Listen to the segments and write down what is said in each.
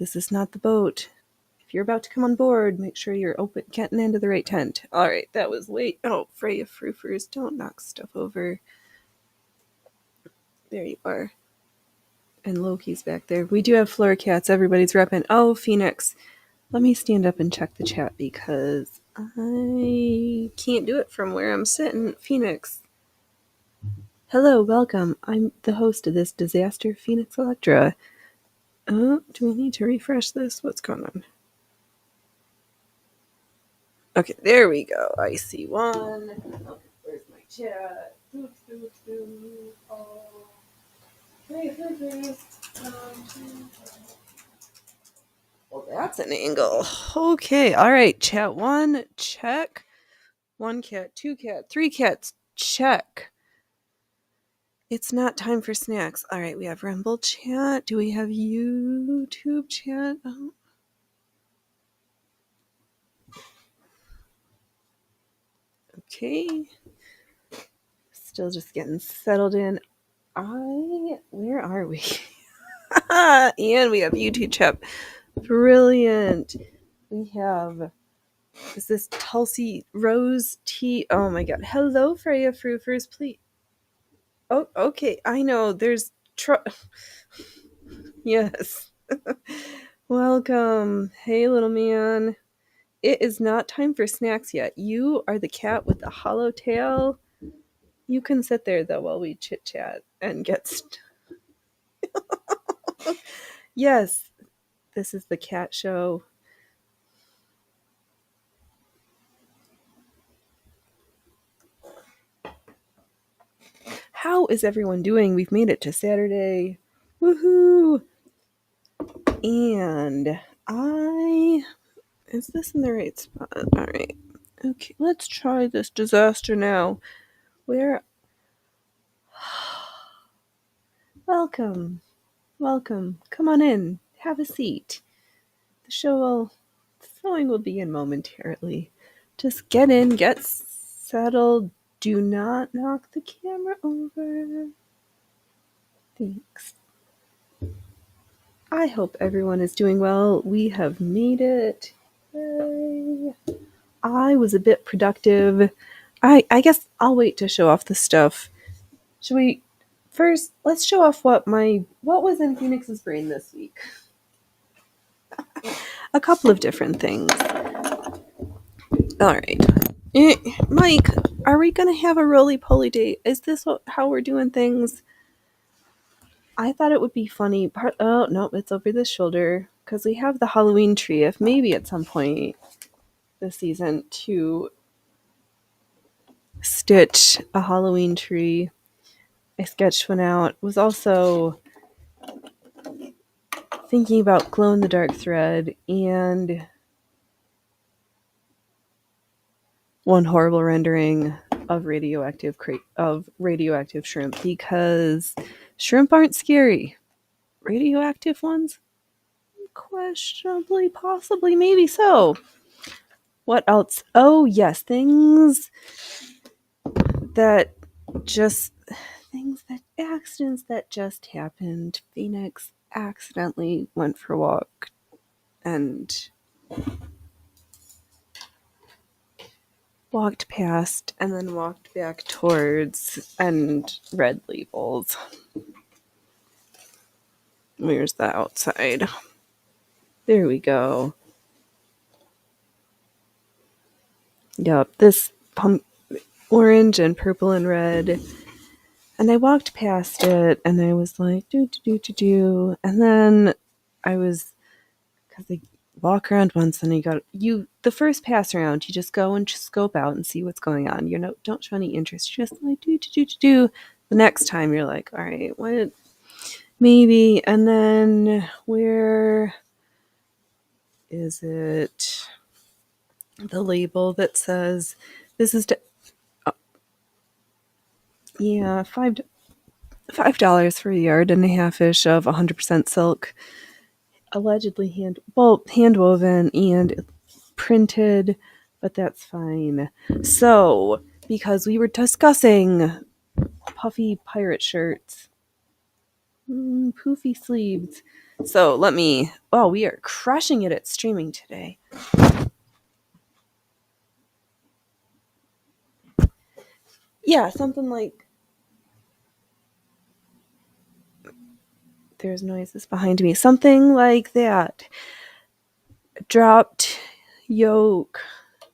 This is not the boat. If you're about to come on board, make sure you're getting into the right tent. All right, that was late. Oh, Freya Froofers, don't knock stuff over. There you are. And Loki's back there. We do have floor cats. Everybody's repping. Oh, Phoenix. Let me stand up and check the chat because I can't do it from where I'm sitting. Phoenix. Hello, welcome. I'm the host of this disaster, Phoenix Electra. Do we need to refresh this? What's going on? Okay, there we go. I see one. Okay, where's my chat? Oh. Well, that's an angle. Okay, all right. Chat 1, check. 1 cat, 2 cat, 3 cats, check. It's not time for snacks. All right, we have Rumble chat. Do we have YouTube chat? Oh. Okay. Still just getting settled in. Where are we? And we have YouTube chat. Brilliant. We have, is this Tulsi Rose Tea? Oh my god. Hello, Freya Froofers, please. Oh, okay. I know. There's yes. Welcome. Hey, little man. It is not time for snacks yet. You are the cat with the hollow tail. You can sit there, though, while we chit-chat and get Yes. This is the cat show. How is everyone doing? We've made it to Saturday. Woohoo! And is this in the right spot? All right. Okay, let's try this disaster now. Welcome. Come on in. Have a seat. The showing will begin momentarily. Just get in, get settled. Do not knock the camera over. Thanks. I hope everyone is doing well. We have made it. Yay. I was a bit productive. I guess I'll wait to show off the stuff. Should we first? Let's show off what was in Phoenix's brain this week. A couple of different things. All right, Mike, are we gonna have a roly-poly date? Is this how we're doing things? I thought it would be funny. Oh no, it's over the shoulder because we have the Halloween tree. If maybe at some point this season to stitch a Halloween tree. I sketched one out. Was also thinking about glow-in-the-dark thread and one horrible rendering of radioactive shrimp because shrimp aren't scary. Radioactive ones? Questionably, possibly, maybe so. What else? Oh, yes, accidents that just happened. Phoenix accidentally went for a walk and walked past and then walked back towards and read labels. Where's the outside? There we go. Yep, this orange and purple and red. And I walked past it and I was like, do. And then because they walk around once and the first pass around, you just go and just scope out and see what's going on. Don't show any interest. You're just like, do. The next time you're like, all right, what? Maybe. And then where is it? The label that says this is $5 for a yard and a half-ish of 100% silk, allegedly hand woven and printed, but that's fine. So, because we were discussing puffy pirate shirts, poofy sleeves, So we are crushing it at streaming today. Yeah, something like, there's noises behind me. Something like that. Dropped yoke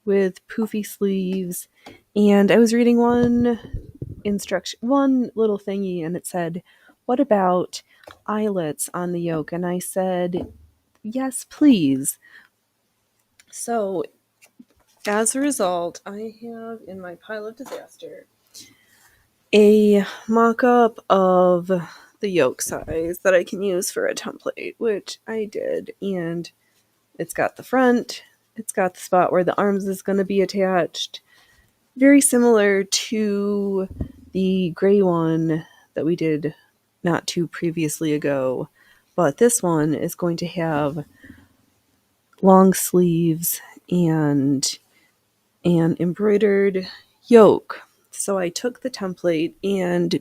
with poofy sleeves. And I was reading one little thingy, and it said, "What about eyelets on the yoke?" And I said, "Yes, please." So, as a result, I have in my pile of disaster a mock-up of the yoke size that I can use for a template, which I did, and it's got the front, it's got the spot where the arms is going to be attached, very similar to the gray one that we did not too previously ago, but this one is going to have long sleeves and an embroidered yoke. So I took the template and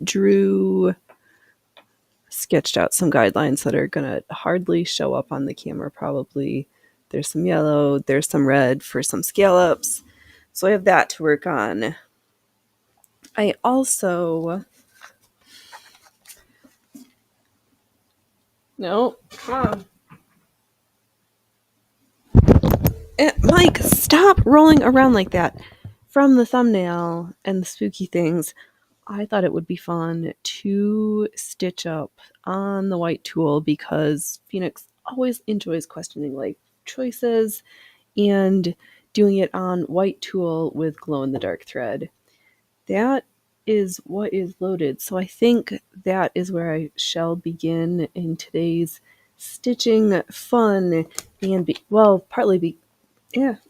sketched out some guidelines that are going to hardly show up on the camera probably. There's some yellow, there's some red for some scallops. So I have that to work on. I also... No, come on. Mike, stop rolling around like that. From the thumbnail and the spooky things, I thought it would be fun to stitch up on the white tool because Phoenix always enjoys questioning life choices and doing it on white tool with glow-in-the-dark thread. That is what is loaded, so I think that is where I shall begin in today's stitching fun and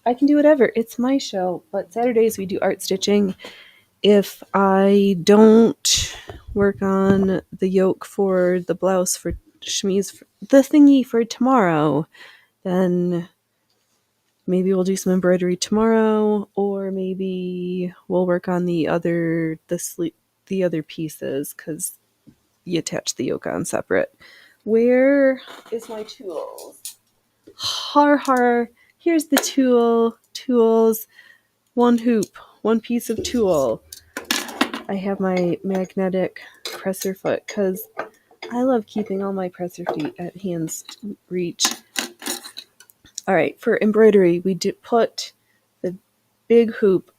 I can do whatever. It's my show, but Saturdays we do art stitching. If I don't work on the yoke for the blouse for Shmi's, the thingy for tomorrow, then maybe we'll do some embroidery tomorrow, or maybe we'll work on the other pieces because you attach the yoke on separate. Where is my tools? Har har. Here's the tools. One hoop, one piece of tool. I have my magnetic presser foot because I love keeping all my presser feet at hand's reach. Alright, for embroidery, we put the big hoop,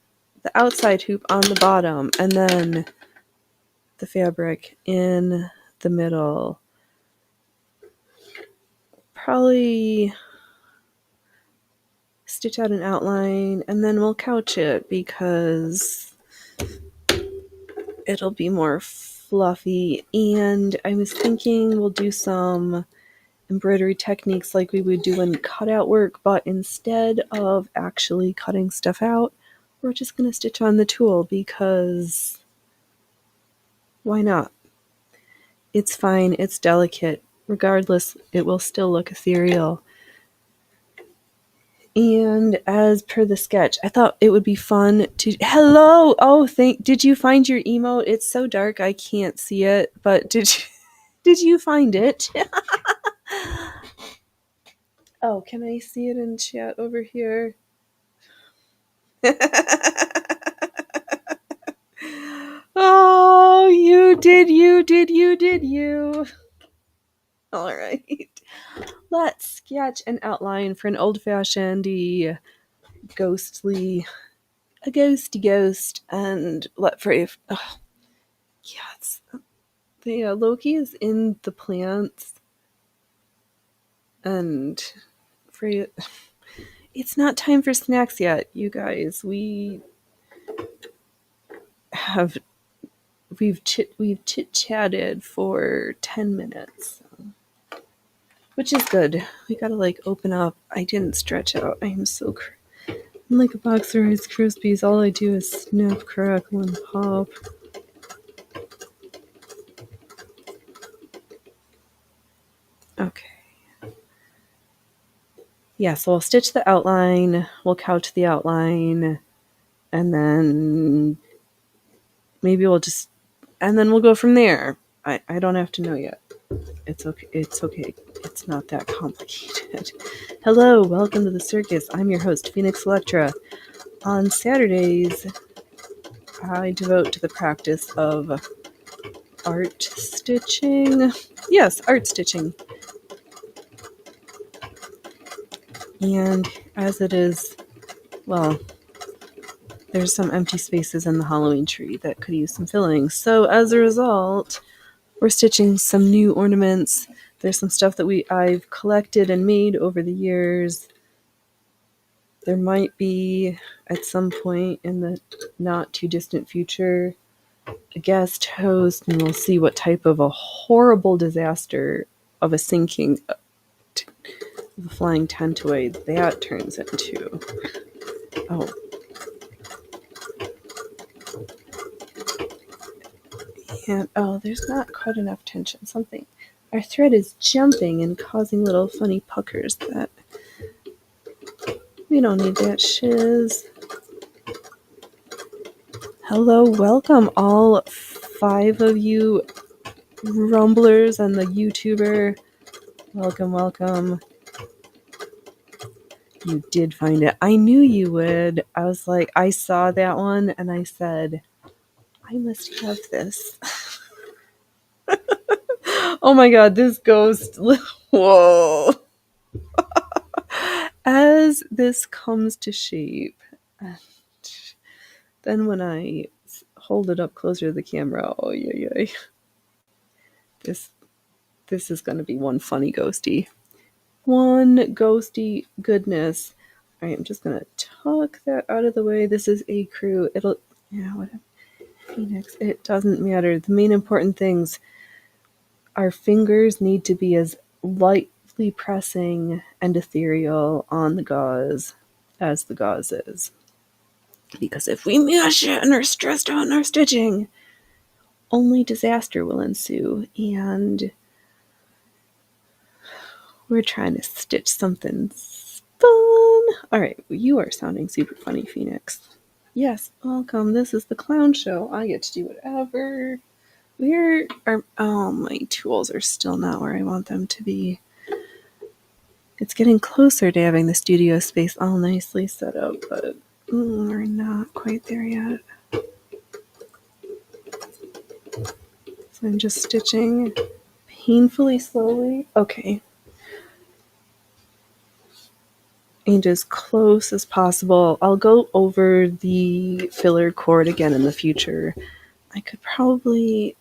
the outside hoop on the bottom, and then the fabric in the middle. Probably stitch out an outline, and then we'll couch it because it'll be more fluffy. And I was thinking we'll do some embroidery techniques like we would do in cutout work, but instead of actually cutting stuff out, we're just going to stitch on the tool because why not? It's fine, it's delicate. Regardless, it will still look ethereal. And as per the sketch, I thought it would be fun to... Hello! Oh, did you find your emote? It's so dark I can't see it, but did you find it? Oh, can I see it in chat over here? Oh, you did. All right. Let's sketch an outline for an old-fashioned ghosty ghost, and let Frey... Oh, yes. The Loki is in the plants, and Frey... It's not time for snacks yet, you guys. We've chit-chatted for 10 minutes, which is good. We gotta open up. I didn't stretch out. I am so I'm like a box of Rice Krispies. All I do is snap, crackle, and pop. Okay. Yeah, so I'll stitch the outline, we'll couch the outline, and then maybe we'll go from there. I don't have to know yet. It's okay. It's not that complicated. Hello, welcome to the circus. I'm your host, Phoenix Electra. On Saturdays, I devote to the practice of art stitching. Yes, art stitching. And as it is, well, there's some empty spaces in the Halloween tree that could use some filling. So as a result, we're stitching some new ornaments. There's some stuff that I've collected and made over the years. There might be, at some point in the not too distant future, a guest host, and we'll see what type of a horrible disaster of a sinking of a flying tentoid that turns into. Oh. And, there's not quite enough tension. Our thread is jumping and causing little funny puckers that we don't need that shiz. Hello, welcome all 5 of you rumblers and the YouTuber. Welcome. You did find it. I knew you would. I was like, I saw that one and I said, I must have this. Oh my god, this ghost. Whoa. As this comes to shape, and then when I hold it up closer to the camera, oh yeah. This is going to be one funny ghosty. One ghosty goodness. Alright, I'm just going to tuck that out of the way. This is a crew. Whatever. Phoenix, it doesn't matter. The main important things, our fingers need to be as lightly pressing and ethereal on the gauze as the gauze is. Because if we mash it and are stressed out in our stitching, only disaster will ensue. And we're trying to stitch something fun. Alright, you are sounding super funny, Phoenix. Yes, welcome. This is the clown show. I get to do whatever. My tools are still not where I want them to be. It's getting closer to having the studio space all nicely set up, but we're not quite there yet. So I'm just stitching painfully slowly. Okay. And as close as possible. I'll go over the filler cord again in the future. I could probably...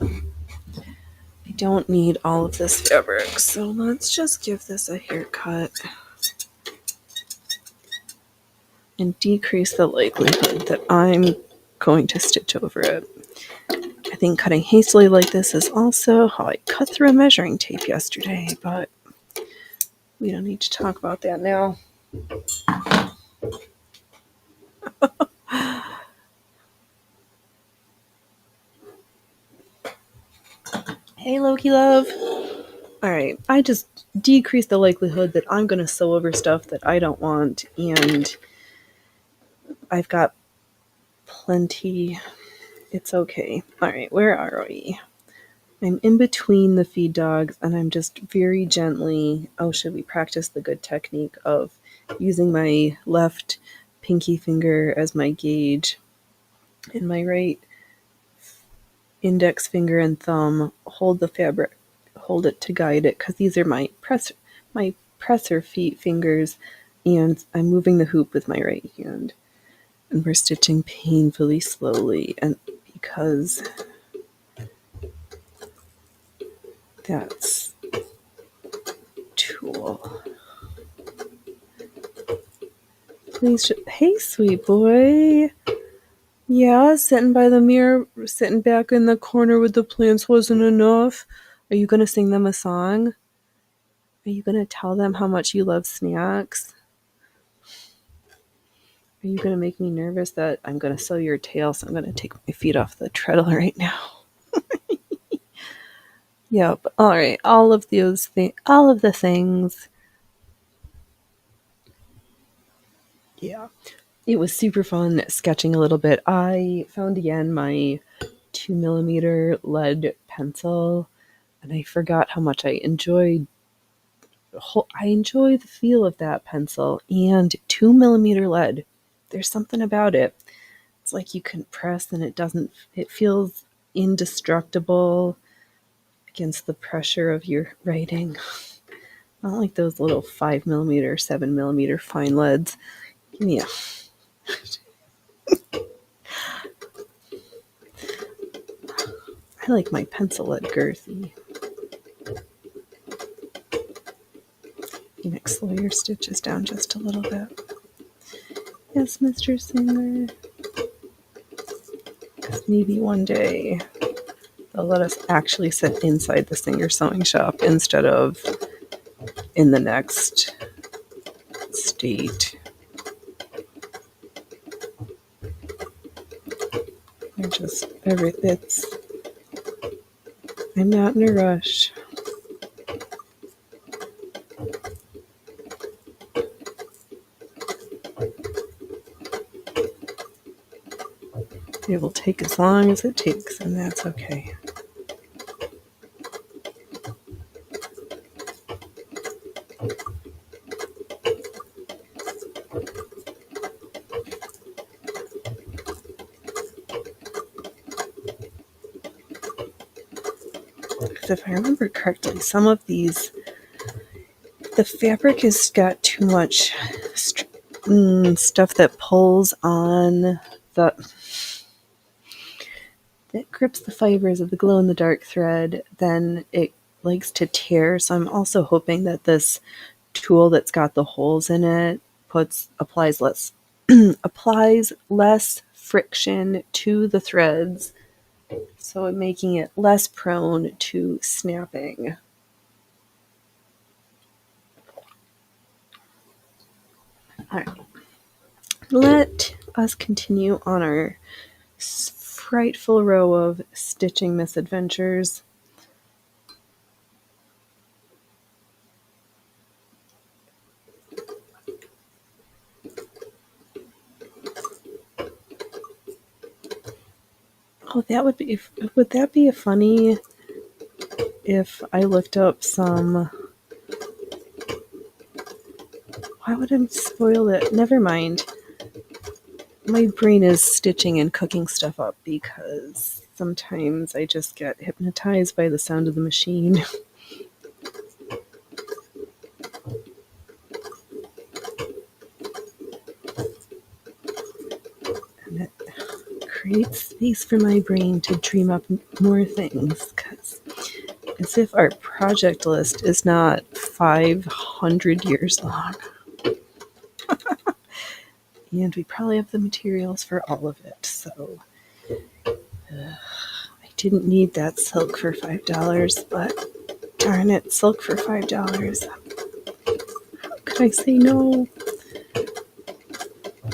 I don't need all of this fabric, so let's just give this a haircut and decrease the likelihood that I'm going to stitch over it. I think cutting hastily like this is also how I cut through a measuring tape yesterday, but we don't need to talk about that now. Hey, Loki love. Alright, I just decreased the likelihood that I'm going to sew over stuff that I don't want, and I've got plenty. It's okay. Alright, where are we? I'm in between the feed dogs, and I'm just very gently... should we practice the good technique of using my left pinky finger as my gauge and my right index finger and thumb hold the fabric, hold it to guide it, because these are my presser feet fingers, and I'm moving the hoop with my right hand. And we're stitching painfully slowly, and because that's tool. Please, hey, sweet boy. Yeah, sitting by the mirror, sitting back in the corner with the plants wasn't enough. Are you going to sing them a song? Are you going to tell them how much you love snacks? Are you going to make me nervous that I'm going to sew your tail, so I'm going to take my feet off the treadle right now? Yep. All right. All of the things. Yeah. It was super fun sketching a little bit. I found again my 2mm lead pencil. And I forgot how much I enjoy the feel of that pencil. And 2 millimeter lead. There's something about it. It's like you can press and it feels indestructible against the pressure of your writing. Not like those little 5 millimeter, 7 millimeter fine leads. Give me a. I like my pencil lead girthy. You might slow your stitches down just a little bit. Yes, Mr. Singer. Because maybe one day they'll let us actually sit inside the Singer sewing shop instead of in the next state. I'm not in a rush. It will take as long as it takes, and that's okay. Because if I remember correctly, some of these, the fabric has got too much stuff that pulls on that grips the fibers of the glow-in-the-dark thread, then it likes to tear. So I'm also hoping that this tool that's got the holes in it applies less applies less friction to the threads, so making it less prone to snapping. All right. Let us continue on our frightful row of stitching misadventures. Oh, would that be funny if I looked up some. Why would I spoil it? Never mind. My brain is stitching and cooking stuff up because sometimes I just get hypnotized by the sound of the machine. And it creates space for my brain to dream up more things, because as if our project list is not 500 years long. And we probably have the materials for all of it, so I didn't need that silk for $5, but darn it, silk for $5. How could I say no?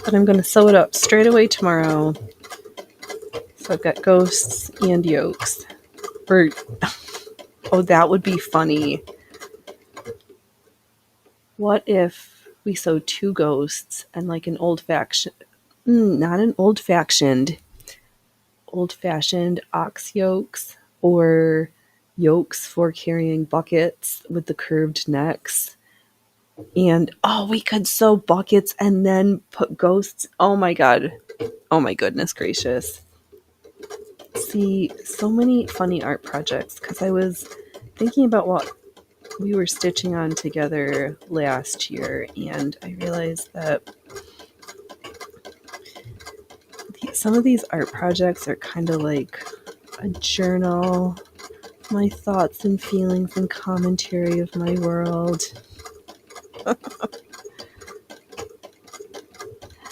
But I'm going to sew it up straight away tomorrow. So I've got ghosts and yolks. Oh, that would be funny. What if we sew 2 ghosts and like an not an old-fashioned ox yokes, or yokes for carrying buckets with the curved necks. And we could sew buckets and then put ghosts. Oh my god. Oh my goodness gracious. See, so many funny art projects, because I was thinking about what we were stitching on together last year, and I realized that some of these art projects are kind of like a journal, my thoughts and feelings and commentary of my world.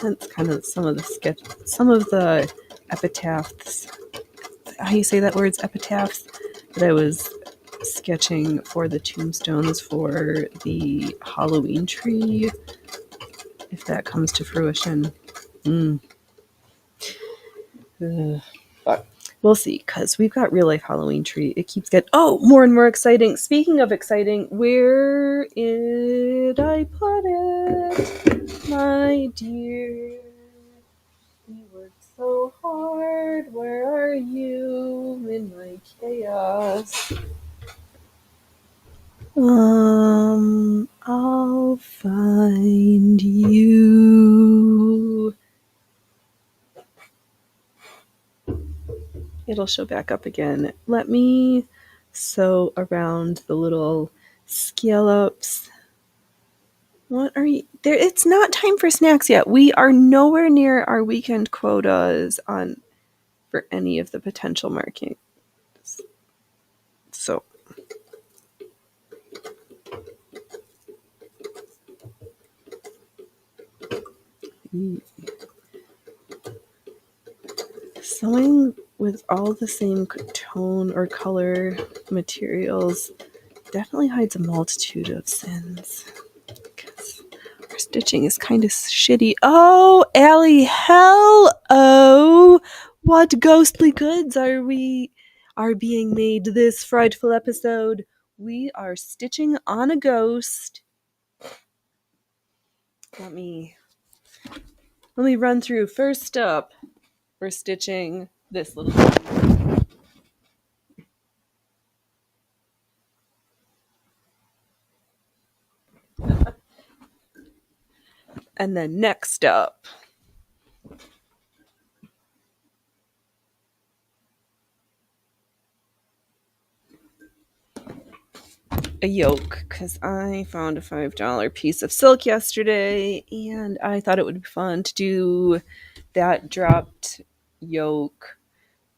Hence kind of some of the epitaphs, how you say that word's epitaphs, that I was sketching for the tombstones for the Halloween tree, if that comes to fruition. But we'll see, because we've got real life Halloween tree. It keeps getting more and more exciting. Speaking of exciting, where did I put it, my dear? We worked so hard. Where are you in my chaos? I'll find you. It'll show back up again. Let me sew around the little scallops. What are you? There, it's not time for snacks yet. We are nowhere near our weekend quotas on for any of the potential markings. So sewing with all the same tone or color materials definitely hides a multitude of sins. Our stitching is kind of shitty. Oh, Allie, hello! What ghostly goods are being made this frightful episode? We are stitching on a ghost. Let me run through. First up, we're stitching this little thing. And then next up, a yoke, because I found a $5 piece of silk yesterday and I thought it would be fun to do that dropped yoke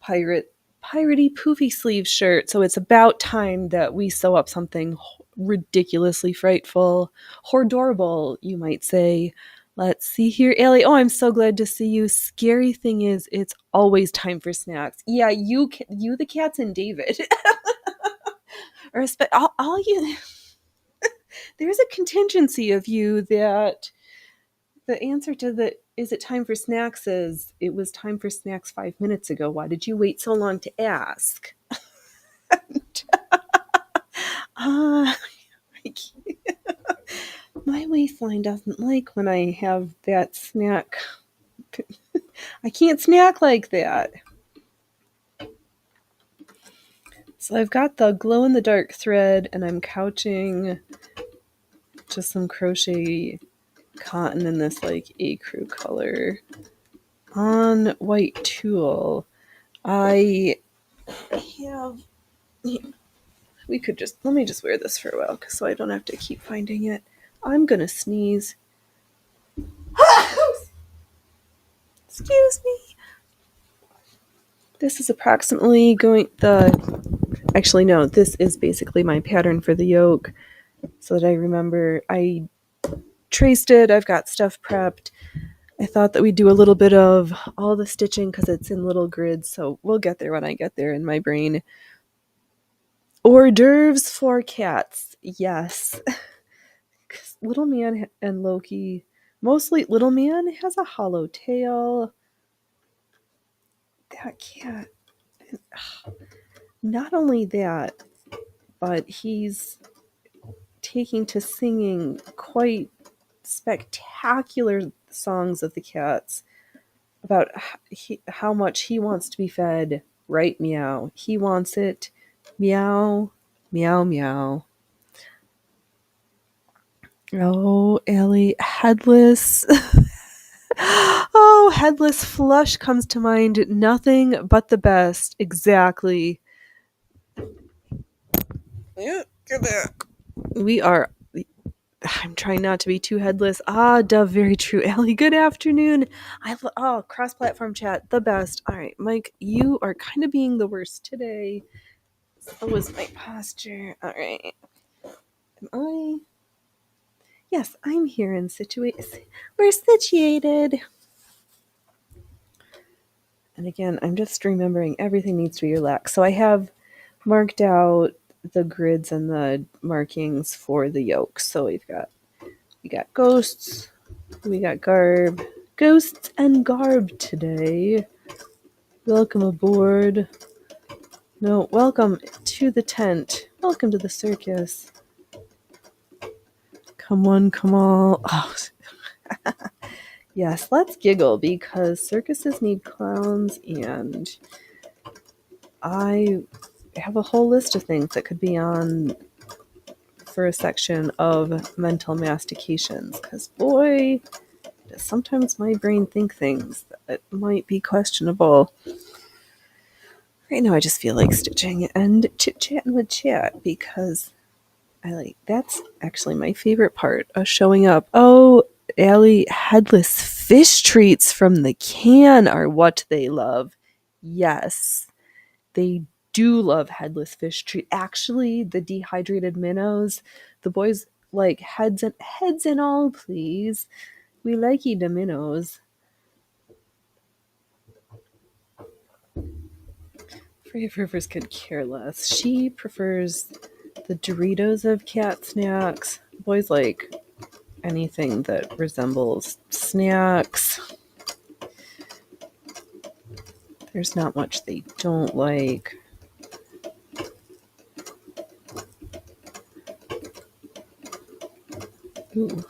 piratey poofy sleeve shirt. So it's about time that we sew up something ridiculously frightful, horrible, you might say. Let's see here, Allie. Oh, I'm so glad to see you. Scary thing is, it's always time for snacks. Yeah, you, the cats, and David. Or all you. There's a contingency of you that the answer to the is it time for snacks is it was time for snacks 5 minutes ago. Why did you wait so long to ask? My waistline doesn't like when I have that snack. I can't snack like that. So I've got the glow-in-the-dark thread, and I'm couching just some crochet cotton in this like ecru color on white tulle. I have. We could just let me just wear this for a while, so I don't have to keep finding it. I'm gonna sneeze. Excuse me. This is approximately actually no, this is basically my pattern for the yoke so that I remember. I traced it, I've got stuff prepped. I thought that we'd do a little bit of all the stitching because it's in little grids, so we'll get there when I get there in my brain. Hors d'oeuvres for cats, yes. Little Man and Loki, mostly Little Man, has a hollow tail. That cat, not only that, but he's taking to singing quite spectacular songs of the cats about how much he wants to be fed. Right, meow. He wants it. Meow, meow, meow. Oh, Allie, headless. Oh, headless flush comes to mind. Nothing but the best. Exactly. Yeah, get back. I'm trying not to be too headless. Ah, Dove, very true. Allie, good afternoon. Cross-platform chat, the best. All right, Mike, you are kind of being the worst today. So was my posture. All right. Am I? Yes, I'm here in We're situated. And again, I'm just remembering everything needs to be relaxed. So I have marked out the grids and the markings for the yoke. So we got ghosts, we got garb, ghosts and garb today. Welcome aboard. No, welcome to the tent. Welcome to the circus. Come on, come on. Oh. Yes, let's giggle because circuses need clowns, and I have a whole list of things that could be on for a section of mental mastications, because boy, does sometimes my brain think things that might be questionable. Right now I just feel like stitching and chit-chatting with chat, because that's actually my favorite part of showing up. Oh, Allie, headless fish treats from the can are what they love. Yes, they do love headless fish treat. Actually, the dehydrated minnows, the boys like heads and all, please. We like the minnows. Freya Rivers could care less. She prefers the Doritos of cat snacks. Boys like anything that resembles snacks. There's not much they don't like. Ooh.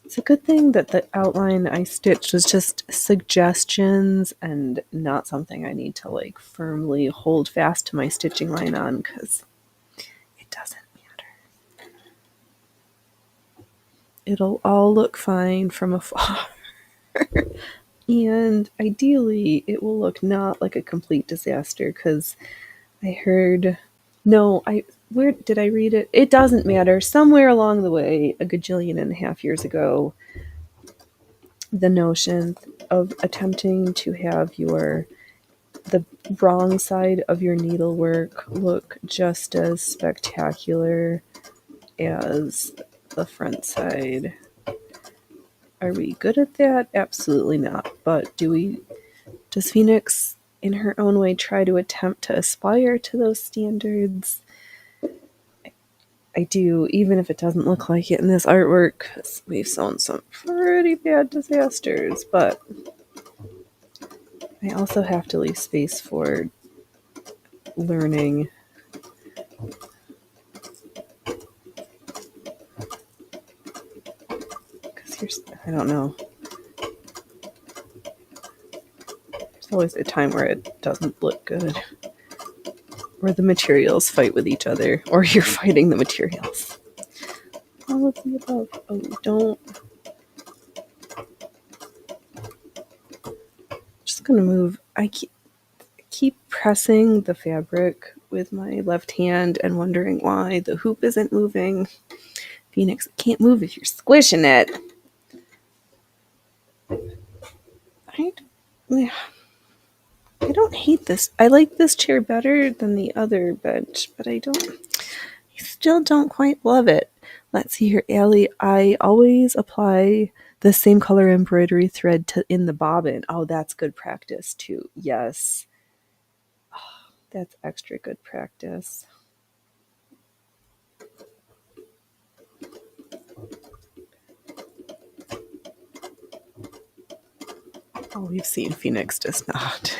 It's a good thing that the outline I stitched was just suggestions and not something I need to like firmly hold fast to my stitching line on, because it doesn't matter. It'll all look fine from afar. And ideally, it will look not like a complete disaster, because I heard... No, where did I read it? It doesn't matter. Somewhere along the way, a gajillion and a half years ago, the notion of attempting to have the wrong side of your needlework look just as spectacular as the front side. Are we good at that? Absolutely not. But does Phoenix in her own way try to attempt to aspire to those standards? I do, even if it doesn't look like it in this artwork, because we've sewn some pretty bad disasters, but I also have to leave space for learning. Because I don't know. There's always a time where it doesn't look good. Or the materials fight with each other, or you're fighting the materials. All of the above. Oh, don't. Just gonna move. I keep pressing the fabric with my left hand and wondering why the hoop isn't moving. Phoenix, it can't move if you're squishing it. I don't hate this. I like this chair better than the other bench, but I still don't quite love it. Let's see here, Allie. I always apply the same color embroidery thread in the bobbin. Oh, that's good practice too. Yes. Oh, that's extra good practice. Oh, we've seen Phoenix does not.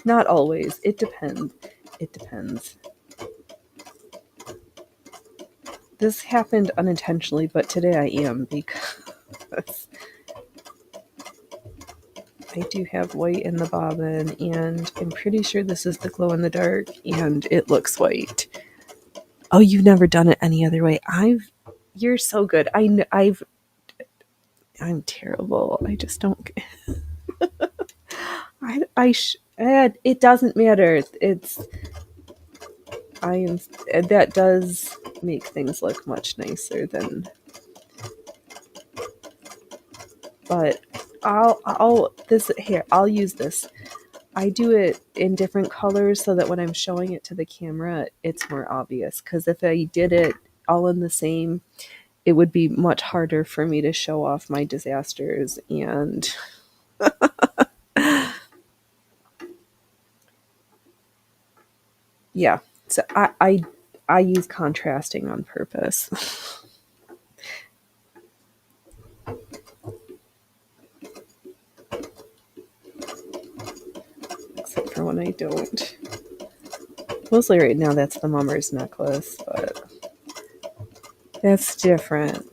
Not always. It depends. It depends. This happened unintentionally, but today I am, because I do have white in the bobbin, and I'm pretty sure this is the glow in the dark, and it looks white. Oh, you've never done it any other way. You're so good. I'm terrible. I just don't. It doesn't matter. That does make things look much nicer than. But I'll use this. I do it in different colors so that when I'm showing it to the camera, it's more obvious. Because if I did it all in the same, it would be much harder for me to show off my disasters. And yeah, so I use contrasting on purpose. Except for when I don't. Mostly right now that's the mummer's necklace, but that's different.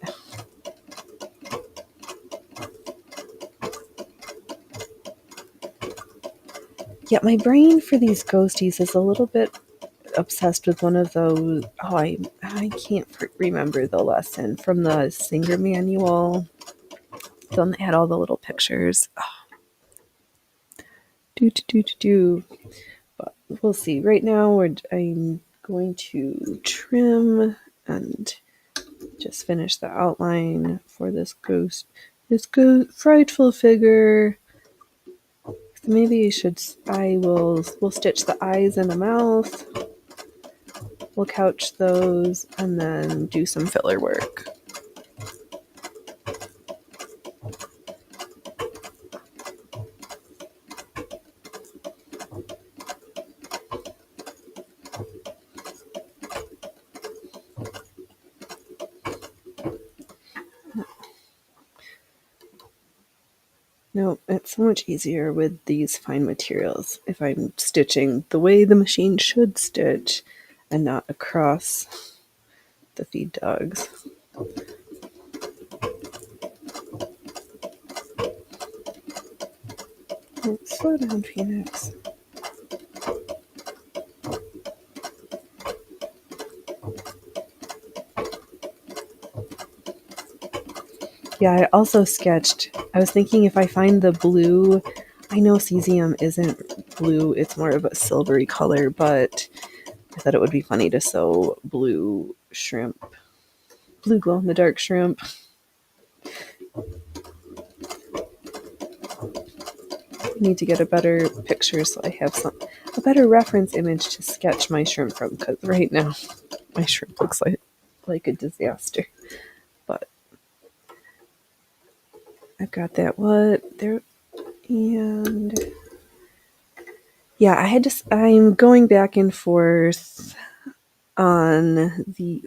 Yeah, my brain for these ghosties is a little bit obsessed with one of those. Oh, I can't remember the lesson from the Singer manual. The one that had all the little pictures. Oh, do. But we'll see. Right now, I'm going to trim and just finish the outline for this ghost. This frightful figure. Maybe we'll stitch the eyes and the mouth. We'll couch those and then do some filler work. No, it's so much easier with these fine materials if I'm stitching the way the machine should stitch and not across the feed dogs. Oh, slow down, Phoenix. Yeah, I also sketched. I was thinking if I find the blue, I know cesium isn't blue, it's more of a silvery color, but I thought it would be funny to sew blue shrimp, blue glow in the dark shrimp. I need to get a better picture so I have a better reference image to sketch my shrimp from, because right now my shrimp looks like a disaster. But I've got that there, and yeah, I'm going back and forth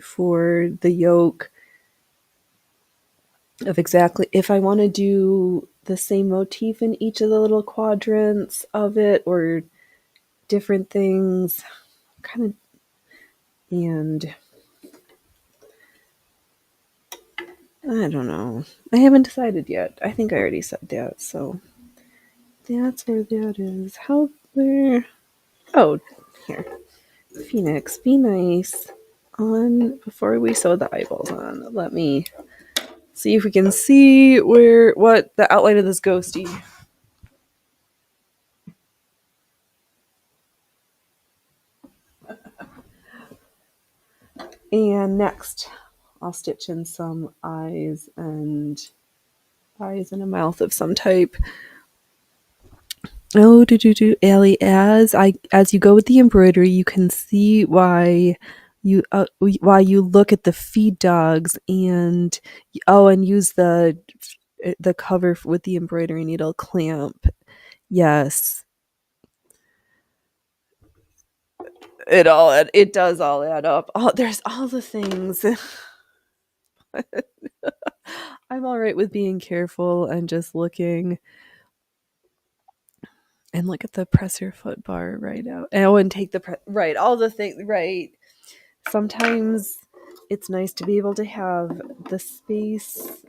for the yoke of exactly if I want to do the same motif in each of the little quadrants of it or different things, kind of. And I don't know. I haven't decided yet. I think I already said that, so that's where that is. Oh, here. Phoenix, be nice. Before we sew the eyeballs on, let me see if we can see what the outline of this ghosty. And next, I'll stitch in some eyes and a mouth of some type. Oh, Allie, as you go with the embroidery, you can see why you look at the feed dogs and use the cover with the embroidery needle clamp. Yes, it does all add up. There's all the things. I'm all right with being careful and just looking. And look at the presser foot bar right out. And take right, all the things, right. Sometimes it's nice to be able to have the space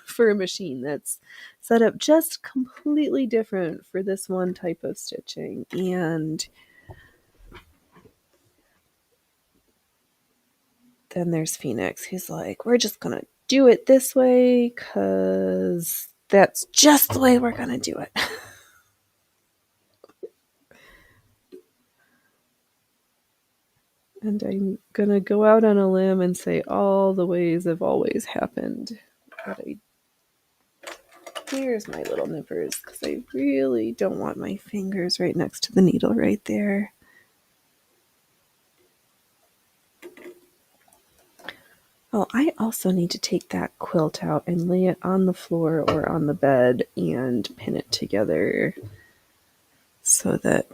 for a machine that's set up just completely different for this one type of stitching. And then there's Phoenix. He's like, we're just going to do it this way because that's just the way we're going to do it. And I'm going to go out on a limb and say all the ways have always happened. But here's my little nippers because I really don't want my fingers right next to the needle right there. Oh, I also need to take that quilt out and lay it on the floor or on the bed and pin it together so that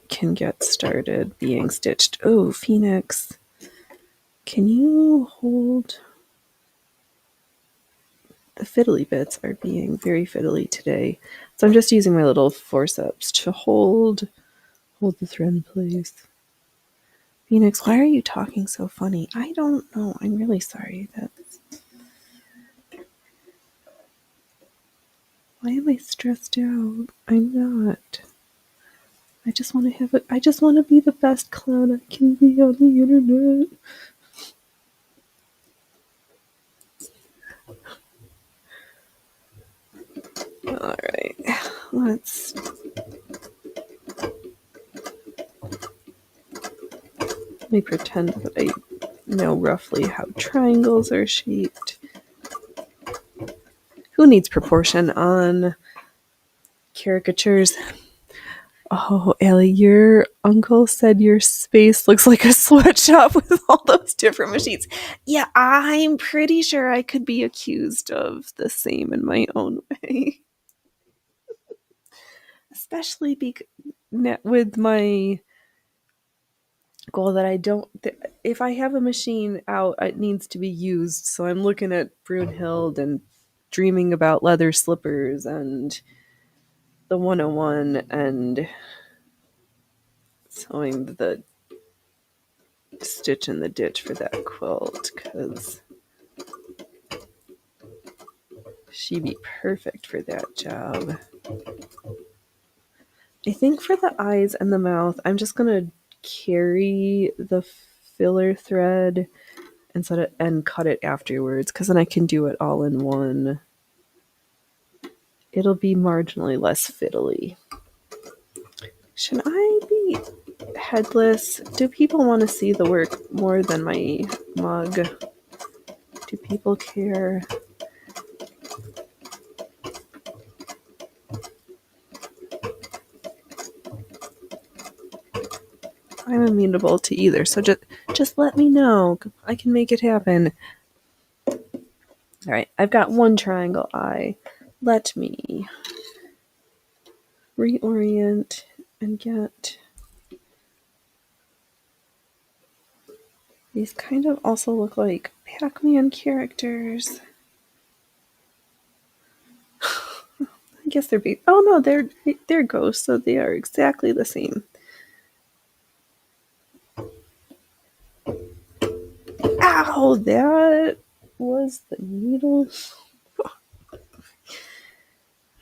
can get started being stitched. Oh, Phoenix, can you hold? The fiddly bits are being very fiddly today. So I'm just using my little forceps to hold the thread in place. Phoenix, why are you talking so funny? I don't know. I'm really sorry. Why am I stressed out? I'm not. I just want to have it. I just want to be the best clown I can be on the internet. All right, let me pretend that I know roughly how triangles are shaped. Who needs proportion on caricatures? Oh, Ellie, your uncle said your space looks like a sweatshop with all those different machines. Yeah, I'm pretty sure I could be accused of the same in my own way. Especially with my goal that I don't. If I have a machine out, it needs to be used. So I'm looking at Brunhild and dreaming about leather slippers and the 101 and sewing the stitch in the ditch for that quilt because she'd be perfect for that job. I think for the eyes and the mouth, I'm just gonna carry the filler thread and cut it afterwards because then I can do it all in one. It'll be marginally less fiddly. Should I be headless? Do people want to see the work more than my mug? Do people care? I'm amenable to either, so just let me know. I can make it happen. Alright, I've got one triangle eye. Let me reorient and get... These kind of also look like Pac-Man characters. I guess they're oh no, they're ghosts, so they are exactly the same. Ow, that was the needle.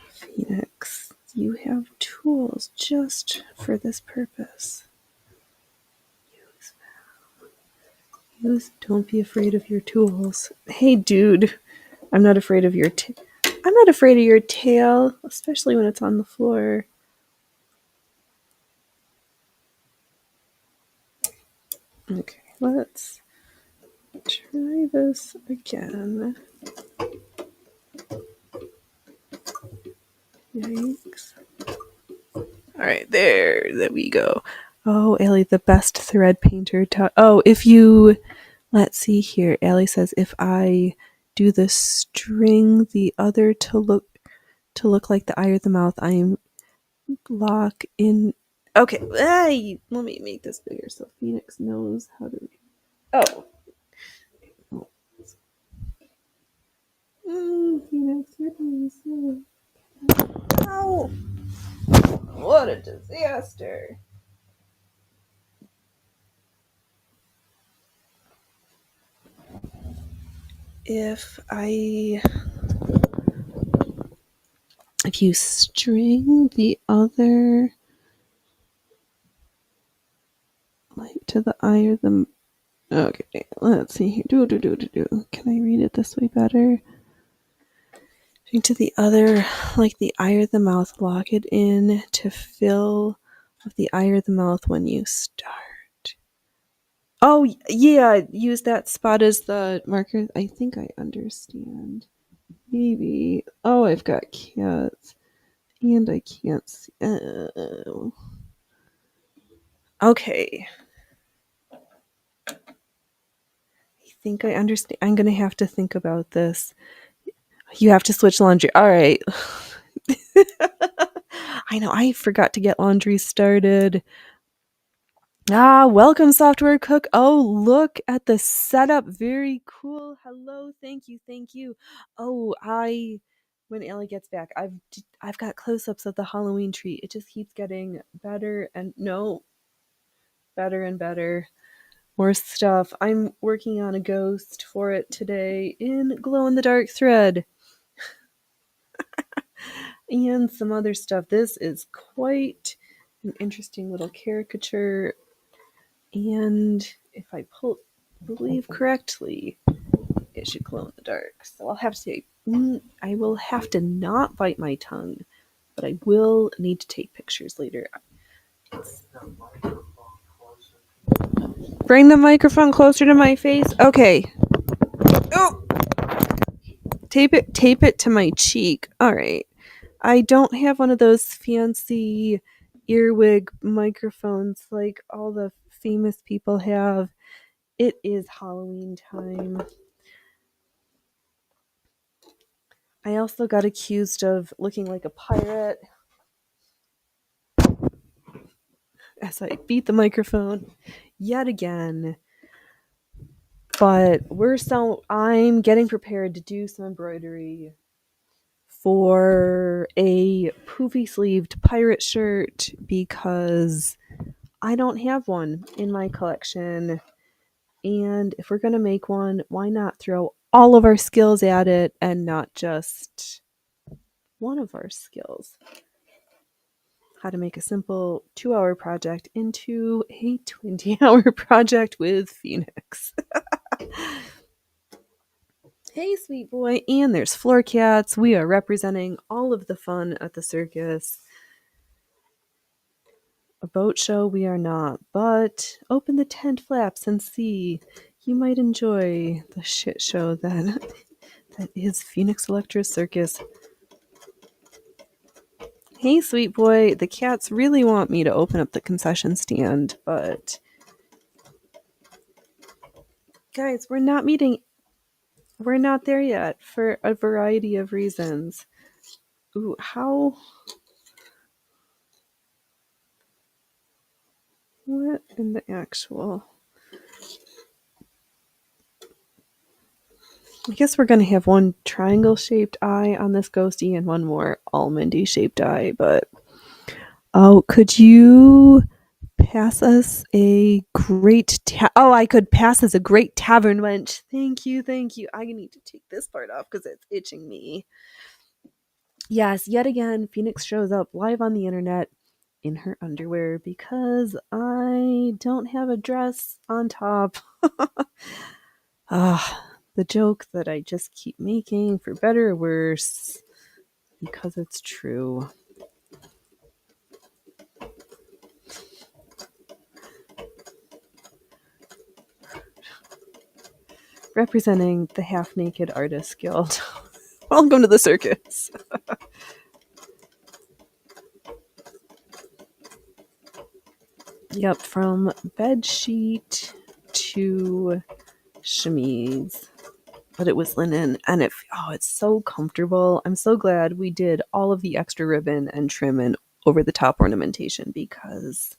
Phoenix, you have tools just for this purpose. Use them. Don't be afraid of your tools. Hey, dude, I'm not afraid of your I'm not afraid of your tail, especially when it's on the floor. Okay, let's try this again. Yikes. Alright, there we go. Oh, Ellie, the best thread painter. Oh, if you... Let's see here. Ellie says if I do the string the other to look like the eye or the mouth, I'm lock in... Okay, let me make this bigger so Phoenix knows how to... Oh. Phoenix, you're doing so... Oh! What a disaster. If you string the other like to the eye or the... Okay, let's see here. Can I read it this way better? To the other, like the eye or the mouth, lock it in to fill of the eye or the mouth when you start. Oh, yeah, use that spot as the marker. I think I understand. Maybe. Oh, I've got cats. And I can't see. Okay. I think I understand. I'm going to have to think about this. You have to switch laundry. All right. I know. I forgot to get laundry started. Welcome, Software Cook. Oh, look at the setup. Very cool. Hello. Thank you. Oh, when Ellie gets back, I've got close-ups of the Halloween tree. It just keeps getting better and better. More stuff. I'm working on a ghost for it today in glow-in-the-dark thread. And some other stuff. This is quite an interesting little caricature. And if I believe correctly, it should glow in the dark. So I'll have to say, I will have to not bite my tongue, but I will need to take pictures later. Bring the microphone closer to my face. Okay. Oh, tape it to my cheek. All right. I don't have one of those fancy earwig microphones like all the famous people have. It is Halloween time. I also got accused of looking like a pirate as I beat the microphone yet again. But I'm getting prepared to do some embroidery for a poofy sleeved pirate shirt because I don't have one in my collection. And if we're going to make one, why not throw all of our skills at it and not just one of our skills? How to make a simple 2-hour project into a 20-hour project with Phoenix. Hey, sweet boy. And there's floor cats. We are representing all of the fun at the circus. A boat show we are not, but open the tent flaps and see. You might enjoy the shit show that is Phoenix Electra Circus. Hey, sweet boy. The cats really want me to open up the concession stand, but guys, we're not there yet for a variety of reasons. Ooh, what in the actual? I guess we're going to have one triangle-shaped eye on this ghosty and one more almondy-shaped eye, but oh, could you pass us a great I could pass us a great tavern wench. Thank you. I need to take this part off because it's itching me. Yes, yet again, Phoenix shows up live on the internet in her underwear because I don't have a dress on top. The joke that I just keep making, for better or worse, because it's true. Representing the Half-Naked Artists Guild. Welcome to the circus. Yep, from bed sheet to chemise. But it was linen, and it's so comfortable. I'm so glad we did all of the extra ribbon and trim and over the top ornamentation because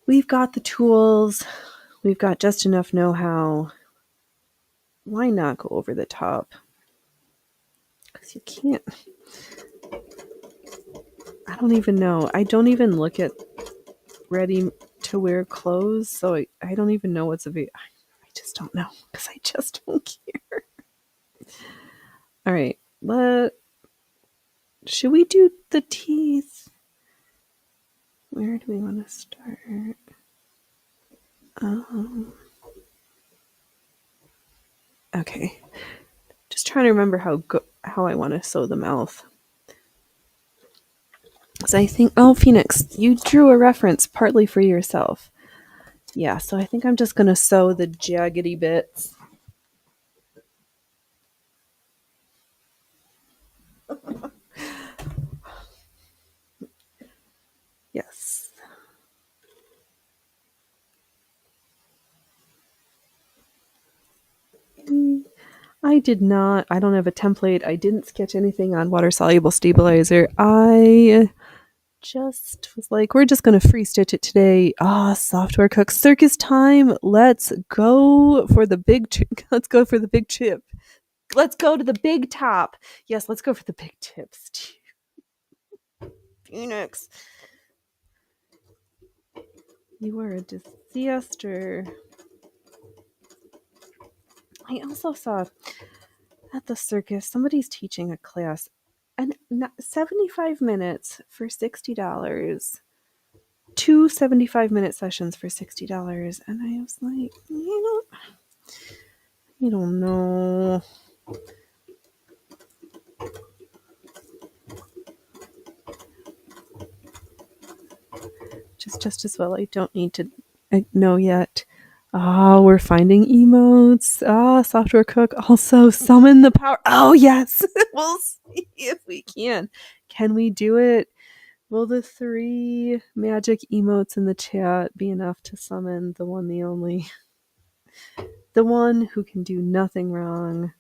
we've got the tools, we've got just enough know-how. Why not go over the top? Because you can't. I don't even know. I don't even look at ready to wear clothes, so I don't even know what's available. I just don't know because I just don't care. All right, should we do the teeth? Where do we want to start? Okay. Just trying to remember how I want to sew the mouth. So I think, Phoenix, you drew a reference partly for yourself. Yeah, so I think I'm just going to sew the jaggedy bits. Yes. I don't have a template. I didn't sketch anything on water soluble stabilizer. I just was like, we're just going to free stitch it today. Software cook circus time. Let's go for the big let's go for the big chip. Let's go to the big top. Yes, let's go for the big tips. Phoenix. You are a disaster. I also saw at the circus somebody's teaching a class And 75 minutes for $60. Two 75-minute sessions for $60. And I was like, you don't know. Just as well I don't need to know yet. We're finding emotes. Software Cook also summon the power. Oh, yes. We'll see if we can. Can we do it? Will the 3 magic emotes in the chat be enough to summon the one, the only? The one who can do nothing wrong.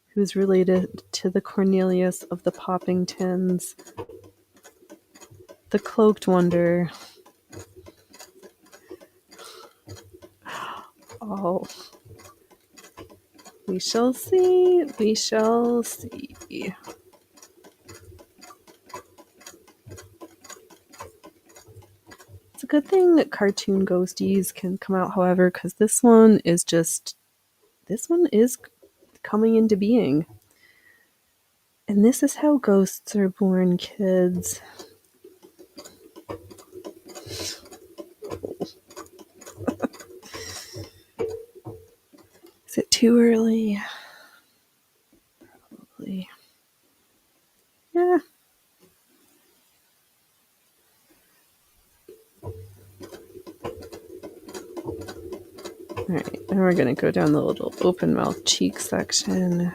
Who's related to the Cornelius of the popping tins. The cloaked wonder. Oh. We shall see. We shall see. It's a good thing that cartoon ghosties can come out, however, because this one is coming into being. And this is how ghosts are born, kids. Is it too early? Probably. Yeah. Alright, now we're going to go down the little open mouth cheek section.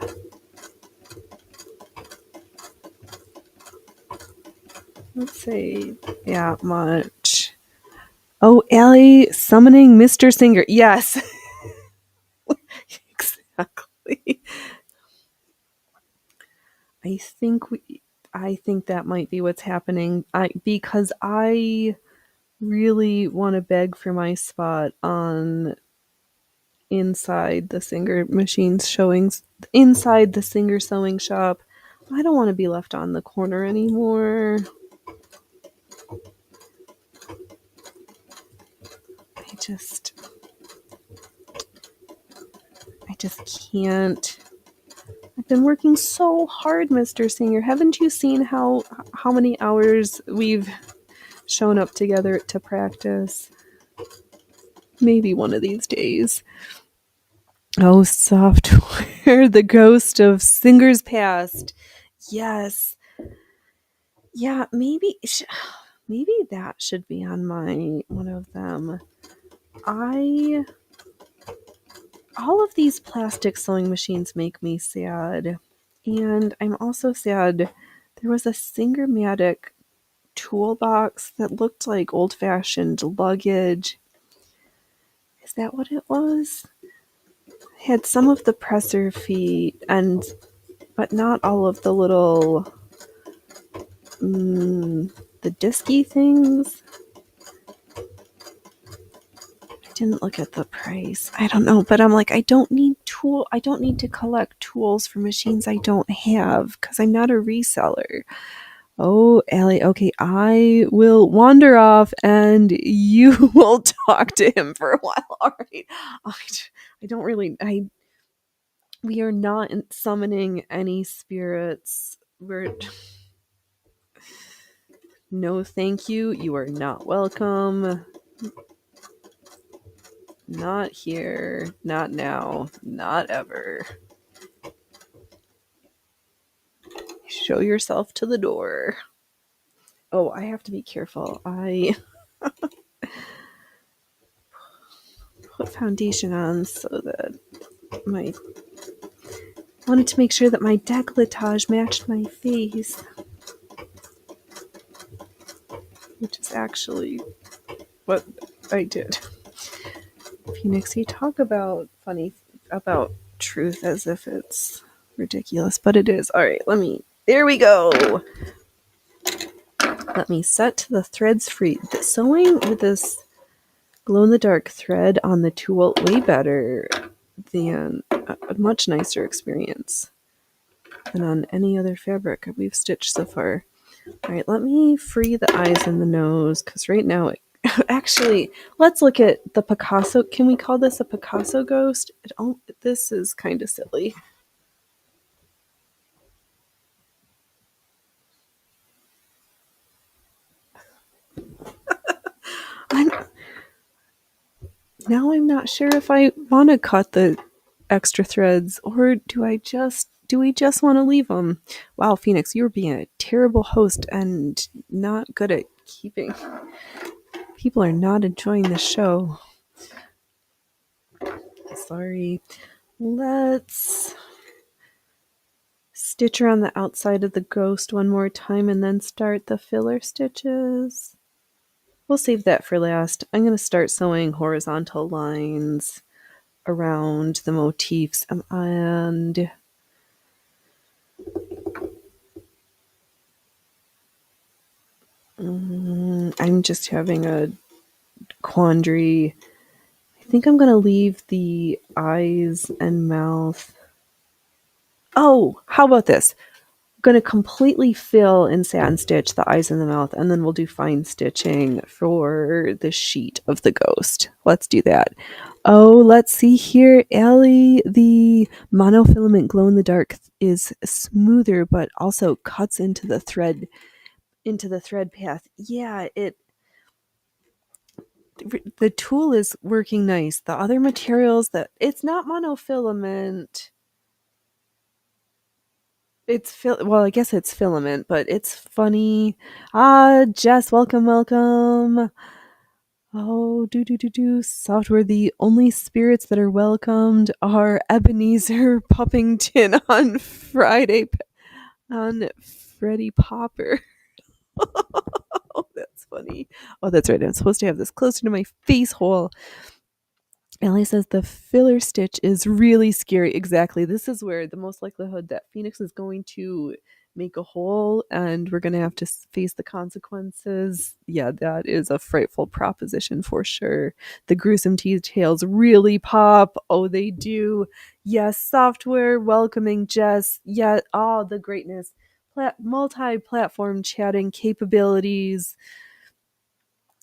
Let's say, yeah, much. Oh, Allie summoning Mr. Singer. Yes. Exactly. I think that might be what's happening. Because I really want to beg for my spot on inside the Singer machines showings, inside the Singer sewing shop. I don't want to be left on the corner anymore. I just can't. I've been working so hard, Mr. Singer. Haven't you seen how many hours we've shown up together to practice? Maybe one of these days. Oh, software, the ghost of Singer's past. Yes. Yeah, maybe that should be on my one of them. All of these plastic sewing machines make me sad. And I'm also sad there was a Singer-matic toolbox that looked like old-fashioned luggage. Is that what it was? It had some of the presser feet, but not all of the little the disky things. I didn't look at the price. I don't know, but I'm like, I don't need to collect tools for machines I don't have because I'm not a reseller. Oh, Allie, okay, I will wander off and you will talk to him for a while. All right. I don't really, we are not summoning any spirits. No, thank you. You are not welcome. Not here. Not now. Not ever. Show yourself to the door. Oh, I have to be careful. I put foundation on so that wanted to make sure that my décolletage matched my face. Which is actually what I did. Phoenix, you talk about truth as if it's ridiculous, but it is. All right, there we go. Let me set the threads free. The sewing with this glow-in-the-dark thread on the tool, way better than a much nicer experience than on any other fabric we've stitched so far. All right, let me free the eyes and the nose, because right now actually, let's look at the Picasso. Can we call this a Picasso ghost? This is kind of silly. Now I'm not sure if I want to cut the extra threads or do we just want to leave them? Wow, Phoenix, you're being a terrible host and not good at keeping. People are not enjoying the show. Sorry. Let's stitch around the outside of the ghost one more time and then start the filler stitches. We'll save that for last. I'm going to start sewing horizontal lines around the motifs and I'm just having a quandary. I think I'm going to leave the eyes and mouth. Oh, how about this? I'm going to completely fill and satin stitch the eyes and the mouth, and then we'll do fine stitching for the sheet of the ghost. Let's do that. Oh, let's see here. Allie, the monofilament glow in the dark is smoother, but also cuts into the thread path. Yeah, the tool is working nice. The other materials that it's not monofilament. Well, I guess it's filament, but it's funny. Ah, Jess, welcome. Oh, do. Software. The only spirits that are welcomed are Ebenezer Puppington on Freddy Popper. Oh, that's funny. Oh, that's right. I'm supposed to have this closer to my face hole. Ellie says the filler stitch is really scary. Exactly. This is where the most likelihood that Phoenix is going to make a hole and we're going to have to face the consequences. Yeah, that is a frightful proposition for sure. The gruesome details really pop. Oh, they do. Yes, software welcoming Jess. Yeah, all the greatness. Multi-platform chatting capabilities.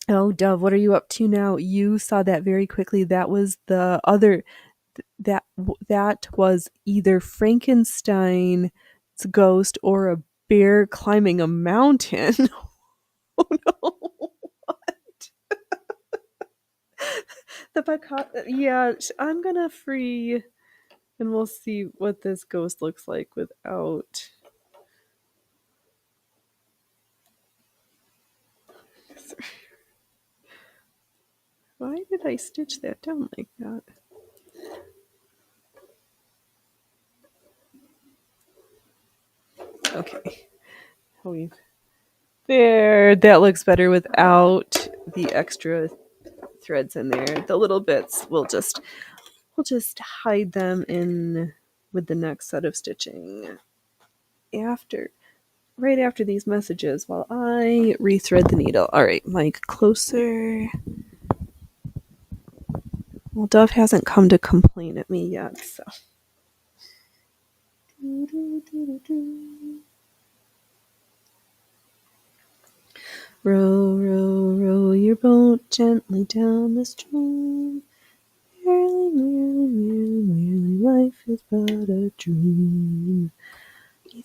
Oh, Dove, what are you up to now? You saw that very quickly. That was the other that was either Frankenstein's ghost or a bear climbing a mountain. Oh no. What? Yeah, I'm gonna free and we'll see what this ghost looks like without. Why did I stitch that down like that? Okay. There, that looks better without the extra threads in there. The little bits we'll just hide them in with the next set of stitching right after these messages while I rethread the needle. All right, Mike, closer. Well, Dove hasn't come to complain at me yet, so. Row, row, row your boat gently down the stream. Merrily, merrily, merrily, merrily, life is but a dream. I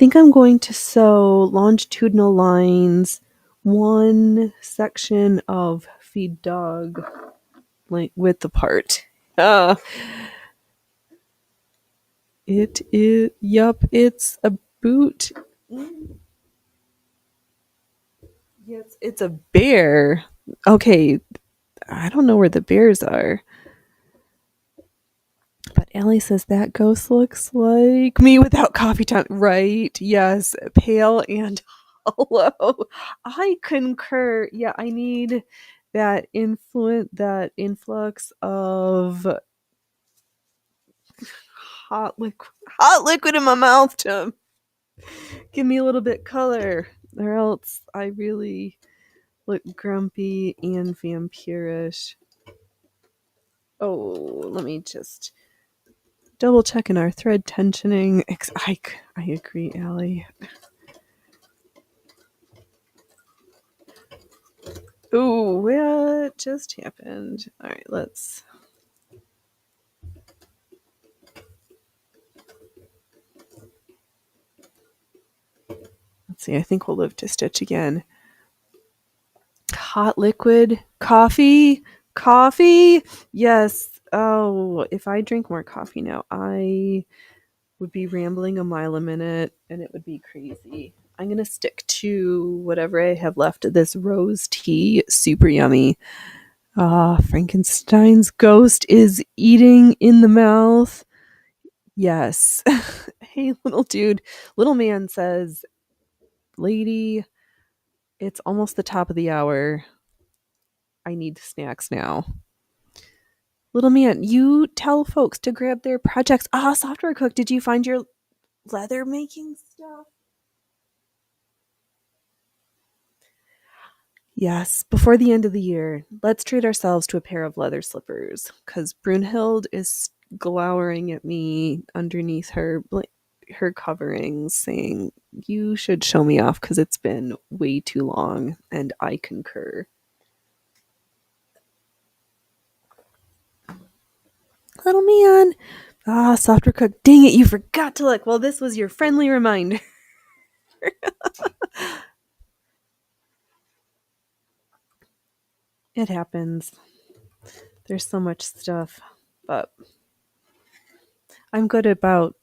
think I'm going to sew longitudinal lines, one section of feed dog like with the part. It's a boot. Yes, it's a bear. Okay, I don't know where the bears are. But Ellie says that ghost looks like me without coffee time. Right. Yes. Pale and hollow. I concur. Yeah, I need that influx of hot liquid in my mouth to give me a little bit color. Or else I really look grumpy and vampirish. Oh, let me just double checking our thread tensioning. I agree, Allie. Ooh, what just happened? All right, let's. Let's see, I think we'll live to stitch again. Hot liquid coffee. Yes. Oh, if I drink more coffee now, I would be rambling a mile a minute and it would be crazy. I'm going to stick to whatever I have left of this rose tea. Super yummy. Frankenstein's ghost is eating in the mouth. Yes. Hey, little dude. Little man says, lady, it's almost the top of the hour. I need snacks now. Little man, you tell folks to grab their projects. Software cook, did you find your leather making stuff? Yes, before the end of the year, let's treat ourselves to a pair of leather slippers, because Brunhild is glowering at me underneath her coverings, saying, you should show me off because it's been way too long, and I concur. Little man. Software cook. Dang it, you forgot to look. Well, this was your friendly reminder. It happens. There's so much stuff, but I'm good about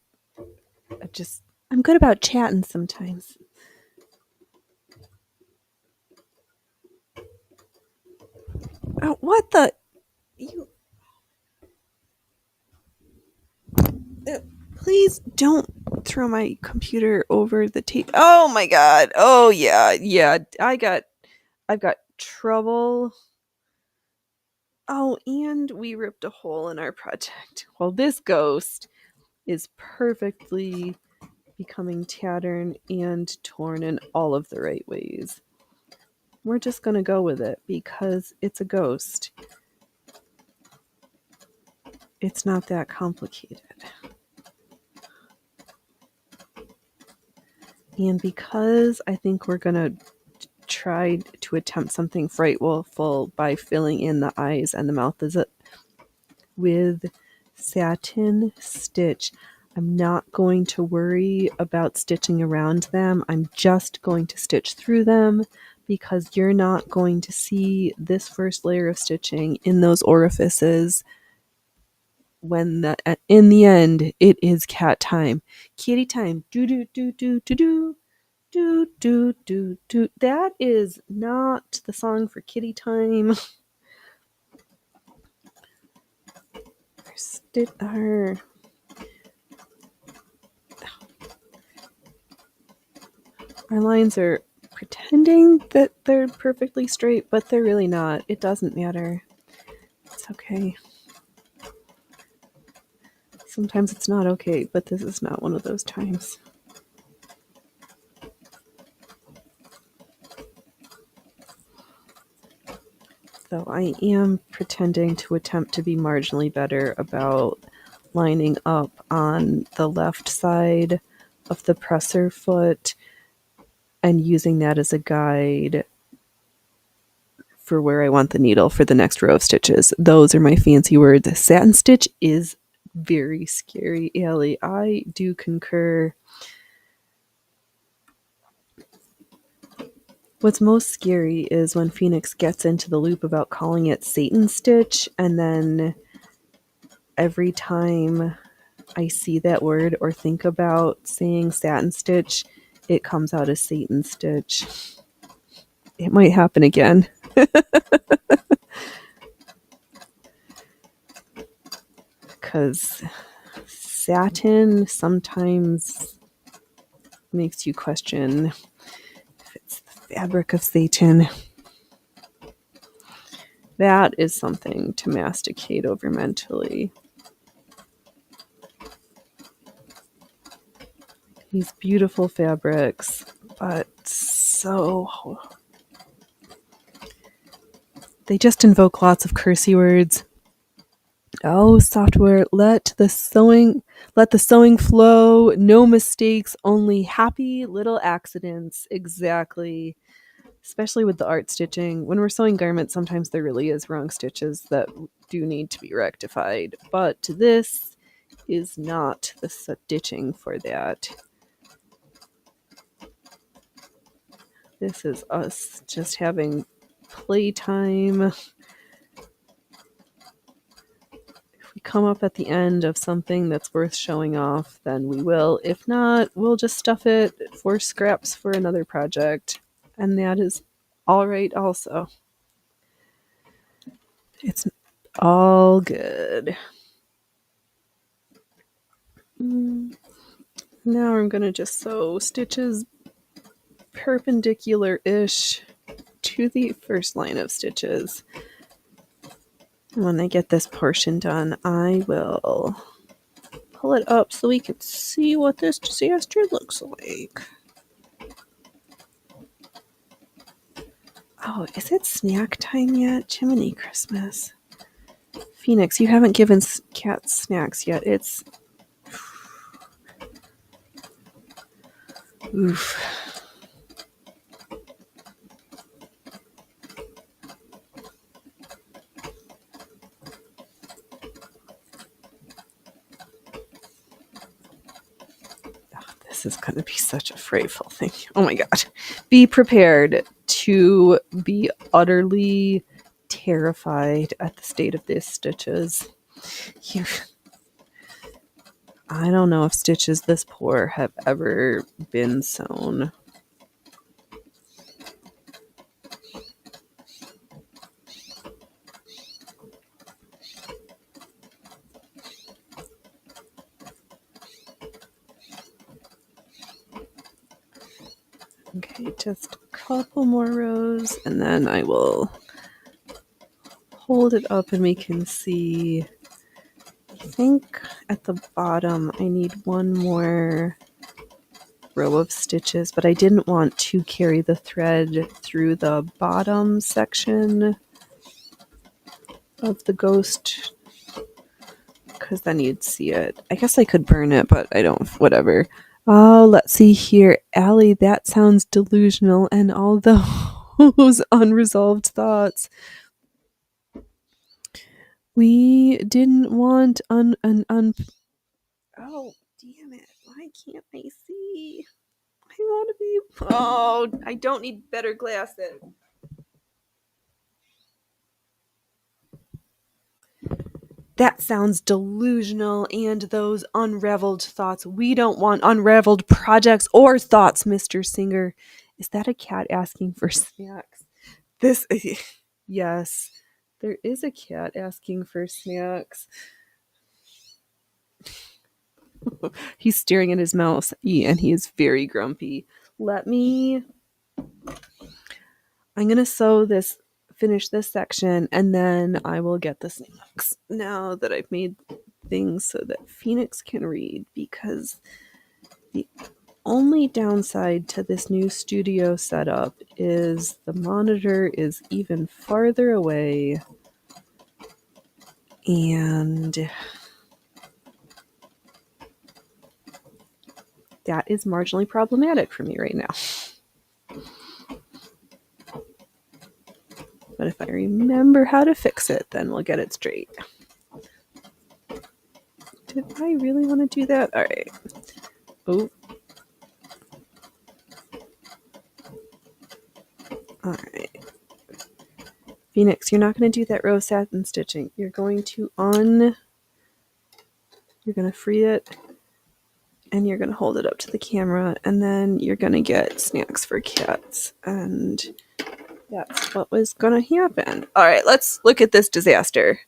chatting sometimes. Oh, what the? You. Please don't throw my computer over the tape. Oh my god. Oh yeah. I've got trouble. Oh, and we ripped a hole in our project. Well, this ghost is perfectly becoming tattered and torn in all of the right ways. We're just going to go with it because it's a ghost. It's not that complicated. And because I think we're going to try to attempt something frightful by filling in the eyes and the mouth with satin stitch, I'm not going to worry about stitching around them. I'm just going to stitch through them because you're not going to see this first layer of stitching in those orifices when in the end it is cat time. Kitty time. Do do do do do do. Do do do do. That is not the song for kitty time. Our lines are pretending that they're perfectly straight, but they're really not. It doesn't matter. It's okay. Sometimes it's not okay, but this is not one of those times. Though I am pretending to attempt to be marginally better about lining up on the left side of the presser foot and using that as a guide for where I want the needle for the next row of stitches. Those are my fancy words. Satin stitch is very scary, Allie. I do concur. What's most scary is when Phoenix gets into the loop about calling it Satan stitch, and then every time I see that word or think about saying satin stitch, it comes out as Satan stitch. It might happen again. Because satin sometimes makes you question if it's the fabric of Satan. That is something to masticate over mentally. These beautiful fabrics, but so... they just invoke lots of cursey words. Oh, software, let the sewing flow, no mistakes, only happy little accidents. Exactly. Especially with the art stitching. When we're sewing garments, sometimes there really is wrong stitches that do need to be rectified. But this is not the stitching for that. This is us just having playtime. If we come up at the end of something that's worth showing off, then we will. If not, we'll just stuff it for scraps for another project. And that is all right also. It's all good. Now I'm going to just sew stitches perpendicular-ish to the first line of stitches. When I get this portion done, I will pull it up so we can see what this disaster looks like. Oh, is it snack time yet? Jiminy Christmas. Phoenix, you haven't given cats snacks yet. It's... Oof. This is going to be such a frightful thing. Oh my god. Be prepared to be utterly terrified at the state of these stitches. I don't know if stitches this poor have ever been sewn. Okay, just a couple more rows, and then I will hold it up and we can see. I think at the bottom I need one more row of stitches, but I didn't want to carry the thread through the bottom section of the ghost because then you'd see it. I guess I could burn it, but I don't. Whatever. Oh, let's see here. Allie, that sounds delusional, and all those unresolved thoughts. We didn't want Oh, damn it. Why can't I see? I want to be... Oh, I don't need better glasses. That sounds delusional, and those unraveled thoughts. We don't want unraveled projects or thoughts, Mr. Singer. Is that a cat asking for snacks? Yes, there is a cat asking for snacks. He's staring at his mouse, and he is very grumpy. I'm going to finish this section, and then I will get the snacks now that I've made things so that Phoenix can read, because the only downside to this new studio setup is the monitor is even farther away, and that is marginally problematic for me right now. But if I remember how to fix it, then we'll get it straight. Did I really want to do that? All right. Oh. All right. Phoenix, you're not going to do that row satin stitching. You're going to free it, and you're going to hold it up to the camera, and then you're going to get snacks for cats. And that's what was going to happen. All right, let's look at this disaster.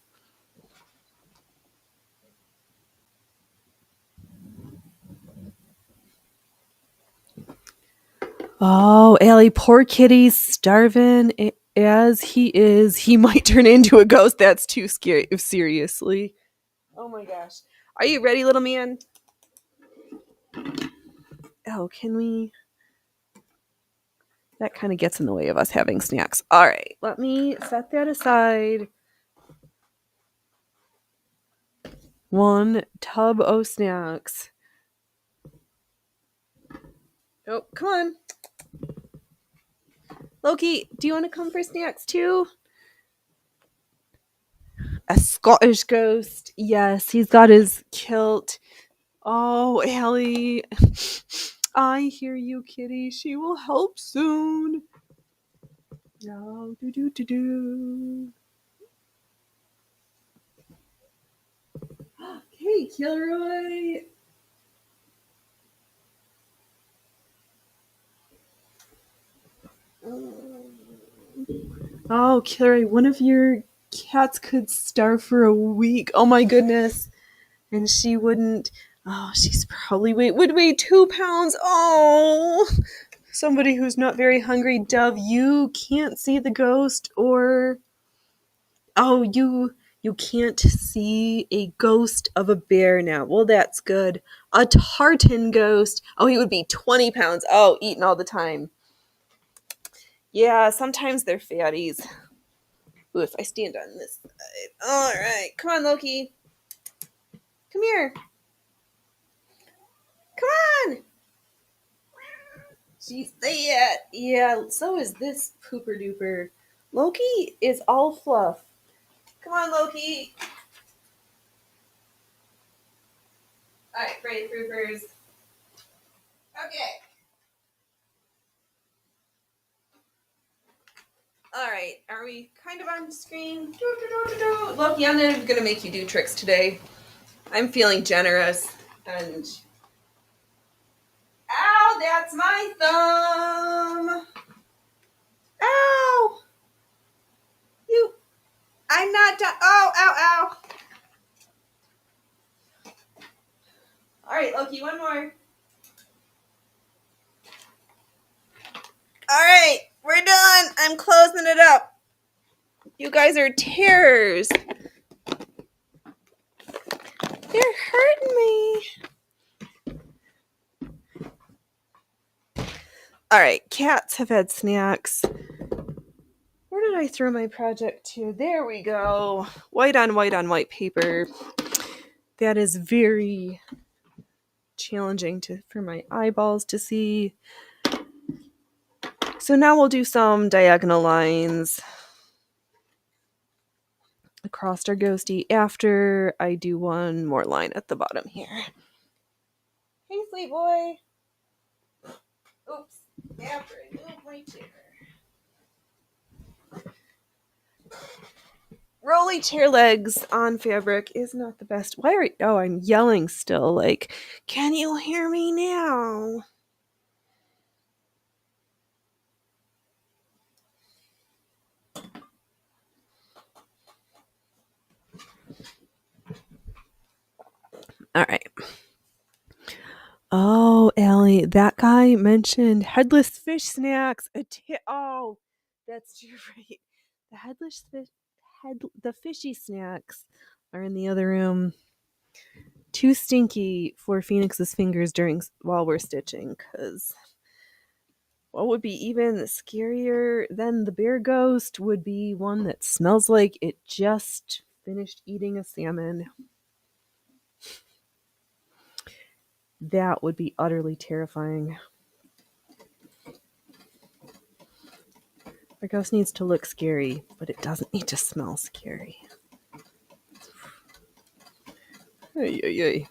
Oh, Allie, poor kitty's starving. As he is, he might turn into a ghost. That's too scary. Seriously. Oh my gosh. Are you ready, little man? Oh, can we... That kind of gets in the way of us having snacks. All right, let me set that aside. One tub of snacks. Oh, come on. Loki, do you want to come for snacks too? A Scottish ghost. Yes, he's got his kilt. Oh, Allie. I hear you, kitty. She will help soon. No, do. Hey, Kilroy. Oh, Kilroy, one of your cats could starve for a week. Oh my goodness. And she wouldn't. Oh, she's probably would weigh 2 pounds. Oh, somebody who's not very hungry. Dove, you can't see the ghost, or oh, you can't see a ghost of a bear now. Well, that's good. A tartan ghost. Oh, he would be 20 pounds. Oh, eating all the time. Yeah, sometimes they're fatties. Ooh, if I stand on this side. All right, come on, Loki. Come here. Come on. She's that. Yeah, so is this pooper duper. Loki is all fluff. Come on, Loki. All right, Freddy Proofers. Okay. All right, are we kind of on screen? Loki, I'm not even going to make you do tricks today. I'm feeling generous. And ow, that's my thumb. Ow. You. I'm not done. Oh, ow, ow. All right, Loki, one more. All right, we're done. I'm closing it up. You guys are terrors. You're hurting me. All right, cats have had snacks. Where did I throw my project to? There we go. White on white paper. That is very challenging for my eyeballs to see. So now we'll do some diagonal lines across our ghosty after I do one more line at the bottom here. Hey, sweet boy. Oops. After I move my chair. Rolly chair legs on fabric is not the best. Why are oh, I'm yelling still. Like, can you hear me now? All right. Oh, Allie, that guy mentioned headless fish snacks. Oh, that's too right. The headless fish, the fishy snacks are in the other room. Too stinky for Phoenix's fingers while we're stitching. Cause what would be even scarier than the bear ghost would be one that smells like it just finished eating a salmon. That would be utterly terrifying. Our ghost needs to look scary, but it doesn't need to smell scary. Ay.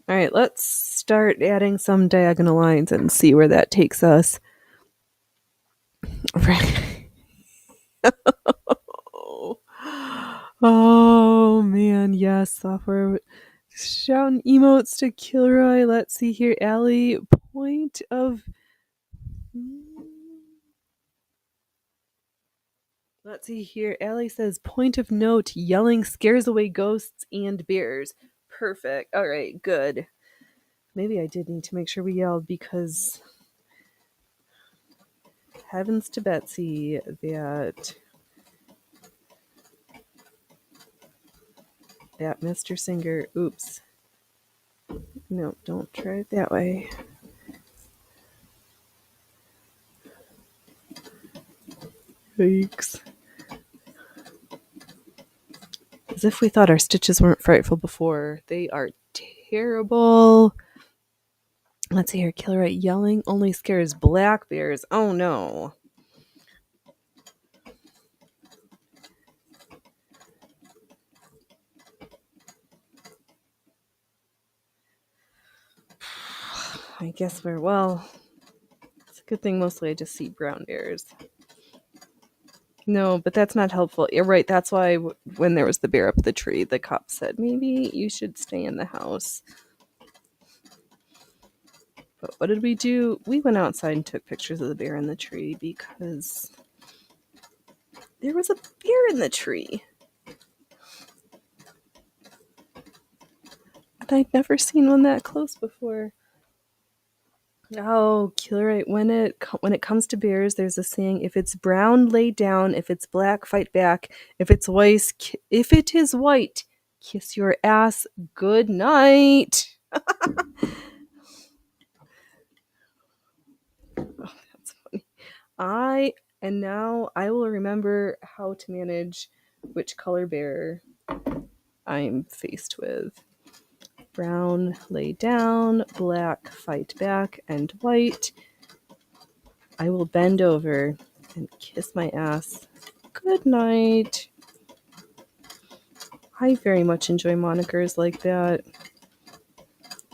All right, let's start adding some diagonal lines and see where that takes us. Oh man, yes, software. Shouting emotes to Kilroy. Let's see here, Allie. Point of. Let's see here. Allie says, point of note, yelling scares away ghosts and bears. Perfect. All right, good. Maybe I did need to make sure we yelled because heavens to Betsy that Mr. Singer. Oops. No, don't try it that way. Yikes. As if we thought our stitches weren't frightful before. They are terrible. Let's see here. Killer yelling only scares black bears. Oh no. I guess it's a good thing mostly I just see brown bears. No, but that's not helpful. You're right. That's why when there was the bear up the tree, the cop said, maybe you should stay in the house. But what did we do? We went outside and took pictures of the bear in the tree because there was a bear in the tree. And I'd never seen one that close before. Oh, killer! Right. When it comes to bears, there's a saying: if it's brown, lay down; if it's black, fight back; if it is white, kiss your ass. Good night. Oh, that's funny. Now I will remember how to manage which color bear I'm faced with. Brown, lay down; black, fight back; and white, I will bend over and kiss my ass. Good night. I very much enjoy monikers like that.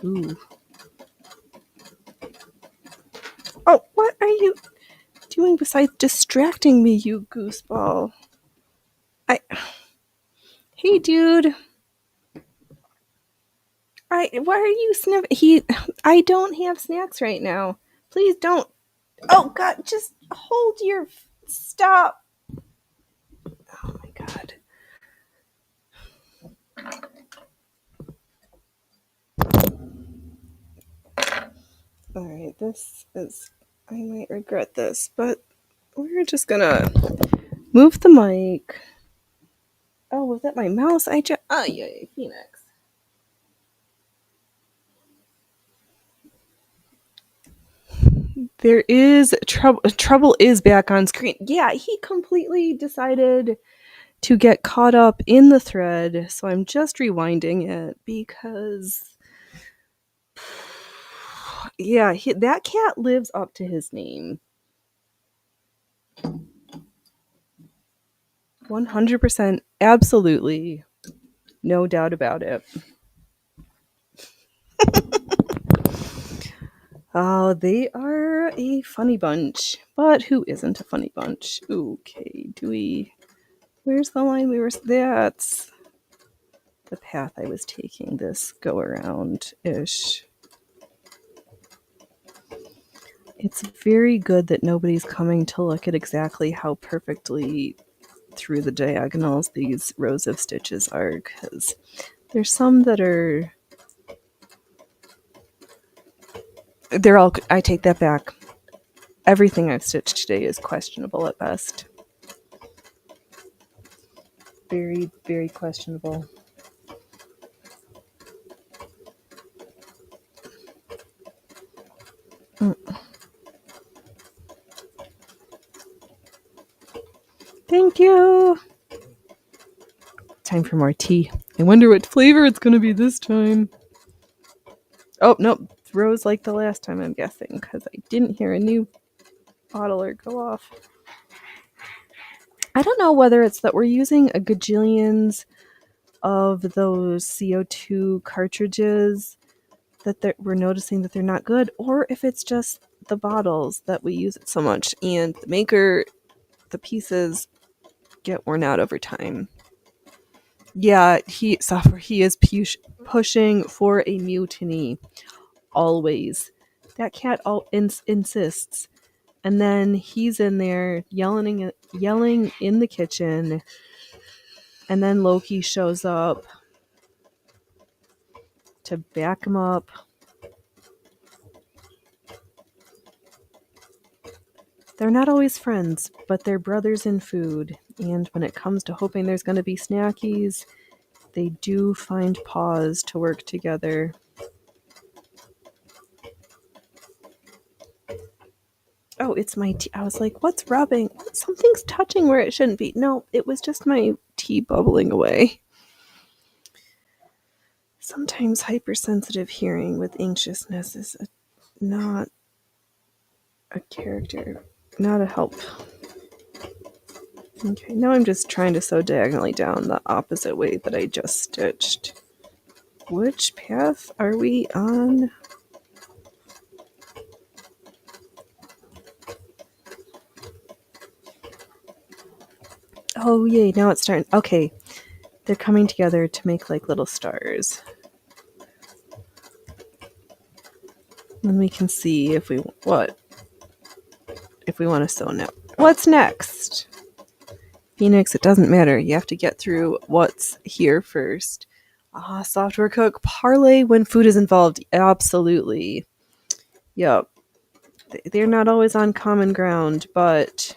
Ooh. Oh, what are you doing besides distracting me, you gooseball? Hey, dude. Why are you sniffing? I don't have snacks right now. Please don't. Oh, God, just hold your. Stop. Oh, my God. Alright, I might regret this, but we're just gonna move the mic. Oh, was that my mouse? Oh, yay, Phoenix. There is trouble. Trouble is back on screen. Yeah, he completely decided to get caught up in the thread, so I'm just rewinding it because, yeah, that cat lives up to his name. 100%, absolutely, no doubt about it. Oh, they are a funny bunch. But who isn't a funny bunch? Okay, where's the line we were... That's the path I was taking this go-around-ish. It's very good that nobody's coming to look at exactly how perfectly through the diagonals these rows of stitches are, because there's some that are... I take that back. Everything I've stitched today is questionable at best. Very, very questionable. Thank you. Time for more tea. I wonder what flavor it's going to be this time. Oh, no. Rose like the last time, I'm guessing, because I didn't hear a new bottler go off. I don't know whether it's that we're using a gajillions of those CO2 cartridges that we're noticing that they're not good, or if it's just the bottles that we use it so much, and the pieces get worn out over time. Yeah, he is pushing for a mutiny. Always. That cat insists. And then he's in there yelling in the kitchen. And then Loki shows up to back him up. They're not always friends, but they're brothers in food. And when it comes to hoping there's going to be snackies, they do find pause to work together. Oh, it's my tea. I was like, what's rubbing? Something's touching where it shouldn't be. No, it was just my tea bubbling away. Sometimes hypersensitive hearing with anxiousness is not a character, not a help. Okay, now I'm just trying to sew diagonally down the opposite way that I just stitched. Which path are we on? Oh, yay, now it's starting. Okay, they're coming together to make like little stars. Then we can see if we want to sew now. What's next? Phoenix, it doesn't matter. You have to get through what's here first. Software cook, parlay when food is involved. Absolutely. Yep. They're not always on common ground, but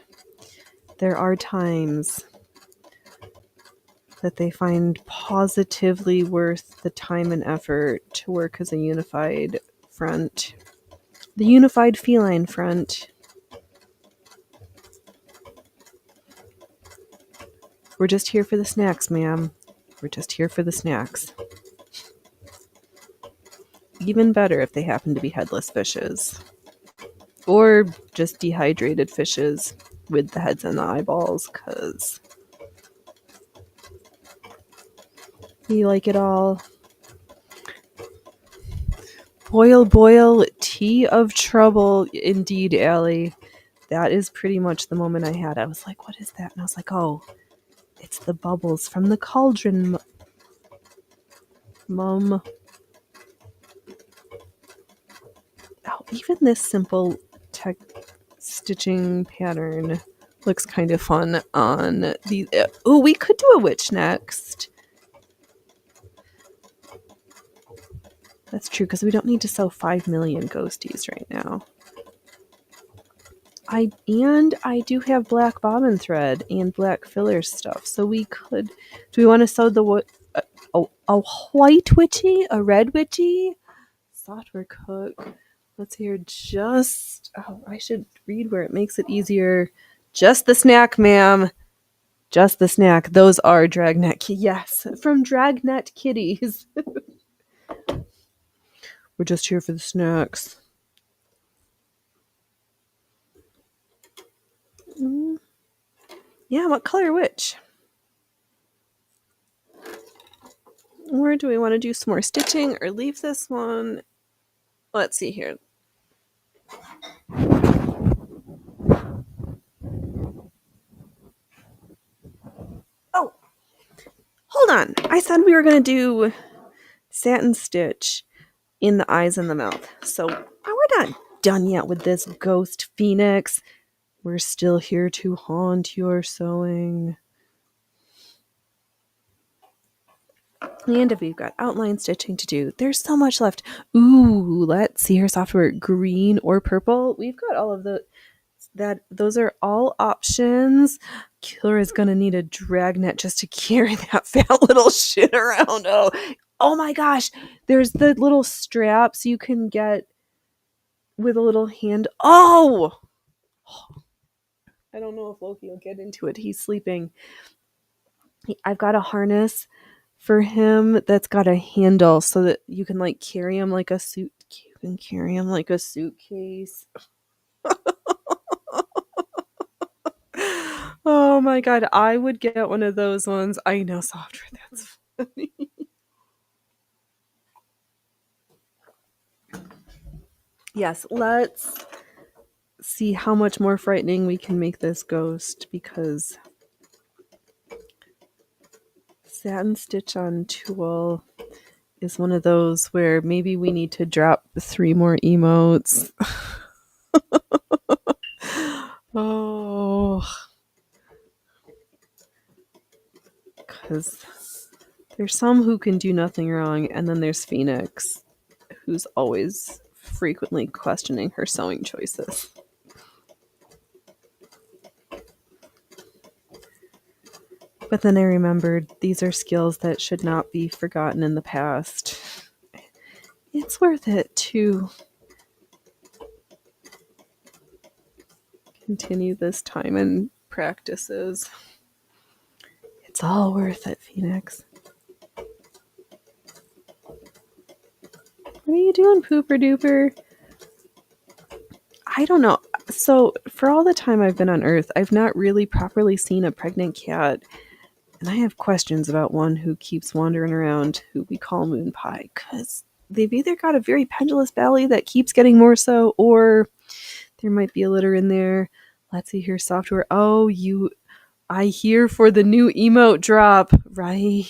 there are times that they find positively worth the time and effort to work as a unified front. The unified feline front. We're just here for the snacks, ma'am. We're just here for the snacks. Even better if they happen to be headless fishes. Or just dehydrated fishes with the heads and the eyeballs, because we like it all. Boil, boil, tea of trouble. Indeed, Allie. That is pretty much the moment I had. I was like, what is that? And I was like, oh, it's the bubbles from the cauldron, Mum. Oh, even this simple tech stitching pattern looks kind of fun on the... Oh, we could do a witch next. That's true, because we don't need to sew 5 million ghosties right now. I do have black bobbin thread and black filler stuff, so we could... Do we want to sew the... a white witchy? A red witchy? Software cook. Let's hear just... Oh, I should read where it makes it easier. Just the snack, ma'am. Just the snack. Those are Dragnet. Yes, from Dragnet Kitties. We're just here for the snacks. Yeah, what color which? Or do we want to do some more stitching or leave this one? Let's see here. Oh, hold on. I said we were going to do satin stitch in the eyes and the mouth. So we're not done yet with this ghost phoenix. We're still here to haunt your sewing. And if we've got outline stitching to do, there's so much left. Ooh, let's see her software, green or purple. We've got all of those are all options. Killer is gonna need a dragnet just to carry that fat little shit around. Oh my gosh. There's the little straps you can get with a little hand. Oh! I don't know if Loki will get into it. He's sleeping. I've got a harness for him that's got a handle so that you can like carry him like a suit. You can carry him like a suitcase. Oh my god, I would get one of those ones. I know, software. That's funny. Yes, let's see how much more frightening we can make this ghost, because satin stitch on tulle is one of those where maybe we need to drop 3 more emotes. Oh, because there's some who can do nothing wrong, and then there's Phoenix, who's always frequently questioning her sewing choices. But then I remembered these are skills that should not be forgotten in the past. It's worth it to continue this time and practices. It's all worth it, Phoenix. What are you doing, Pooper Duper? I don't know. So, for all the time I've been on Earth, I've not really properly seen a pregnant cat. And I have questions about one who keeps wandering around, who we call Moon Pie, because they've either got a very pendulous belly that keeps getting more so, or there might be a litter in there. Let's see here, software. Oh, you I hear for the new emote drop, right?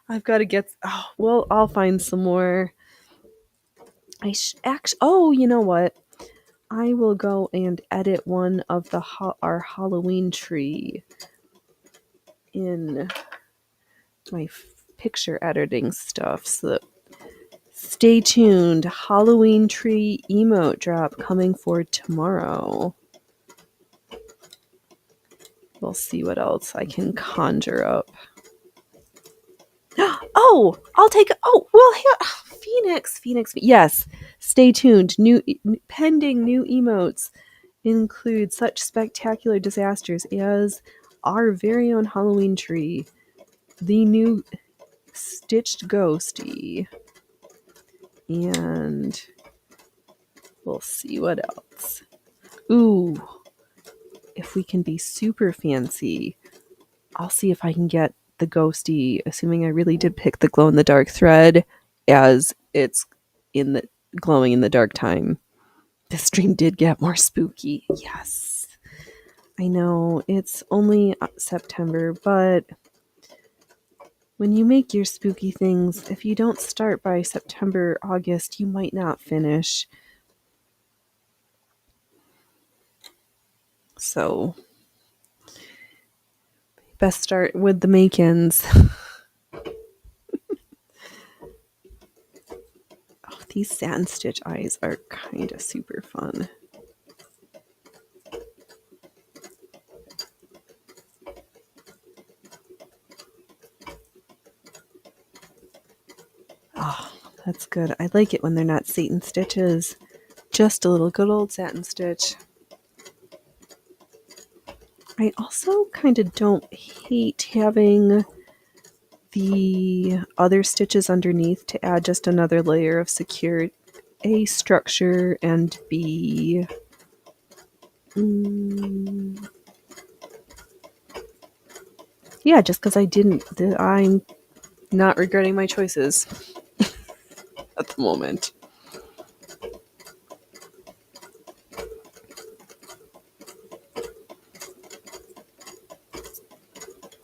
I've got to get. Oh, well, I'll find some more. Actually. Oh, you know what? I will go and edit one of the our Halloween tree in my picture editing stuff. So stay tuned. Halloween tree emote drop coming for tomorrow. We'll see what else I can conjure up. Oh, I'll take. Oh, well, Phoenix. Yes, stay tuned. Pending new emotes include such spectacular disasters as our very own Halloween tree, the new stitched ghosty, and we'll see what else. Ooh, if we can be super fancy, I'll see if I can get the ghosty, assuming I really did pick the glow in the dark thread as it's in the glowing in the dark time. The stream did get more spooky. Yes. I know it's only September, but when you make your spooky things, if you don't start by September, August, you might not finish. So, best start with the make-ins. Oh, these satin stitch eyes are kind of super fun. Oh, that's good. I like it when they're not Satan stitches. Just a little good old satin stitch. I also kind of don't hate having the other stitches underneath to add just another layer of secure A, structure, and B, yeah, just because I'm not regretting my choices at the moment.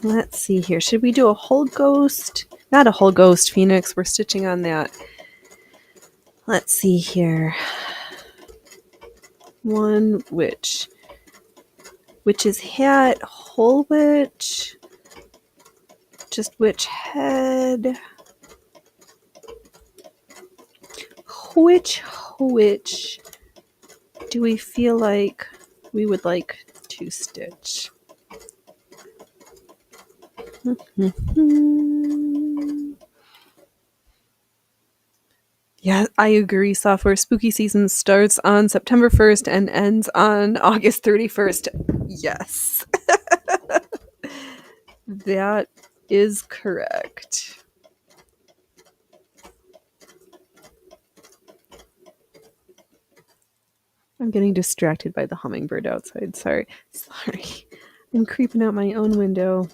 Let's see here. Should we do a whole ghost? Not a whole ghost, Phoenix. We're stitching on that. Let's see here. One witch. Witch's hat, whole witch. Just witch head. Which witch do we feel like we would like to stitch? Yeah, I agree. Software spooky season starts on September 1st and ends on August 31st. Yes. That is correct. I'm getting distracted by the hummingbird outside. Sorry. I'm creeping out my own window.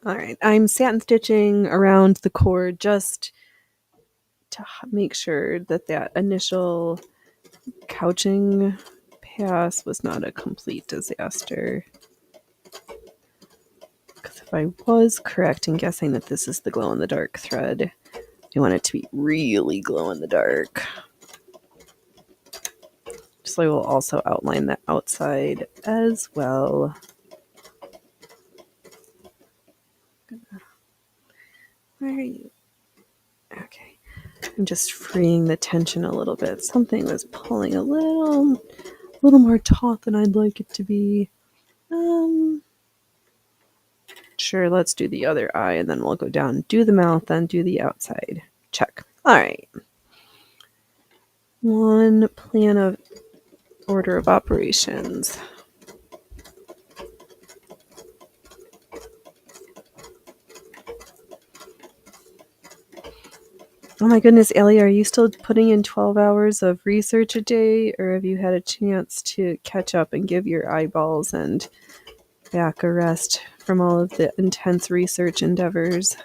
All right, I'm satin stitching around the cord just to make sure that that initial couching pass was not a complete disaster. Because if I was correct in guessing that this is the glow-in-the-dark thread, I want it to be really glow-in-the-dark. So I will also outline the outside as well. Where are you? Okay. I'm just freeing the tension a little bit. Something was pulling a little more taut than I'd like it to be. Sure, let's do the other eye, and then we'll go down, do the mouth, then do the outside. Check. All right. One plan of order of operations. Oh my goodness, Ellie, are you still putting in 12 hours of research a day, or have you had a chance to catch up and give your eyeballs and back a rest from all of the intense research endeavors?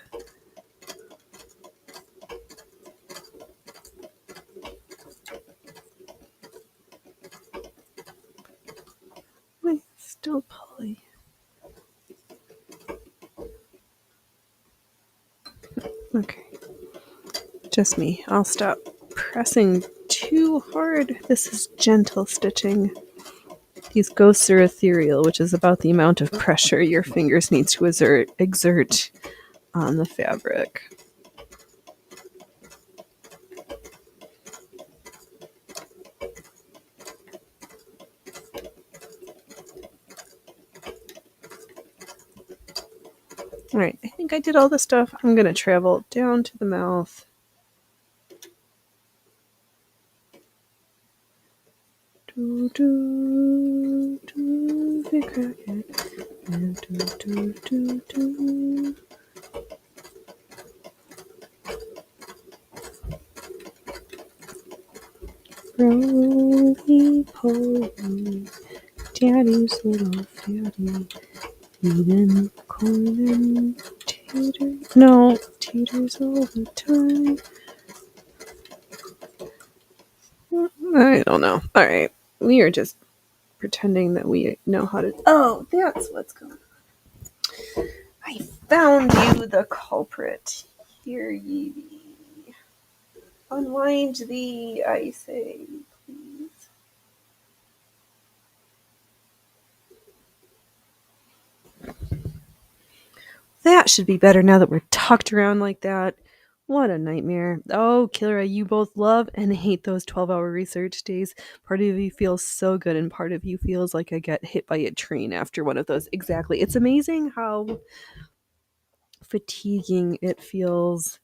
still pulley. Okay. Just me. I'll stop pressing too hard. This is gentle stitching. These ghosts are ethereal, which is about the amount of pressure your fingers need to exert on the fabric. Alright, I think I did all the stuff. I'm going to travel down to the mouth. Do, do, do, they crack it. And do. Roly poly, daddy's little fatty, eating corn and taters. No, taters all the time. I don't know. Alright, we are just pretending that we know how to. Oh, that's what's going on. I found you, the culprit. Here ye be. Unwind thee, I say, please. That should be better now that we're tucked around like that. What a nightmare. Oh, Kira, you both love and hate those 12-hour research days. Part of you feels so good, and part of you feels like I get hit by a train after one of those. Exactly. It's amazing how fatiguing it feels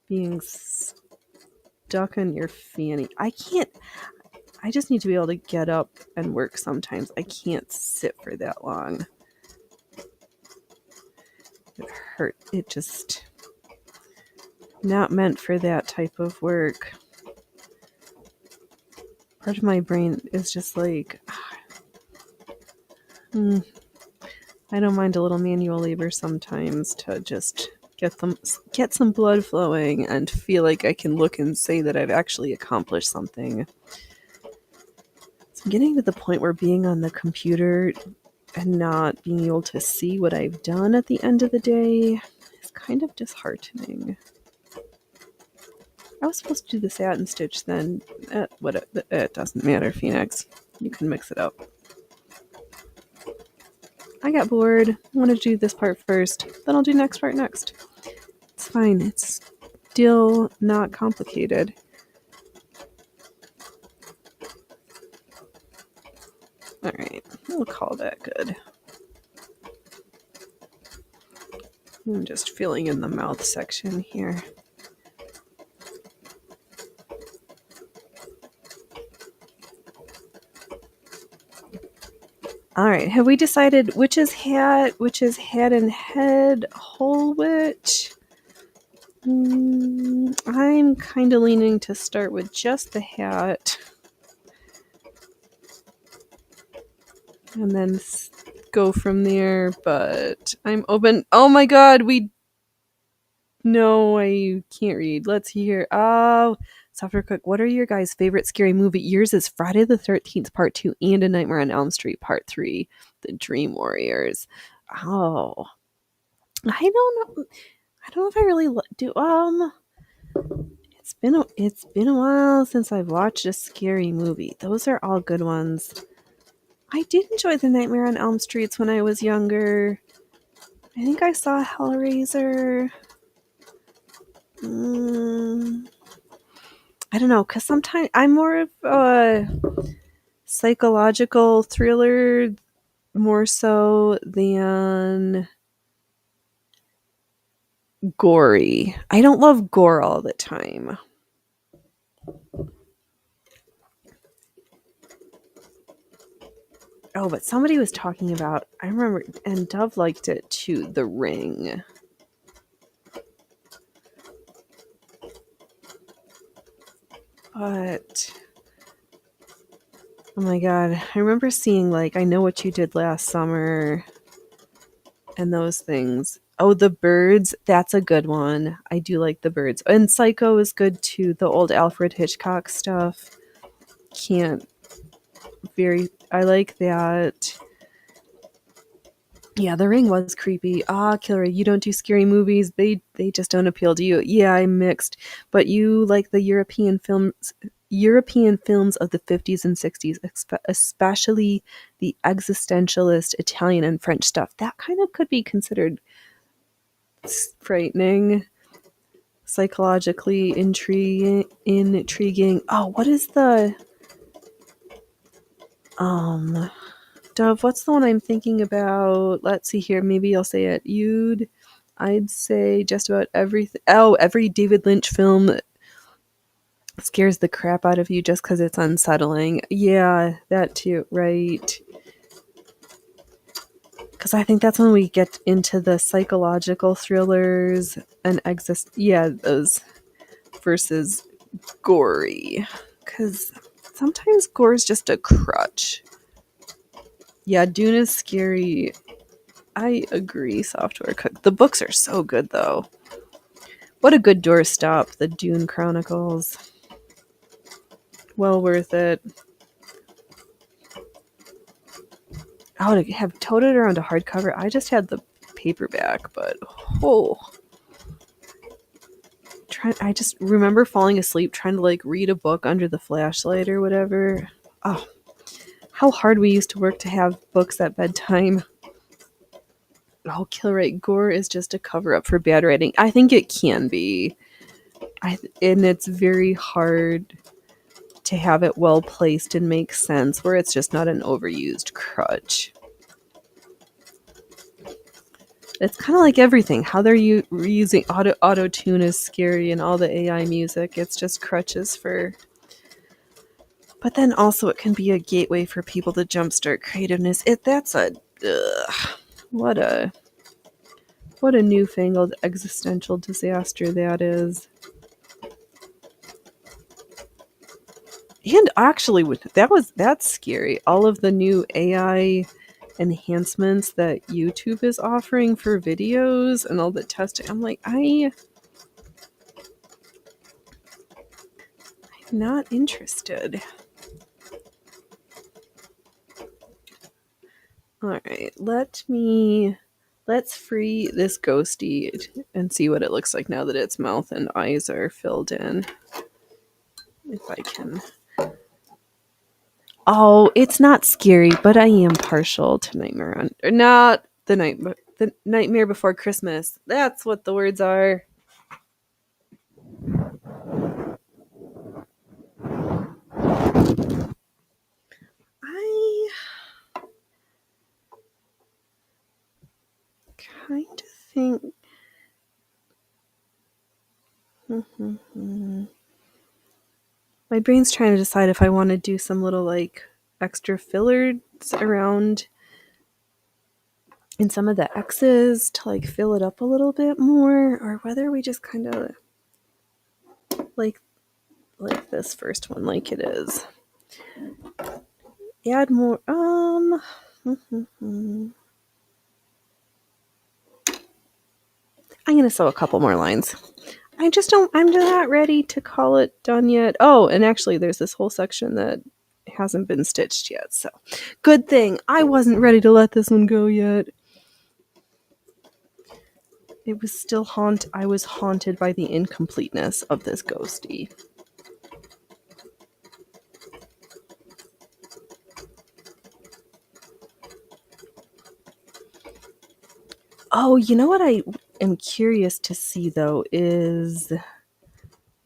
being stuck on your fanny. I just need to be able to get up and work sometimes. I can't sit for that long. It hurt. It just not meant for that type of work. Part of my brain is just like, I don't mind a little manual labor sometimes to just get some blood flowing and feel like I can look and say that I've actually accomplished something. So I'm getting to the point where being on the computer and not being able to see what I've done at the end of the day is kind of disheartening. I was supposed to do the satin stitch then. It doesn't matter, Phoenix. You can mix it up. I got bored. I want to do this part first. Then I'll do next part next. It's fine. It's still not complicated. Alright, we'll call that good. I'm just filling in the mouth section here. Alright, have we decided which is hat and head, whole which? I'm kind of leaning to start with just the hat. And then go from there, but I'm open. Oh my god, No, I can't read. Let's hear. Oh, Software Cook, what are your guys' favorite scary movie? Yours is Friday the 13th Part 2 and A Nightmare on Elm Street Part 3, The Dream Warriors. Oh, I don't know. I don't know if I really do. It's been a while since I've watched a scary movie. Those are all good ones. I did enjoy The Nightmare on Elm Streets when I was younger. I think I saw Hellraiser. I don't know, because sometimes I'm more of a psychological thriller more so than gory. I don't love gore all the time. Oh, but somebody was talking about, I remember, and Dove liked it too, The Ring. But, oh my god, I remember seeing, like, I Know What You Did Last Summer and those things. Oh, The Birds, that's a good one. I do like The Birds. And Psycho is good too, the old Alfred Hitchcock stuff. I like that. Yeah, The Ring was creepy. Killer, you don't do scary movies. They just don't appeal to you. Yeah, I'm mixed. But you like the European films of the 50s and 60s, especially the existentialist Italian and French stuff. That kind of could be considered frightening, psychologically intriguing. Oh, what is the um Dove, what's the one I'm thinking about? Let's see here. Maybe I'll say it. I'd say just about everything. Oh, every David Lynch film scares the crap out of you just because it's unsettling. Yeah, that too, right. Because I think that's when we get into the psychological thrillers and yeah, those versus gory. Because sometimes gore is just a crutch. Yeah, Dune is scary. I agree, Software Cook. The books are so good, though. What a good doorstop, the Dune Chronicles. Well worth it. I would have toted it around a hardcover. I just had the paperback, but I just remember falling asleep trying to like read a book under the flashlight or whatever. Oh, how hard we used to work to have books at bedtime. Oh, Kilray, gore is just a cover up for bad writing. I think it can be. And it's very hard to have it well placed and make sense where it's just not an overused crutch. It's kind of like everything. How they're using auto tune is scary, and all the AI music. It's just crutches for. But then also it can be a gateway for people to jumpstart creativeness. What a newfangled existential disaster that is. And actually, that's scary. All of the new AI enhancements that YouTube is offering for videos and all the testing. I'm like, I'm not interested. All right, let's free this ghosty and see what it looks like now that its mouth and eyes are filled in. If I can. Oh, it's not scary, but I am partial to not the Nightmare Before Christmas. That's what the words are. I kind of think. My brain's trying to decide if I want to do some little like extra fillers around in some of the X's to like fill it up a little bit more, or whether we just kind of like this first one like it is. Add more. I'm gonna sew a couple more lines. I'm not ready to call it done yet. Oh, and actually there's this whole section that hasn't been stitched yet, so good thing I wasn't ready to let this one go yet. It was still I was haunted by the incompleteness of this ghosty. Oh, you know what I am curious to see though is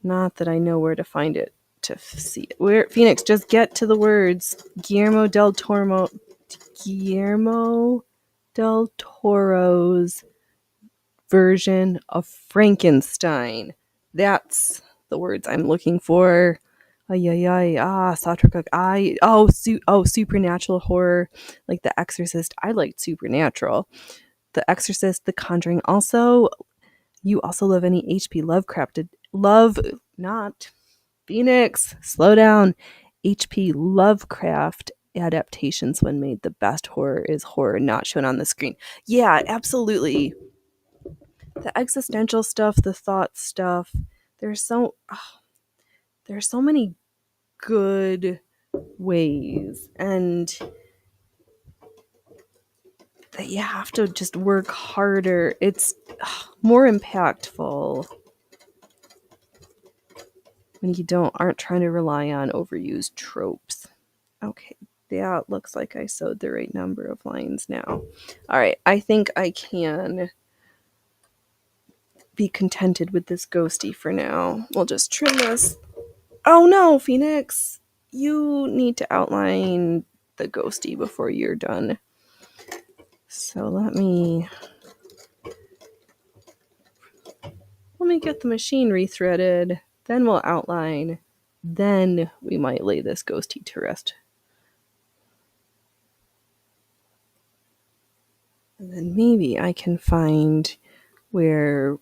not that I know where to find it to see it. Where Phoenix, just get to the words. Guillermo del Toro's version of Frankenstein. That's the words I'm looking for. Satrikuk. Supernatural horror, like The Exorcist. I liked Supernatural. The Exorcist, The Conjuring. Also, you also love any H.P. Not Phoenix. Slow down. H.P. Lovecraft adaptations when made. The best horror is horror not shown on the screen. Yeah, absolutely. The existential stuff, the thought stuff. There's so many good ways, and that you have to just work harder. It's more impactful when you aren't trying to rely on overused tropes. Okay, that looks like I sewed the right number of lines now. All right, I think I can be contented with this ghosty for now. We'll just trim this. Oh no, Phoenix! You need to outline the ghosty before you're done. So let me get the machine rethreaded, then we'll outline, then we might lay this ghosty to rest. And then maybe I can find where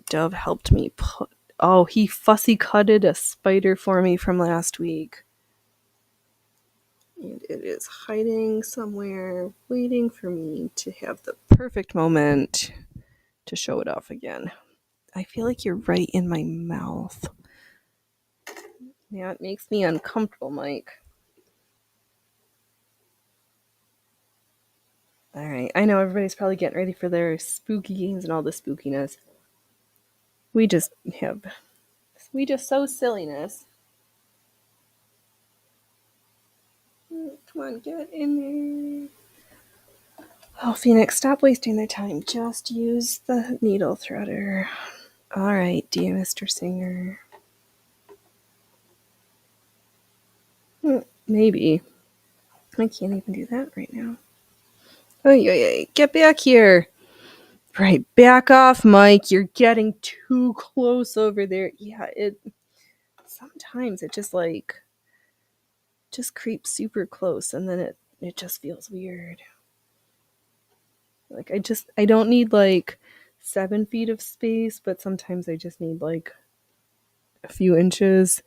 Dove helped me put... Oh, he fussy cutted a spider for me from last week. And it is hiding somewhere, waiting for me to have the perfect moment to show it off again. I feel like you're right in my mouth. Yeah, it makes me uncomfortable, Mike. Alright, I know everybody's probably getting ready for their spooky games and all the spookiness. We just sow silliness. Come on, get in there. Oh, Phoenix, stop wasting their time. Just use the needle threader. Alright, dear Mr. Singer. Maybe. I can't even do that right now. Oh, get back here. Right, back off, Mike. You're getting too close over there. Yeah, sometimes it just creeps super close, and then it just feels weird. Like I don't need 7 feet of space, but sometimes I just need a few inches.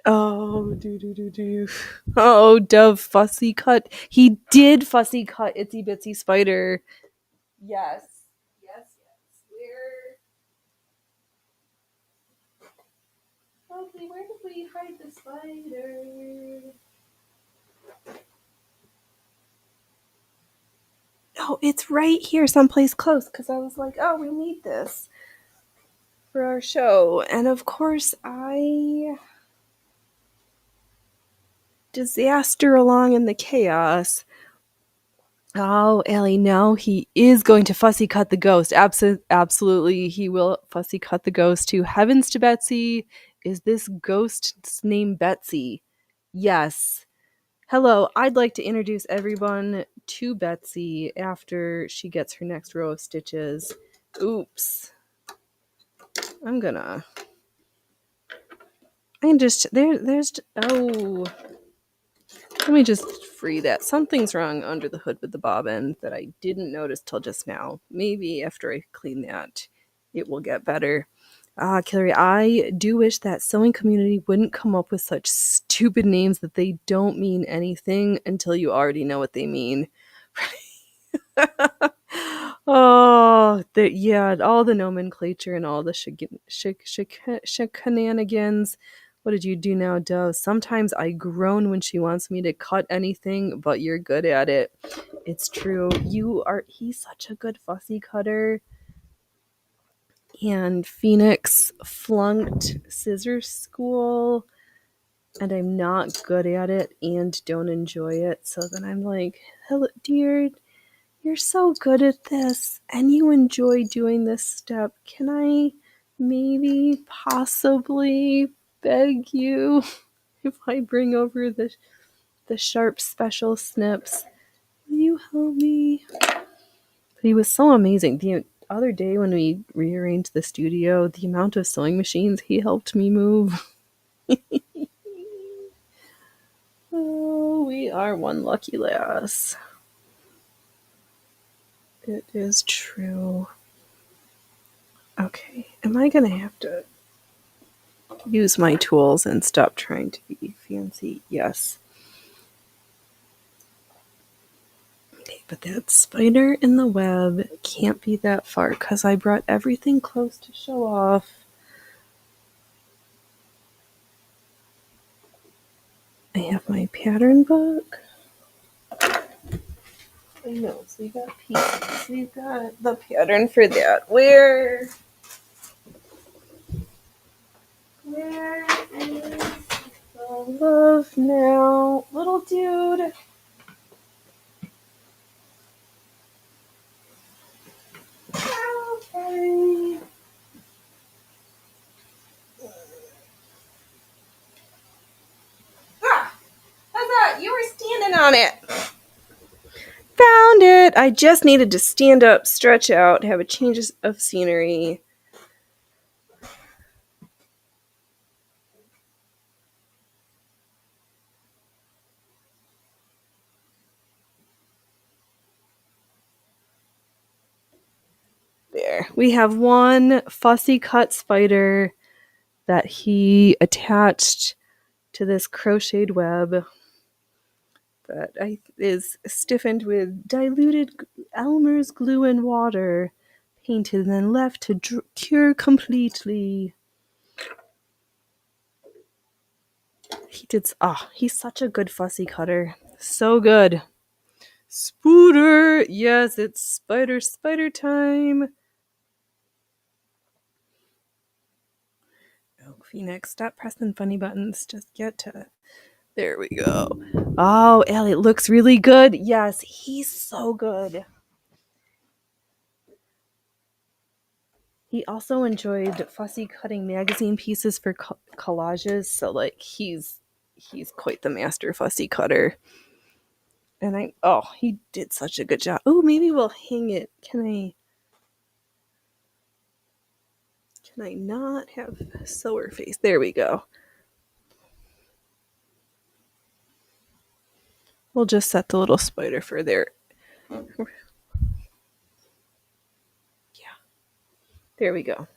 Oh, do. Oh, Dove fussy cut. He did fussy cut Itsy Bitsy Spider. Yes. Okay, where did we hide the spider? Oh, it's right here, someplace close, because I was like, oh, we need this for our show. And of course, I disaster along in the chaos. Oh, Ellie, no, he is going to fussy cut the ghost. Absolutely, he will fussy cut the ghost too. Heavens to Betsy, is this ghost's name Betsy? Yes. Hello, I'd like to introduce everyone to Betsy after she gets her next row of stitches. Oops. Let me just free that. Something's wrong under the hood with the bobbin that I didn't notice till just now. Maybe after I clean that, it will get better. Killary, I do wish that sewing community wouldn't come up with such stupid names that they don't mean anything until you already know what they mean. Oh, all the nomenclature and all the shenanigans. What did you do now, Dove? Sometimes I groan when she wants me to cut anything, but you're good at it. It's true. He's such a good fussy cutter. And Phoenix flunked scissors school, and I'm not good at it and don't enjoy it. So then I'm like, hello, dear, you're so good at this and you enjoy doing this step. Can I maybe possibly beg you if I bring over the sharp special snips? Will you help me? But he was so amazing. The other day when we rearranged the studio, the amount of sewing machines he helped me move. Oh, we are one lucky lass. It is true. Okay, am I gonna have to use my tools and stop trying to be fancy? Yes. Okay, but that spider in the web can't be that far because I brought everything close to show off. I have my pattern book. I know, so we got pieces. We've got the pattern for that. Where is the love now? Little dude. Okay. Ah, how's that? You were standing on it. Found it. I just needed to stand up, stretch out, have a change of scenery. There. We have one fussy cut spider that he attached to this crocheted web that is stiffened with diluted Elmer's glue and water, painted and then left to cure completely. He's such a good fussy cutter. So good. Spooter! Yes, it's spider time. Oh, Phoenix, stop pressing funny buttons. Just get to it. There we go. Oh, Ellie, it looks really good. Yes, he's so good. He also enjoyed fussy cutting magazine pieces for collages, so like he's quite the master fussy cutter. And he did such a good job. Oh, maybe we'll hang it. Can I not have sewer face? There we go. We'll just set the little spider for there. Yeah. There we go.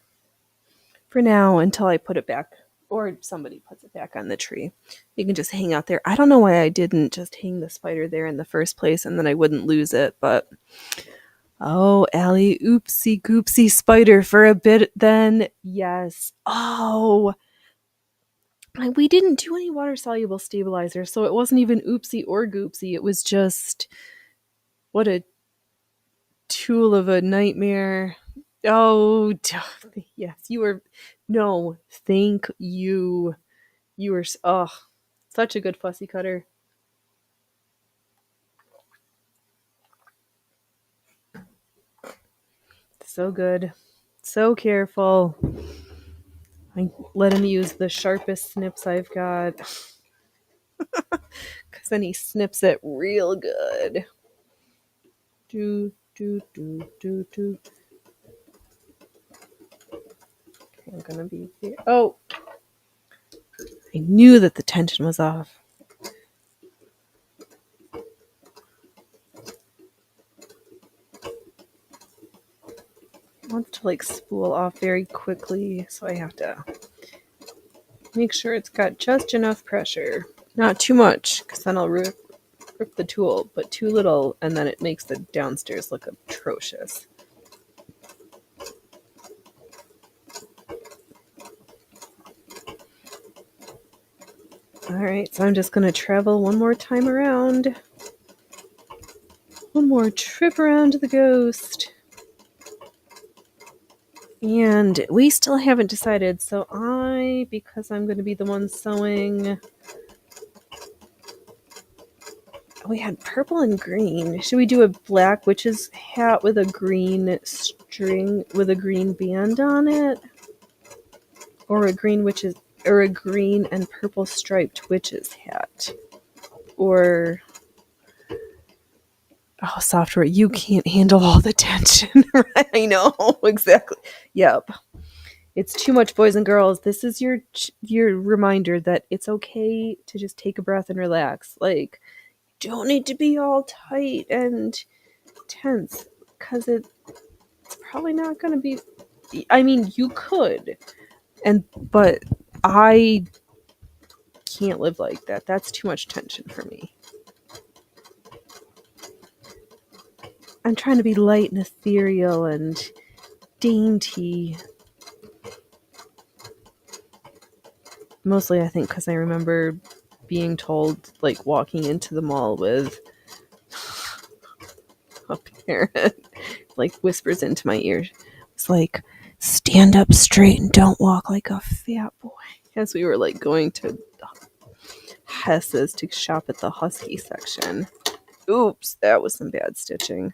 For now, until I put it back, or somebody puts it back on the tree. You can just hang out there. I don't know why I didn't just hang the spider there in the first place, and then I wouldn't lose it, but... Oh, Allie, oopsie goopsie spider for a bit then. Yes. Oh, we didn't do any water-soluble stabilizer, so it wasn't even oopsie or goopsie. It was just... What a tool of a nightmare. Oh, yes, you were... No, thank you. You were... such a good fussy cutter. So good. So careful. I let him use the sharpest snips I've got. Because then he snips it real good. Do. Okay, I'm gonna be here. Oh! I knew that the tension was off. I want to spool off very quickly, so I have to make sure it's got just enough pressure. Not too much, because then I'll rip the tool, but too little, and then it makes the downstairs look atrocious. Alright, so I'm just going to travel one more time around. One more trip around the ghost. And we still haven't decided, so because I'm going to be the one sewing... We had purple and green. Should we do a black witch's hat with a green string with a green band on it? Or a green and purple striped witch's hat? Or... Oh, software, you can't handle all the tension. Right? I know, exactly. Yep. It's too much, boys and girls. This is your reminder that it's okay to just take a breath and relax. Don't need to be all tight and tense, because it's probably not going to be... I mean, you could, but I can't live like that. That's too much tension for me. I'm trying to be light and ethereal and dainty. Mostly, I think, because I remember being told, like walking into the mall with a parent, like whispers into my ear. It's like, stand up straight and don't walk like a fat boy. As we were like going to Hess's to shop at the Husky section. Oops, that was some bad stitching.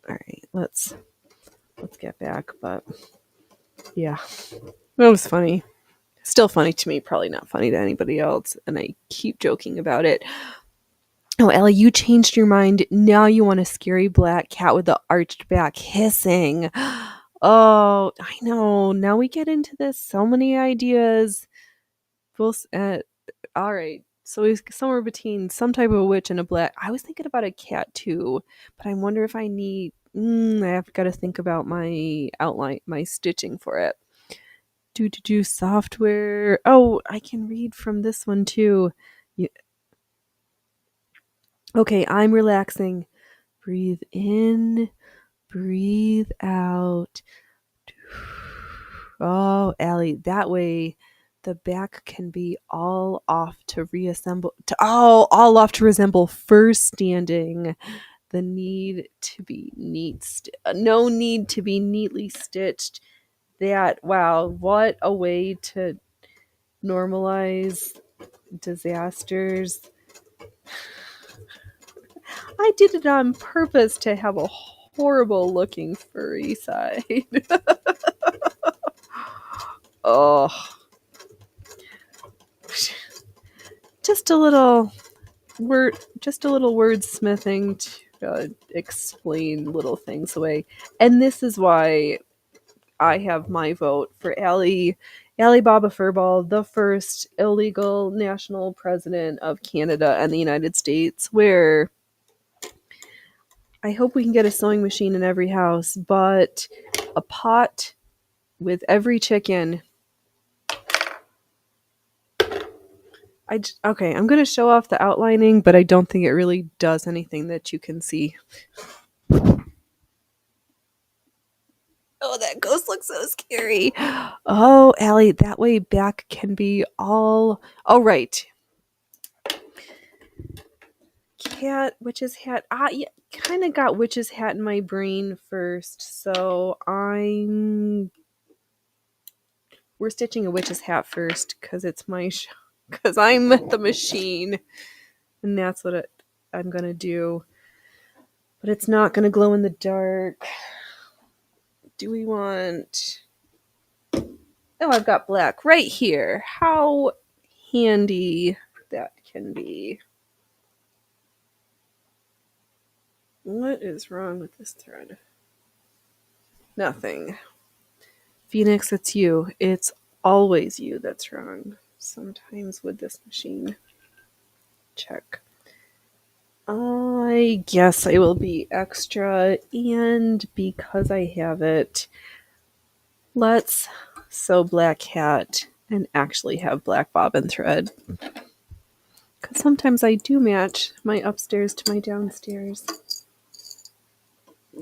All right, let's get back. But yeah, that was funny. Still funny to me, probably not funny to anybody else. And I keep joking about it. Oh, Ellie, you changed your mind. Now you want a scary black cat with the arched back hissing. Oh, I know. Now we get into this. So many ideas. All right. So he's somewhere between some type of a witch and a black. I was thinking about a cat too, but I wonder if I need. I've got to think about my outline, my stitching for it. Do software. Oh, I can read from this one too. Okay, I'm relaxing. Breathe in, breathe out. Oh, Allie, that way the back can be all off to reassemble. All off to resemble first standing. The need to be no need to be neatly stitched. Wow, what a way to normalize disasters. I did it on purpose to have a horrible looking furry side. Oh, just a little wordsmithing to explain little things away. And this is why I have my vote for Ali Baba Furball, the first illegal national president of Canada and the United States, where I hope we can get a sewing machine in every house, but a pot with every chicken. Okay, I'm going to show off the outlining, but I don't think it really does anything that you can see. Oh, that ghost looks so scary. Oh, Allie, that way back can be all right. Cat, witch's hat. Yeah, kind of got witch's hat in my brain first, so we're stitching a witch's hat first because it's my because I'm the machine, and that's what I'm gonna do. But it's not gonna glow in the dark. Do we want? Oh, I've got black right here. How handy that can be. What is wrong with this thread? Nothing. Phoenix, it's you. It's always you that's wrong. Sometimes with this machine. Check. I guess I will be extra, and because I have it, let's sew black hat and actually have black bobbin thread. Because sometimes I do match my upstairs to my downstairs.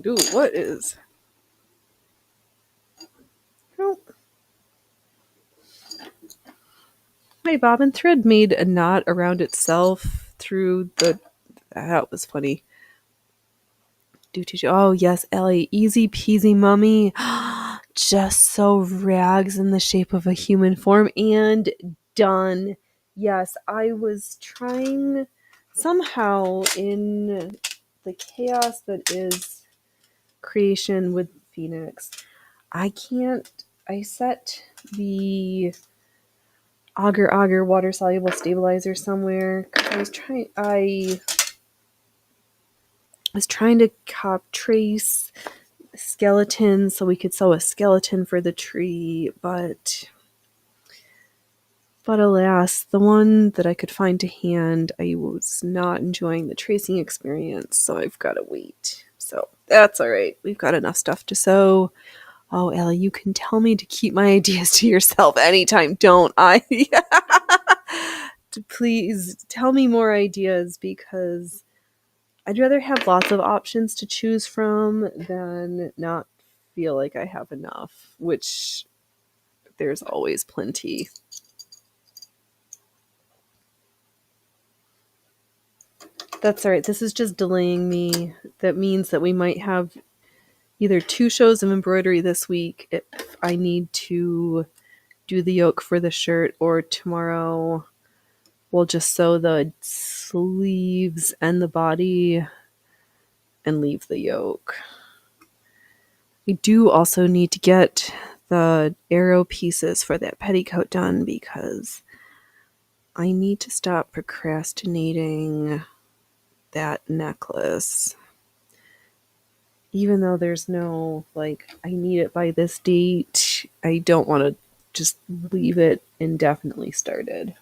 Ooh, what is? Nope. My bobbin thread made a knot around itself through the... That was funny. Oh, yes, Ellie. Easy peasy, mummy. Just so rags in the shape of a human form. And done. Yes, I was trying somehow in the chaos that is creation with Phoenix. I set the Auger water soluble stabilizer somewhere. I was trying to trace skeletons so we could sew a skeleton for the tree, but alas, the one that I could find to hand, I was not enjoying the tracing experience, so I've got to wait. So that's all right. We've got enough stuff to sew. Oh, Ellie, you can tell me to keep my ideas to yourself anytime, don't I? Please tell me more ideas, because I'd rather have lots of options to choose from than not feel like I have enough, which there's always plenty. That's all right. This is just delaying me. That means that we might have either 2 shows of embroidery this week if I need to do the yoke for the shirt, or tomorrow we'll just sew the sleeves and the body and leave the yoke. We do also need to get the arrow pieces for that petticoat done because I need to stop procrastinating that necklace. Even though there's no, like, I need it by this date, I don't want to just leave it indefinitely started.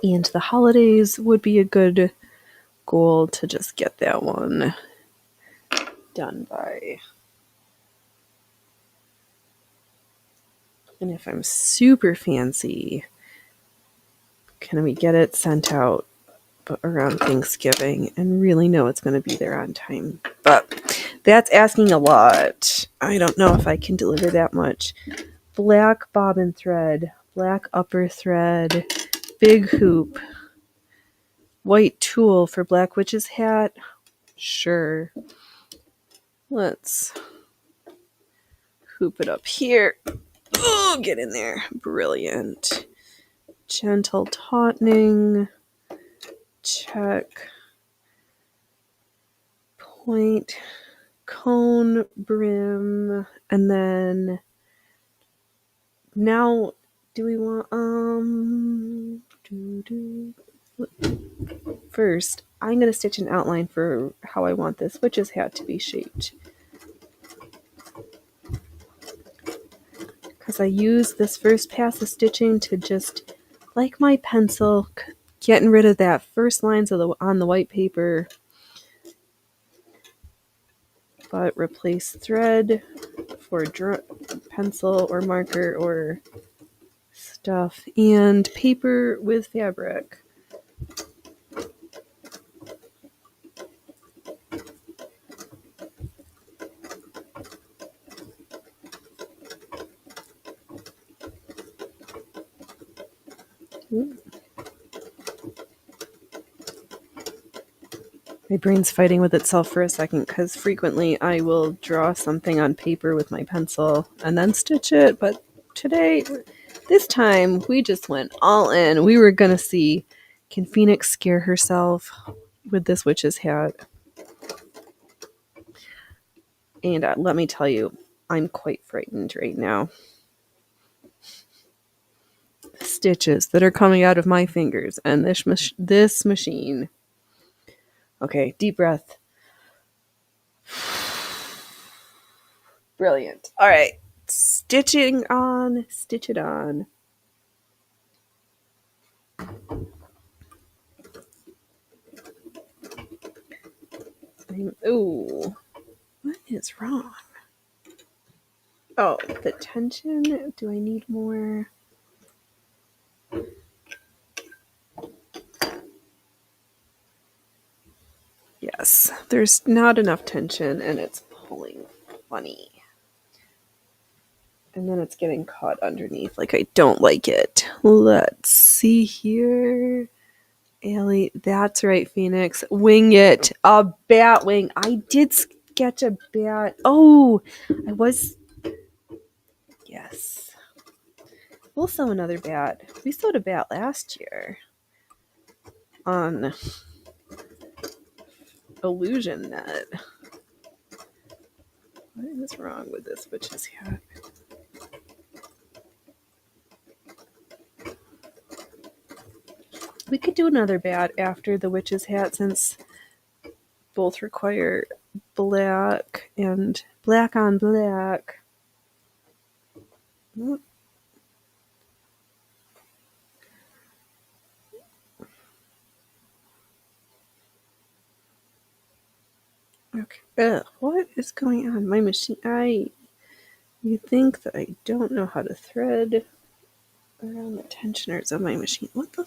And the holidays would be a good goal to just get that one done by. And if I'm super fancy, can we get it sent out around Thanksgiving and really know it's going to be there on time? But that's asking a lot. I don't know if I can deliver that much. Black bobbin thread, black upper thread, big hoop, white tulle for Black Witch's hat. Sure. Let's hoop it up here. Oh, get in there. Brilliant. Gentle tautening. Check. Point. Cone brim. And then now do we want first I'm going to stitch an outline for how I want this witch's hat to be shaped. Because I use this first pass of stitching to just, like my pencil, getting rid of that first lines of on the white paper, but replace thread for pencil or marker or stuff, and paper with fabric. Ooh. My brain's fighting with itself for a second because frequently I will draw something on paper with my pencil and then stitch it, but this time, we just went all in. We were going to see, can Phoenix scare herself with this witch's hat? And let me tell you, I'm quite frightened right now. The stitches that are coming out of my fingers and this machine. Okay, deep breath. Brilliant. All right, stitch it on. Ooh, what is wrong? Oh, the tension. Do I need more? Yes, there's not enough tension and it's pulling funny. And then it's getting caught underneath. Like, I don't like it. Let's see here. Allie, that's right, Phoenix. Wing it. A bat wing. I did sketch a bat. Oh, I was. Yes. We'll sew another bat. We sewed a bat last year on Illusion Net. What is wrong with this witch's hat? We could do another bat after the witch's hat since both require black and black on black. Okay. What is going on? My machine. You think that I don't know how to thread around the tensioners of my machine. What the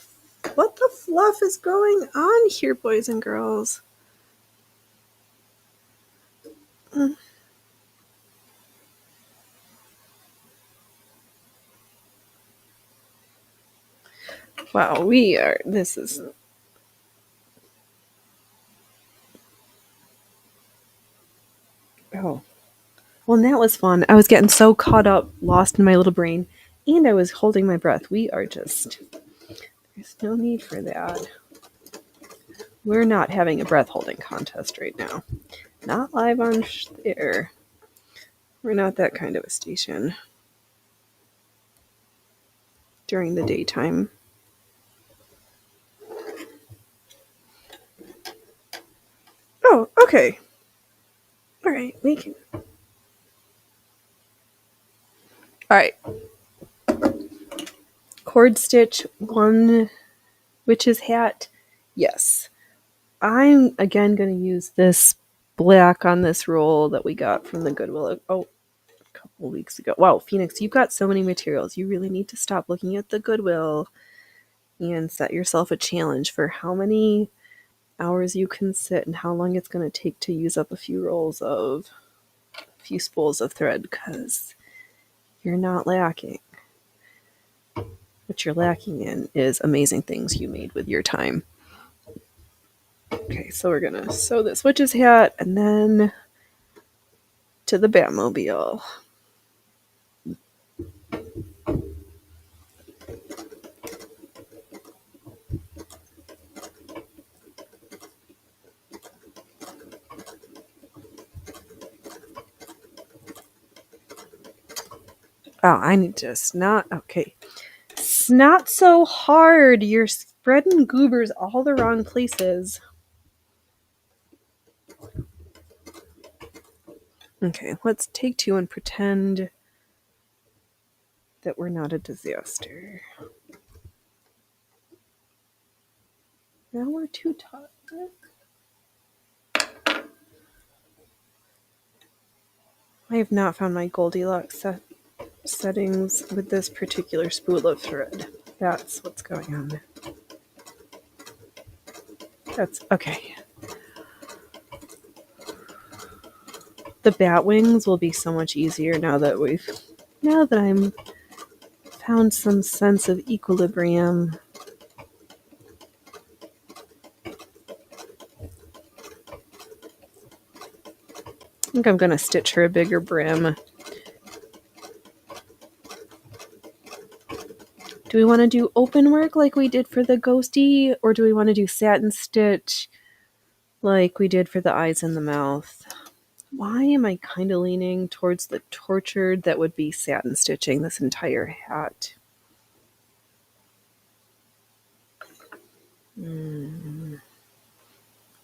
fluff is going on here, boys and girls? Wow, this is... Oh. Well, and that was fun. I was getting so caught up, lost in my little brain, and I was holding my breath. There's no need for that. We're not having a breath holding contest right now. Not live on there. We're not that kind of a station. During the daytime. Oh, okay. All right, we can. All right. Cord stitch, one witch's hat. Yes. I'm again going to use this black on this roll that we got from the Goodwill a couple weeks ago. Wow, Phoenix, you've got so many materials. You really need to stop looking at the Goodwill and set yourself a challenge for how many hours you can sit and how long it's going to take to use up a few spools of thread, because you're not lacking. What you're lacking in is amazing things you made with your time. Okay, so we're going to sew this witch's hat and then to the Batmobile. Oh, I need to snot. Okay. Snot so hard. You're spreading goobers all the wrong places. Okay, let's take two and pretend that we're not a disaster. Now we're too toxic. I have not found my Goldilocks settings with this particular spool of thread. That's what's going on. That's okay. The bat wings will be so much easier now that I'm found some sense of equilibrium. I think I'm going to stitch her a bigger brim. Do we want to do open work like we did for the ghosty, or do we want to do satin stitch like we did for the eyes and the mouth? Why am I kind of leaning towards the tortured that would be satin stitching this entire hat?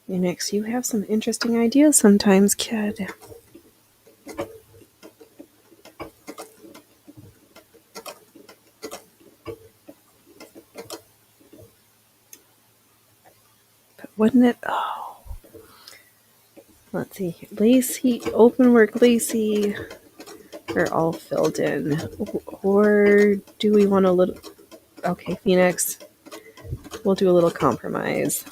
Phoenix, you have some interesting ideas sometimes, kid. But wouldn't it... Oh. Let's see. Lacy, open work Lacy are all filled in. Or do we want a little... Okay, Phoenix. We'll do a little compromise.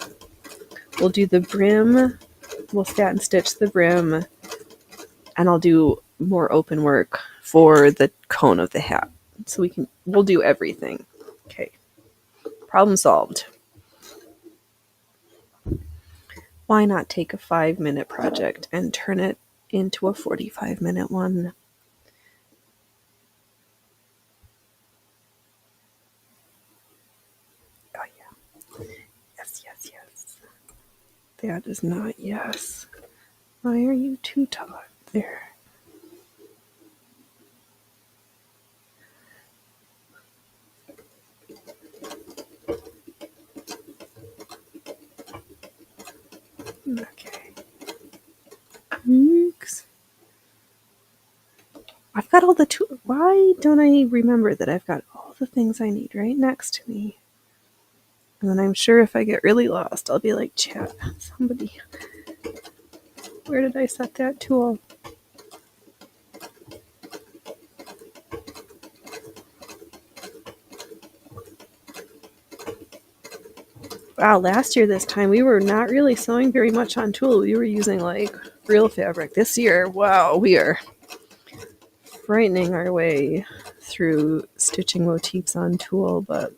We'll do the brim. We'll satin stitch the brim. And I'll do more open work for the cone of the hat. So we'll do everything. Okay. Problem solved. Why not take a 5-minute project and turn it into a 45-minute one? Oh, yeah. Yes, yes, yes. That is not yes. Why are you too taut there? Okay. Oops. I've got all the tools. Why don't I remember that I've got all the things I need right next to me? And then I'm sure if I get really lost, I'll be like, chat, somebody, where did I set that tool? Wow, last year this time we were not really sewing very much on tulle. We were using like real fabric. This year, wow, we are frightening our way through stitching motifs on tulle, but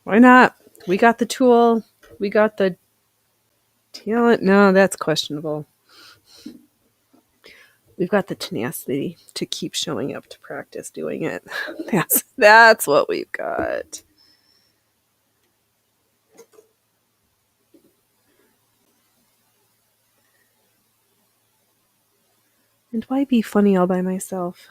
Why not? We got the tool. We got the talent. No, that's questionable. We've got the tenacity to keep showing up to practice doing it. That's what we've got. And why be funny all by myself?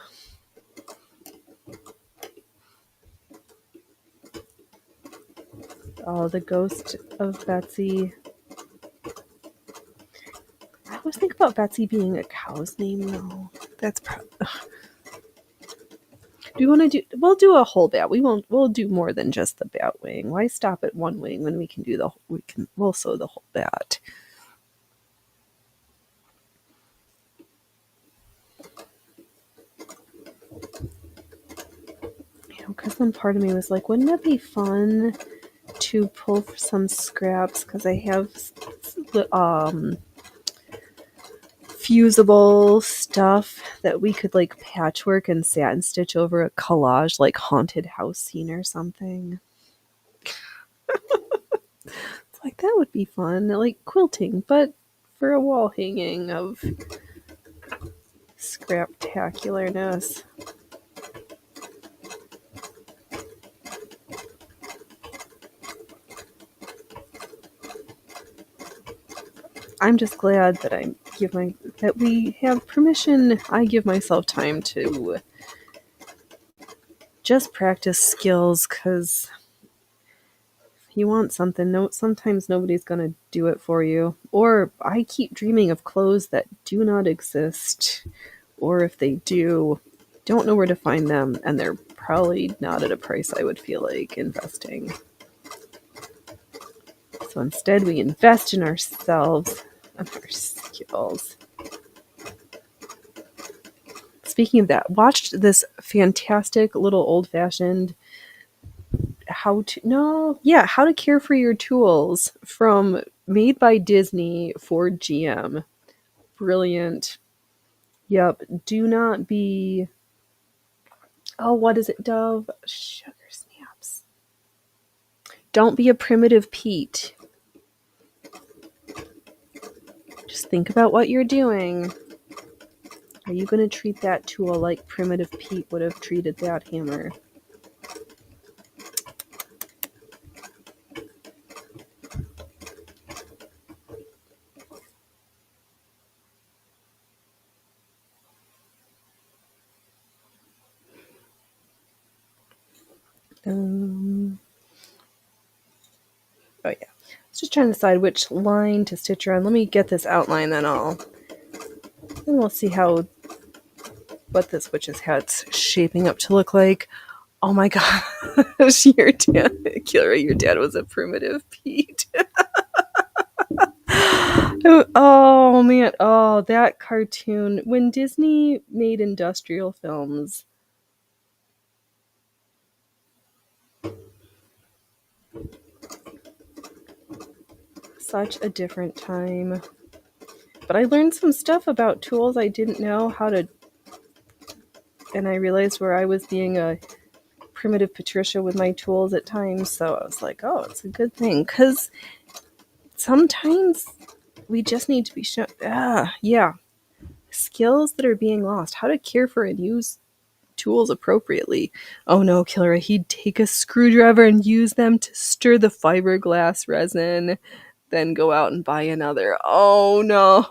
Oh, the ghost of Betsy. I always think about Betsy being a cow's name, though. That's probably. Do you want to do? We'll do a whole bat. We won't. We'll do more than just the bat wing. Why stop at one wing when we can do the? We'll sew the whole bat. You know, because then part of me was like, wouldn't it be fun to pull for some scraps? Because I have fusible stuff that we could like patchwork and satin stitch over a collage, like haunted house scene or something. It's like that would be fun, like quilting, but for a wall hanging of scraptacularness. I'm just glad that that we have permission. I give myself time to just practice skills, because if you want something, sometimes nobody's gonna do it for you. Or I keep dreaming of clothes that do not exist, or if they do, don't know where to find them, and they're probably not at a price I would feel like investing. So instead, we invest in ourselves and our skills. Speaking of that, watched this fantastic little old-fashioned how to care for your tools from made by Disney for GM. Brilliant. Yep. Do not be. Oh, what is it, Dove? Sugar snaps. Don't be a primitive Pete. Just think about what you're doing. Are you going to treat that tool like primitive Pete would have treated that hammer? Oh yeah. I was just trying to decide which line to stitch around. Let me get this outline, then we'll see what this witch's hat's shaping up to look like. Oh my gosh, your dad, Kira, your dad was a primitive Pete. Oh man, oh, that cartoon. When Disney made industrial films, such a different time. But I learned some stuff about tools I didn't know how to, and I realized where I was being a primitive Patricia with my tools at times. So I was like, oh, it's a good thing, because sometimes we just need to be shown. Yeah, skills that are being lost. How to care for and use tools appropriately. Oh no, Killer, he'd take a screwdriver and use them to stir the fiberglass resin, then go out and buy another. Oh no.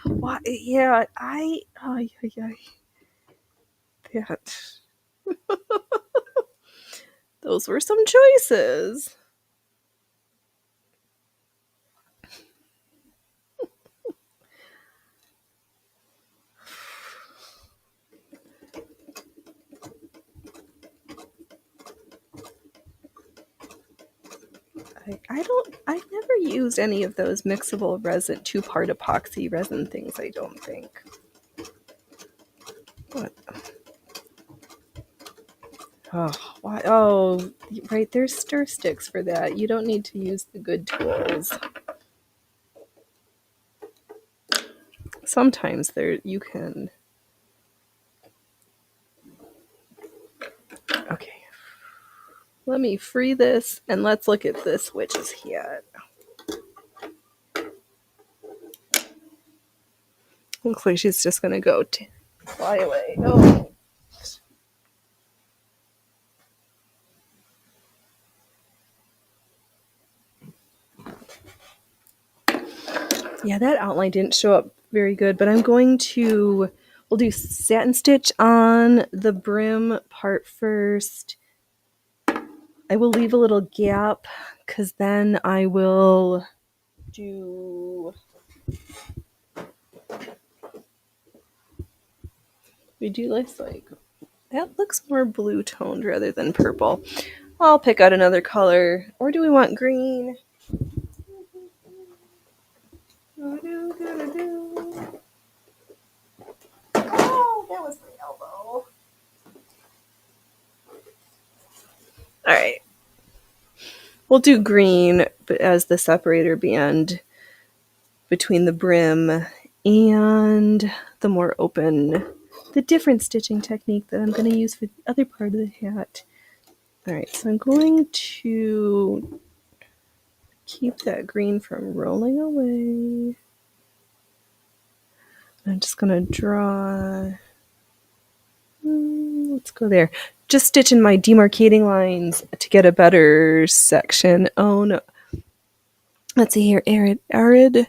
Why? Yeah, that. Those were some choices. I've never used any of those mixable resin, 2-part epoxy resin things, I don't think. What? Oh, why? Oh, right, there's stir sticks for that. You don't need to use the good tools. Sometimes you can. Okay. let me free this and let's look at this witch's hat. Looks like she's just gonna go fly away. Oh. Yeah, that outline didn't show up very good, but we'll do satin stitch on the brim part first. I will leave a little gap because then I will do... We do this that looks more blue toned rather than purple. I'll pick out another color. Or do we want green? Oh, that was my elbow. Alright. We'll do green as the separator band between the brim and the more open, the different stitching technique that I'm going to use for the other part of the hat. Alright, so I'm going to keep that green from rolling away. I'm just going to draw... Let's go there. Just stitching my demarcating lines to get a better section. Oh no. Let's see here. Arid.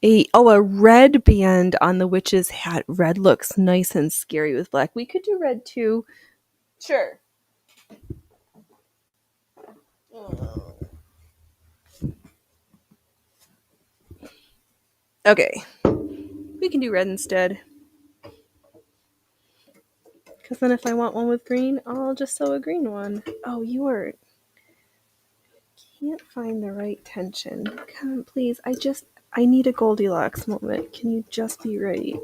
A red band on the witch's hat. Red looks nice and scary with black. We could do red too. Sure. Okay. We can do red instead. Because then if I want one with green, I'll just sew a green one. Oh, can't find the right tension. Come on, please. I need a Goldilocks moment. Can you just be right?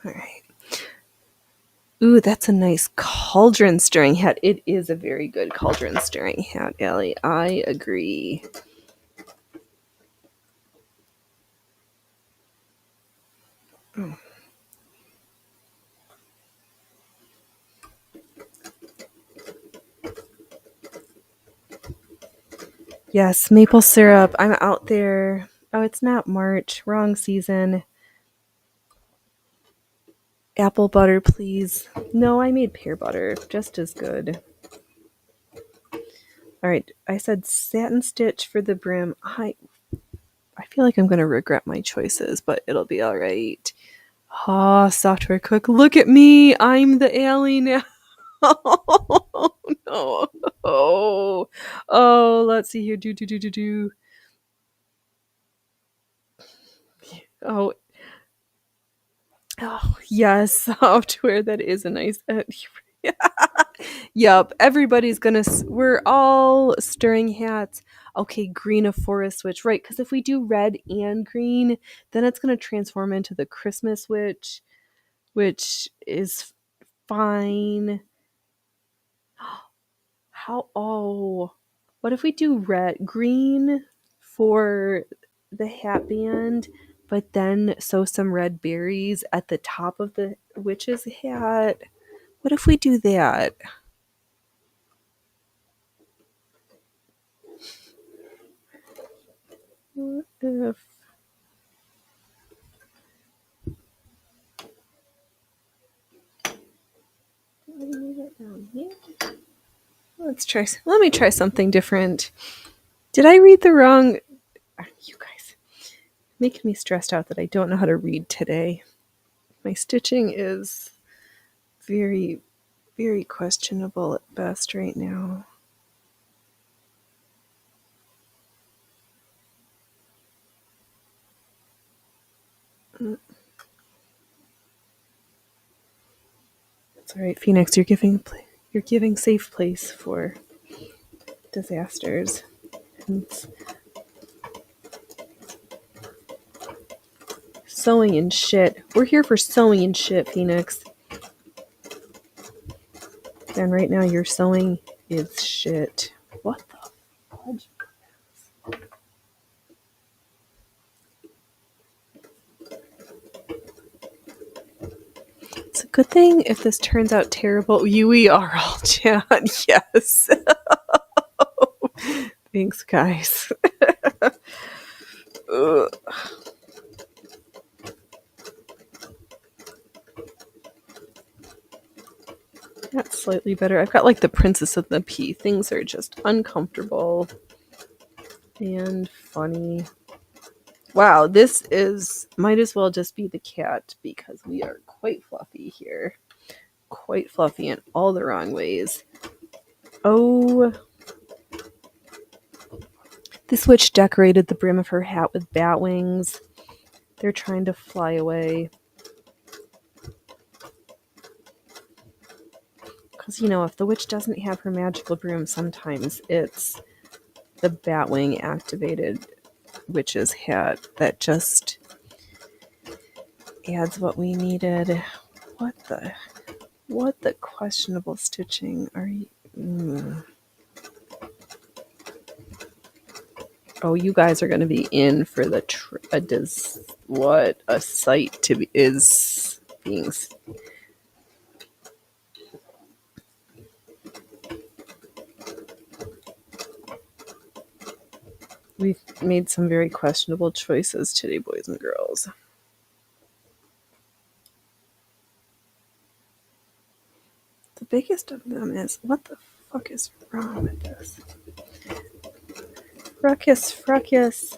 Alright. Ooh, that's a nice cauldron stirring hat. It is a very good cauldron stirring hat, Allie. I agree. Oh. Yes, maple syrup. I'm out there. Oh, it's not March. Wrong season. Apple butter, please. No, I made pear butter. Just as good. Alright, I said satin stitch for the brim. I feel like I'm going to regret my choices, but it'll be alright. Ah, software cook. Look at me. I'm the Allie now. Oh, no. Oh, let's see here. Do. Oh, yes, software. That is a nice... Yup, everybody's gonna... We're all stirring hats. Okay, green of forest witch. Right, because if we do red and green, then it's going to transform into the Christmas witch, which is fine. What if we do green for the hat band, but then sew some red berries at the top of the witch's hat? What if we do that? What if... Let me try something different. Did I read the wrong... You guys making me stressed out that I don't know how to read today. My stitching is very, very questionable at best right now. It's all right, Phoenix. You're giving safe place for disasters. And sewing and shit. We're here for sewing and shit, Phoenix. And right now, your sewing is shit. What the fudge? Good thing if this turns out terrible, we are all chat. Yes. Thanks, guys. Ugh. That's slightly better. I've got like the Princess of the Pea. Things are just uncomfortable and funny. Wow, this might as well just be the cat because we are quite fluffy here. Quite fluffy in all the wrong ways. Oh, this witch decorated the brim of her hat with bat wings. They're trying to fly away. Because, if the witch doesn't have her magical broom, sometimes it's the Batwing activated witch's hat that just adds what we needed. What the questionable stitching are you? Oh, you guys are going to be in for the what a sight is being. We've made some very questionable choices today, boys and girls. The biggest of them is, what the fuck is wrong with this? Fracas.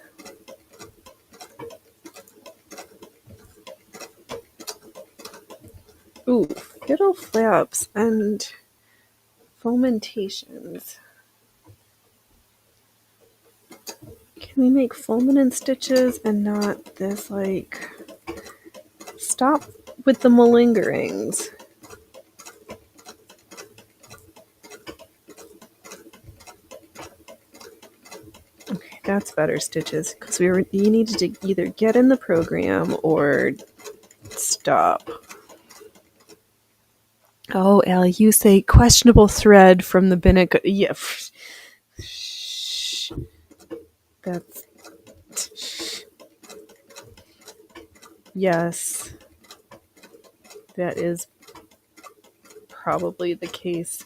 Ooh, fiddle flaps and fomentations. Can we make fulminant stitches and not this, like... Stop with the malingerings. Okay, that's better stitches, because you needed to either get in the program or stop. Oh, Allie, you say questionable thread from the Binnock. Yeah. That's... Yes. That is probably the case.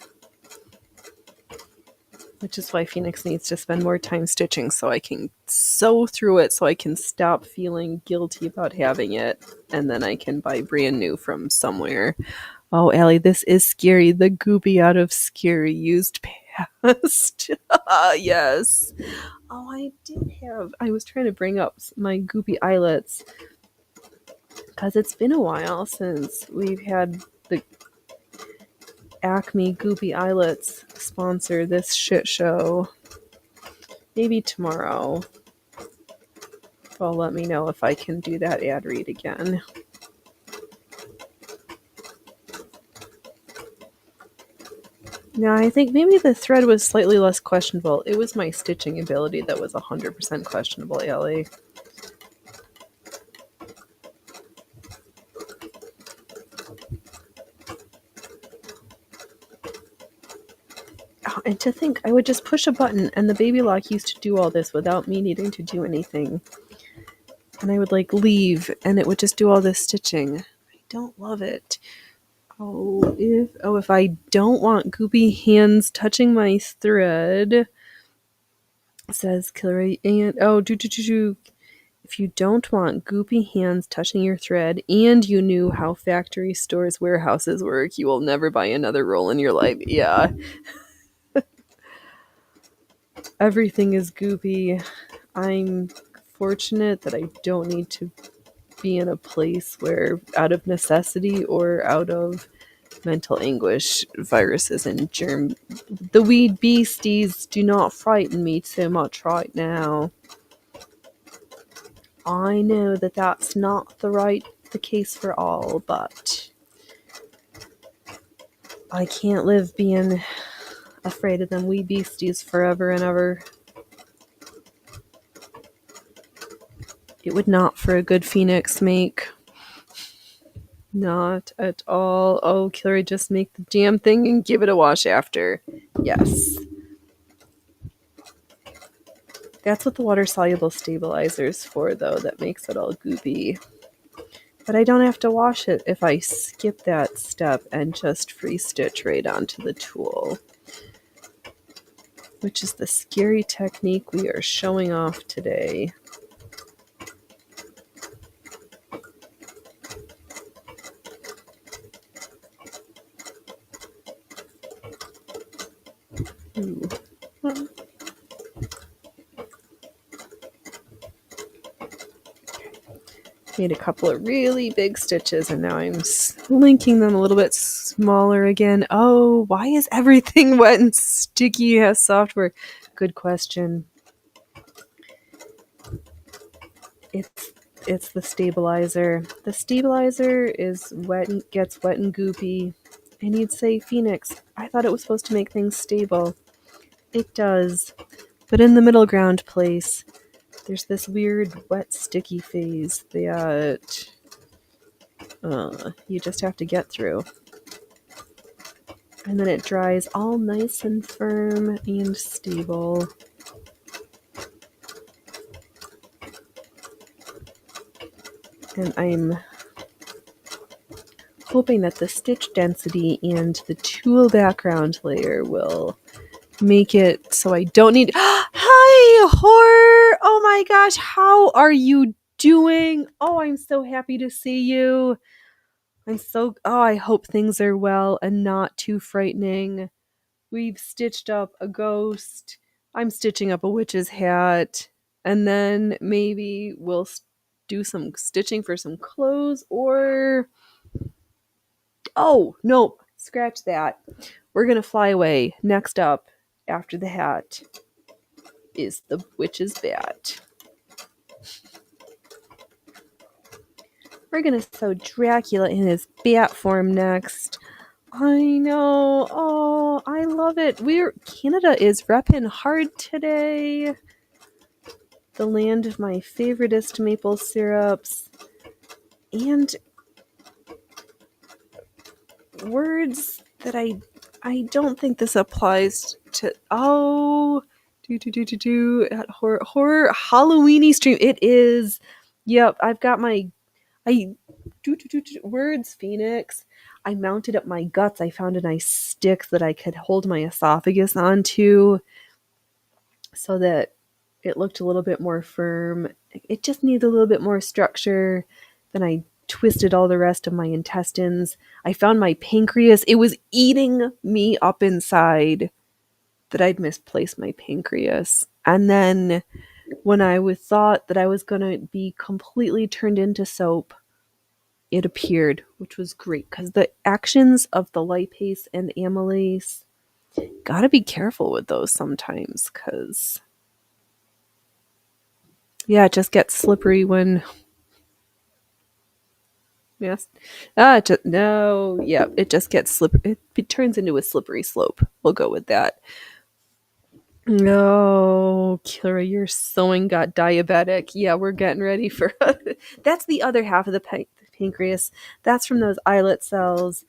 Which is why Phoenix needs to spend more time stitching so I can sew through it so I can stop feeling guilty about having it. And then I can buy brand new from somewhere. Oh, Allie, this is scary. The goopy out of scary used past. Yes. Oh, I was trying to bring up my goopy eyelets because it's been a while since we've had the Acme Goopy Eyelets sponsor this shit show. Maybe tomorrow. Well, let me know if I can do that ad read again. No, I think maybe the thread was slightly less questionable. It was my stitching ability that was 100% questionable, Ellie. And to think I would just push a button and the baby lock used to do all this without me needing to do anything. And I would leave and it would just do all this stitching. I don't love it. If I don't want goopy hands touching my thread, says Killer, and if you don't want goopy hands touching your thread and you knew how factory stores warehouses work, you will never buy another roll in your life. Yeah. Everything is goopy. I'm fortunate that I don't need to be in a place where, out of necessity or out of mental anguish, viruses and the weed beasties do not frighten me so much right now. I know that that's not the case for all, but I can't live being afraid of them wee beasties forever and ever. It would not for a good Phoenix make. Not at all. Oh, Killer, just make the damn thing and give it a wash after. Yes. That's what the water-soluble stabilizer's for, though. That makes it all goopy. But I don't have to wash it if I skip that step and just free stitch right onto the tulle, which is the scary technique we are showing off today. Ooh. Made a couple of really big stitches, and now I'm linking them a little bit smaller again. Oh, why is everything wet and sticky as software? Good question. It's the stabilizer. The stabilizer is wet and gets wet and goopy. And you'd say, Phoenix, I thought it was supposed to make things stable. It does. But in the middle ground place, there's this weird wet sticky phase that you just have to get through. And then it dries all nice and firm and stable. And I'm hoping that the stitch density and the tulle background layer will make it so I don't need... Hi, Horror! Oh my gosh, how are you doing? Oh, I'm so happy to see you. I hope things are well and not too frightening. We've stitched up a ghost. I'm stitching up a witch's hat. And then maybe we'll do some stitching for some clothes, or... Oh, nope. Scratch that. We're going to fly away. Next up, after the hat, is the witch's bat. We're going to sew Dracula in his bat form next. I know. Oh, I love it. Canada is repping hard today. The land of my favoriteest maple syrups. And words that I don't think this applies to. Oh, at horror Halloweeny stream. It is. Yep, I've got my words, Phoenix. I mounted up my guts. I found a nice stick that I could hold my esophagus onto so that it looked a little bit more firm. It just needs a little bit more structure. Then I twisted all the rest of my intestines. I found my pancreas. It was eating me up inside that I'd misplaced my pancreas. And then when I thought that I was going to be completely turned into soap, it appeared, which was great because the actions of the lipase and amylase, gotta be careful with those sometimes because, yeah, it just gets slippery when... Yes. It just gets slippery. It turns into a slippery slope. We'll go with that. No, Kira, your sewing got diabetic. Yeah, we're getting ready for... That's the other half of the pancreas. That's from those islet cells.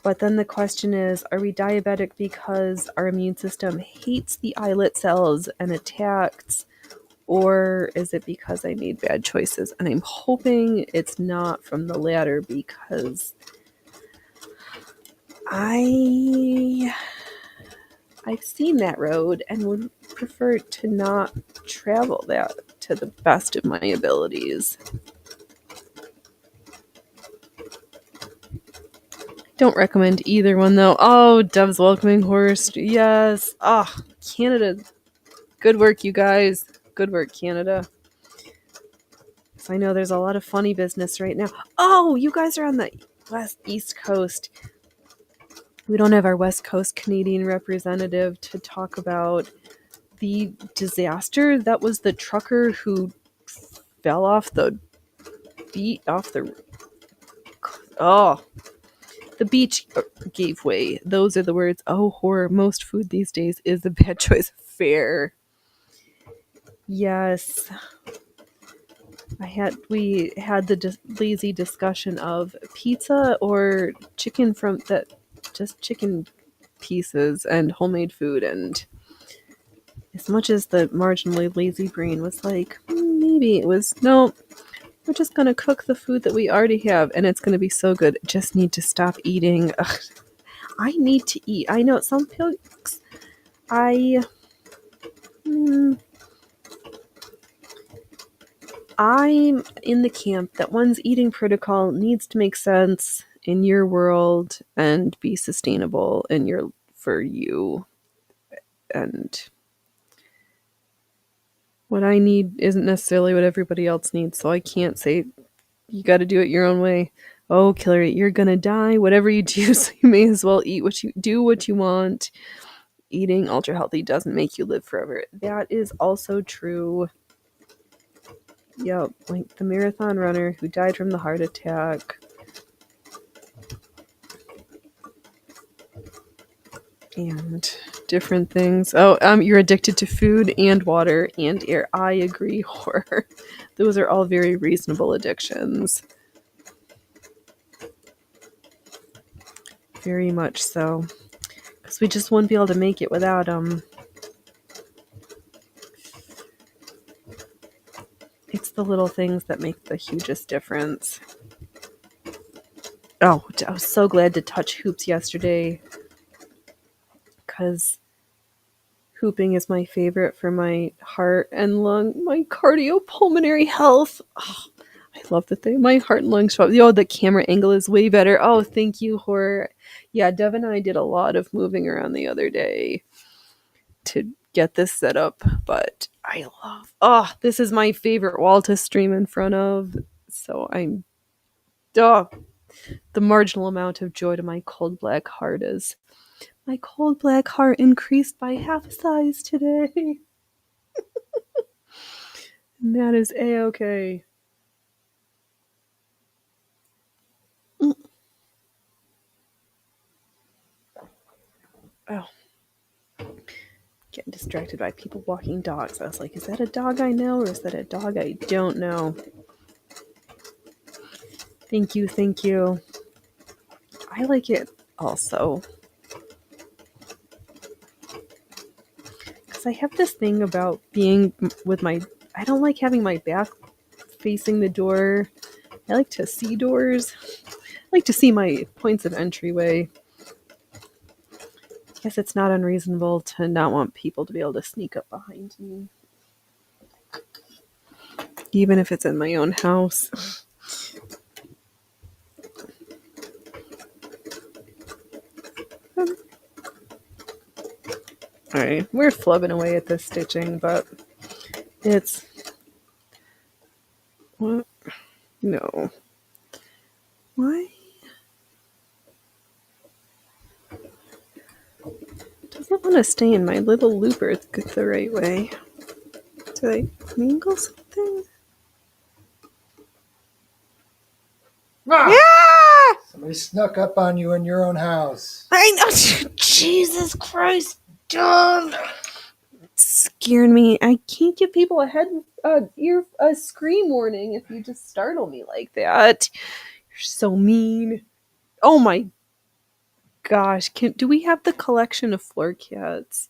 But then the question is, are we diabetic because our immune system hates the islet cells and attacks? Or is it because I made bad choices? And I'm hoping it's not from the latter because I've seen that road and would prefer to not travel that to the best of my abilities. Don't recommend either one though. Oh, Dove's Welcoming Horse. Yes. Oh, Canada. Good work, you guys. Good work, Canada. So I know there's a lot of funny business right now. Oh, you guys are on the East Coast. We don't have our West Coast Canadian representative to talk about the disaster. That was the trucker who fell off the beach. The beach gave way. Those are the words. Oh, horror. Most food these days is a bad choice. Fair. Yes. We had the lazy discussion of pizza or chicken from that, just chicken pieces and homemade food, and as much as the marginally lazy brain was like, maybe it was, no, we're just going to cook the food that we already have and it's going to be so good. Just need to stop eating. Ugh, I need to eat. I know some folks, I'm in the camp that one's eating protocol needs to make sense in your world and be sustainable for you. And what I need isn't necessarily what everybody else needs, so I can't say you got to do it your own way. Oh, Killary, you're gonna die. Whatever you do, so you may as well eat what you want. Eating ultra healthy doesn't make you live forever. That is also true. Yep, like the marathon runner who died from the heart attack. And different things. Oh, you're addicted to food and water and air. I agree, horror. Those are all very reasonable addictions. Very much so. Because we just wouldn't be able to make it without them. It's the little things that make the hugest difference. Oh, I was so glad to touch hoops yesterday. Because hooping is my favorite for my heart and my cardiopulmonary health. Oh, I love the thing. My heart and lungs show up. Oh, the camera angle is way better. Oh, thank you, horror. Yeah, Dev and I did a lot of moving around the other day to get this set up, but this is my favorite wall to stream in front of. So the marginal amount of joy to my cold black heart is my cold black heart increased by half a size today. And that is a-okay. Oh. Getting distracted by people walking dogs. I was like, is that a dog I know or is that a dog I don't know? Thank you. I like it also. Because I have this thing about being with I don't like having my back facing the door. I like to see doors. I like to see my points of entryway. I guess it's not unreasonable to not want people to be able to sneak up behind me. Even if it's in my own house. Alright, we're flubbing away at this stitching, but it's... What? No. Why? It doesn't want to stay in my little looper the right way. Did I mingle something? Ah! Yeah! Somebody snuck up on you in your own house. I know! Jesus Christ! Don't! It's scaring me. I can't give people a scream warning if you just startle me like that. You're so mean. Oh my gosh. Do we have the collection of floor cats?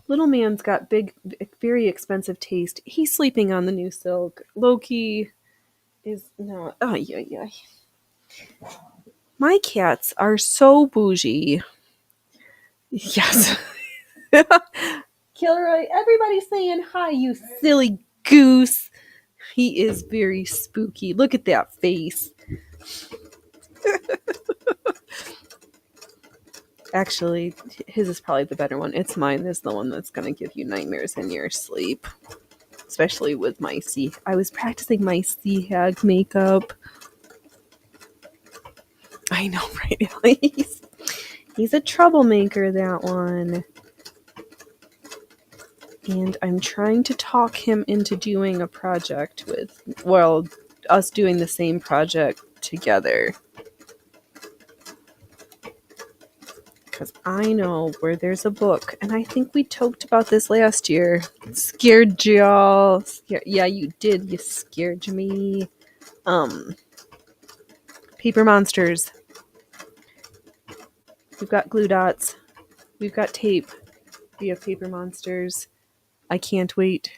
Little man's got big, very expensive taste. He's sleeping on the new silk. Loki is not. Oh, yeah. My cats are so bougie. Yes. Kilroy, everybody's saying hi, you silly goose. He is very spooky. Look at that face. Actually, his is probably the better one. It's mine. This is the one that's going to give you nightmares in your sleep. Especially with my I was practicing my sea hag makeup. I know, right? He's a troublemaker, that one. And I'm trying to talk him into doing a project us doing the same project together. Because I know where there's a book, and I think we talked about this last year. Scared y'all. Yeah, you did. You scared me. Paper monsters. We've got glue dots. We've got tape. We have paper monsters. I can't wait.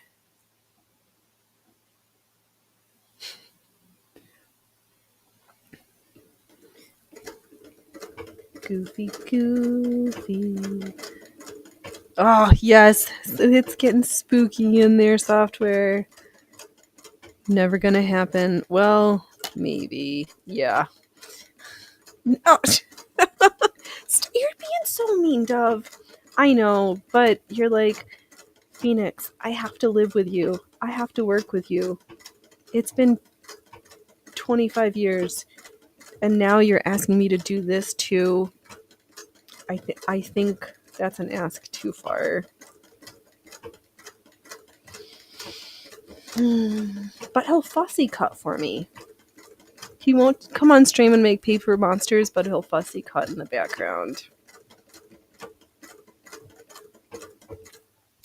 Goofy, goofy. Oh, yes. It's getting spooky in their software. Never gonna happen. Well, maybe. Yeah. Oh. You're being so mean, Dove. I know, but you're like, Phoenix, I have to live with you. I have to work with you. It's been 25 years, and now you're asking me to do this too. I think that's an ask too far. But he'll fussy cut for me. He won't come on stream and make paper monsters, but he'll fussy cut in the background.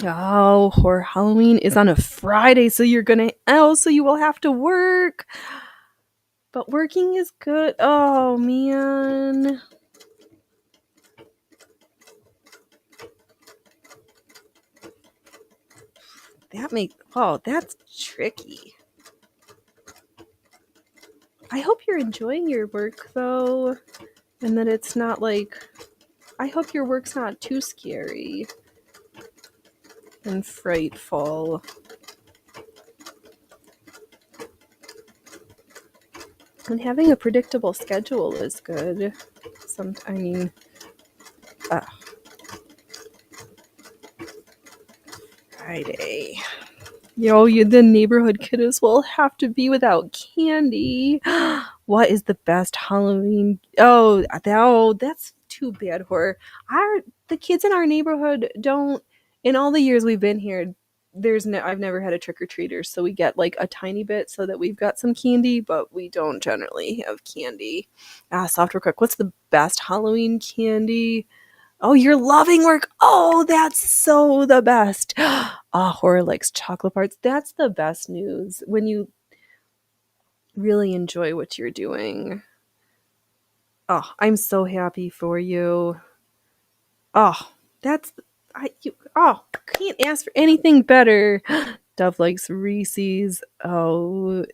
Oh, horror Halloween is on a Friday, so you will have to work. But working is good. Oh, man. That's tricky. I hope you're enjoying your work, though, and that it's not like, I hope your work's not too scary and frightful. And having a predictable schedule is good. Friday. The neighborhood kiddos will have to be without candy. What is the best Halloween? Oh, that's too bad, horror. The kids in our neighborhood don't. In all the years we've been here, I've never had a trick-or-treater, so we get like a tiny bit so that we've got some candy, but we don't generally have candy. Software cook, what's the best Halloween candy? Oh, you're loving work. Oh, that's so the best. Horror likes chocolate parts. That's the best news when you really enjoy what you're doing. Oh, I'm so happy for you. Oh, can't ask for anything better. Dove likes Reese's. Oh,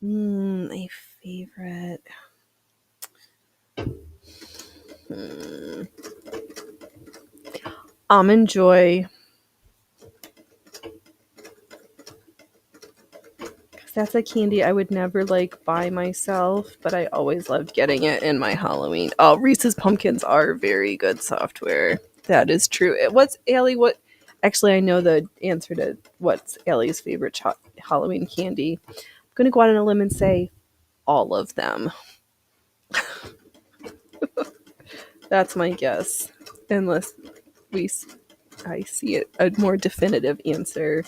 my favorite. Almond Joy. That's a candy I would never buy myself, but I always loved getting it in my Halloween. Oh, Reese's Pumpkins are very good software. That is true. Actually, I know the answer to what's Allie's favorite Halloween candy. I'm going to go out on a limb and say all of them. That's my guess. Unless I see it a more definitive answer.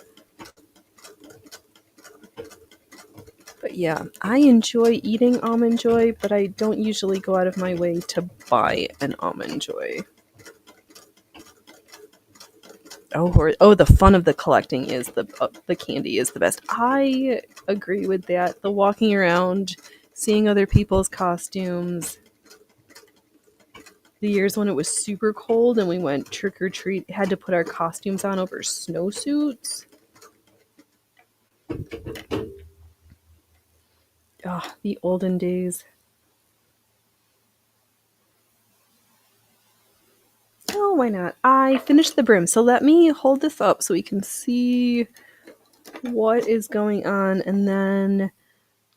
But yeah, I enjoy eating Almond Joy, but I don't usually go out of my way to buy an Almond Joy. The fun of the collecting is the candy is the best. I agree with that. The walking around, seeing other people's costumes. The years when it was super cold and we went trick or treat, had to put our costumes on over snowsuits. Oh, the olden days. Oh, why not? I finished the brim, so let me hold this up so we can see what is going on, and then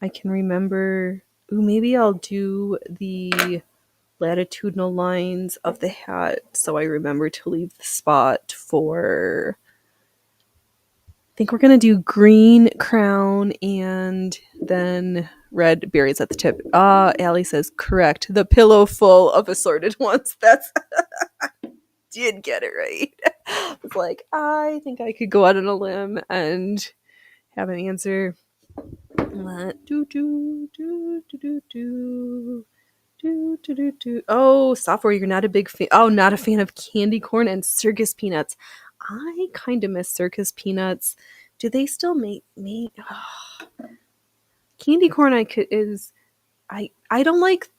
I can remember. Maybe I'll do the latitudinal lines of the hat so I remember to leave the spot for. I think we're gonna do green crown and then red berries at the tip. Allie says correct. The pillow full of assorted ones. That's did get it right. It's like I think I could go out on a limb and have an answer. Oh, software, you're not a big fan. Oh, not a fan of candy corn and circus peanuts. I kind of miss circus peanuts. Do they still make candy corn? I don't like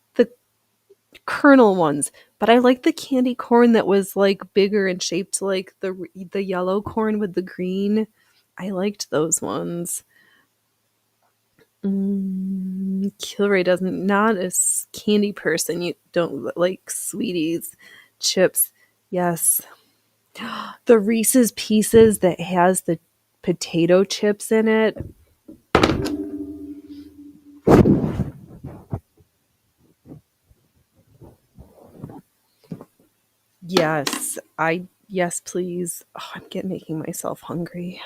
kernel ones, but I like the candy corn that was like bigger and shaped like the yellow corn with the green. I liked those ones. Kilroy doesn't not a candy person. You don't like sweeties, chips. Yes, the Reese's Pieces that has the potato chips in it. Yes, please. Oh, I'm making myself hungry.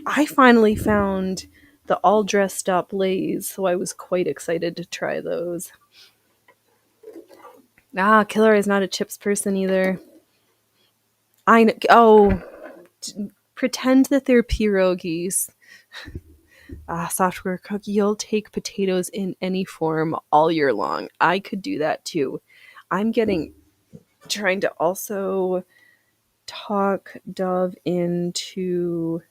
I finally found the all dressed up Lays, so I was quite excited to try those. Killer is not a chips person either. I know. Oh, pretend that they're pierogies. Software cook, you'll take potatoes in any form all year long. I could do that too. I'm trying to also talk Dove into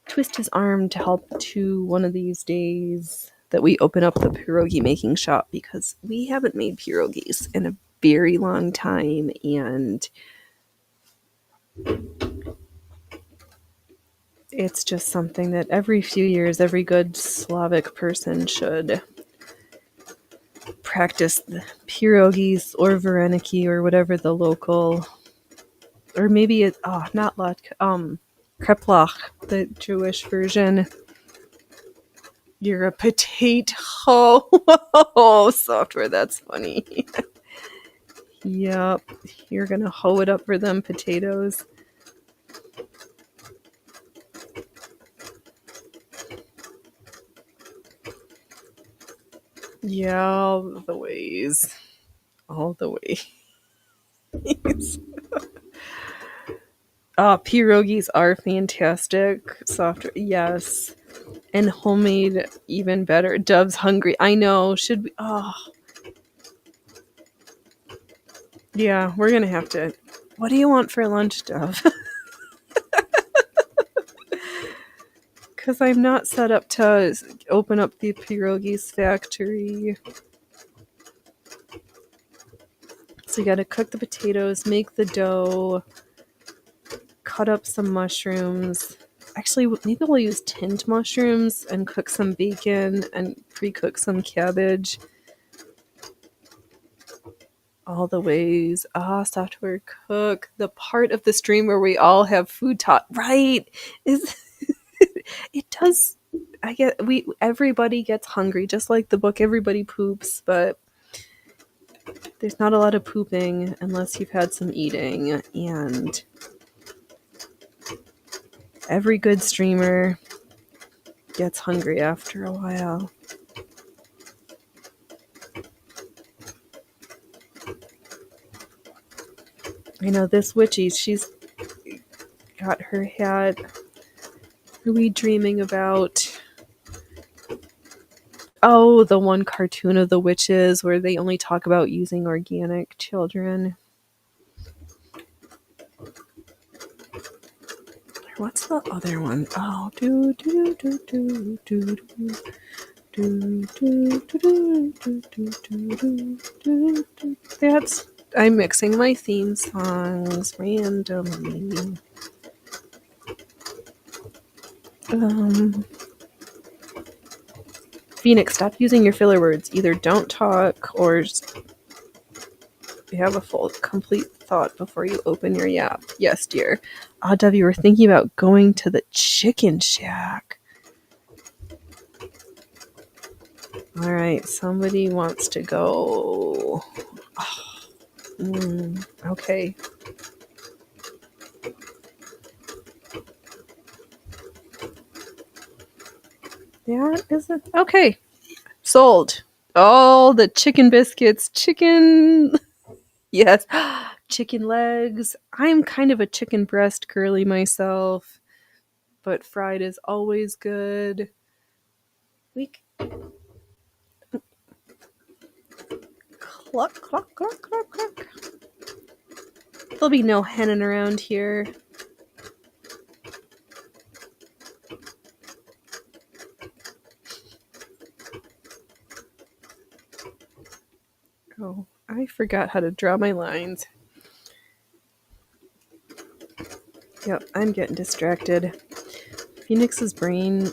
twist his arm to help to one of these days that we open up the pierogi making shop, because we haven't made pierogies in a very long time, and it's just something that every few years every good Slavic person should practice the pierogies or vareniki or whatever the local, or maybe it not latke, kreplach, the Jewish version. You're a potato. Oh, software, that's funny. Yep, you're gonna hoe it up for them potatoes. Yeah, all the ways. All the ways. Pierogies are fantastic. Software, yes. And homemade, even better. Dove's hungry. I know. Should we? Oh, yeah, we're gonna have to. What do you want for lunch, Dove? Because I'm not set up to open up the pierogies factory. So you gotta cook the potatoes, make the dough, cut up some mushrooms. Actually, maybe we'll use tinned mushrooms and cook some bacon and pre-cook some cabbage. All the ways. Software cook. The part of the stream where we all have food talk. Right. Is it does. Everybody gets hungry, just like the book Everybody Poops, but there's not a lot of pooping unless you've had some eating, and every good streamer gets hungry after a while. I know this witchy, she's got her hat. Who are we dreaming about? Oh, the one cartoon of the witches where they only talk about using organic children. What's the other one? Oh, that's. I'm mixing my theme songs randomly. Phoenix, stop using your filler words. Either don't talk or have a full, complete thought before you open your yap. Yes, dear. W, we're thinking about going to the chicken shack. All right, somebody wants to go. Okay. That isn't okay. Sold. All the chicken biscuits, chicken. Yes, chicken legs. I'm kind of a chicken breast girly myself, but fried is always good. Cluck, cluck, cluck, cluck, cluck. There'll be no henning around here. Oh, I forgot how to draw my lines. Yep, I'm getting distracted. Phoenix's brain,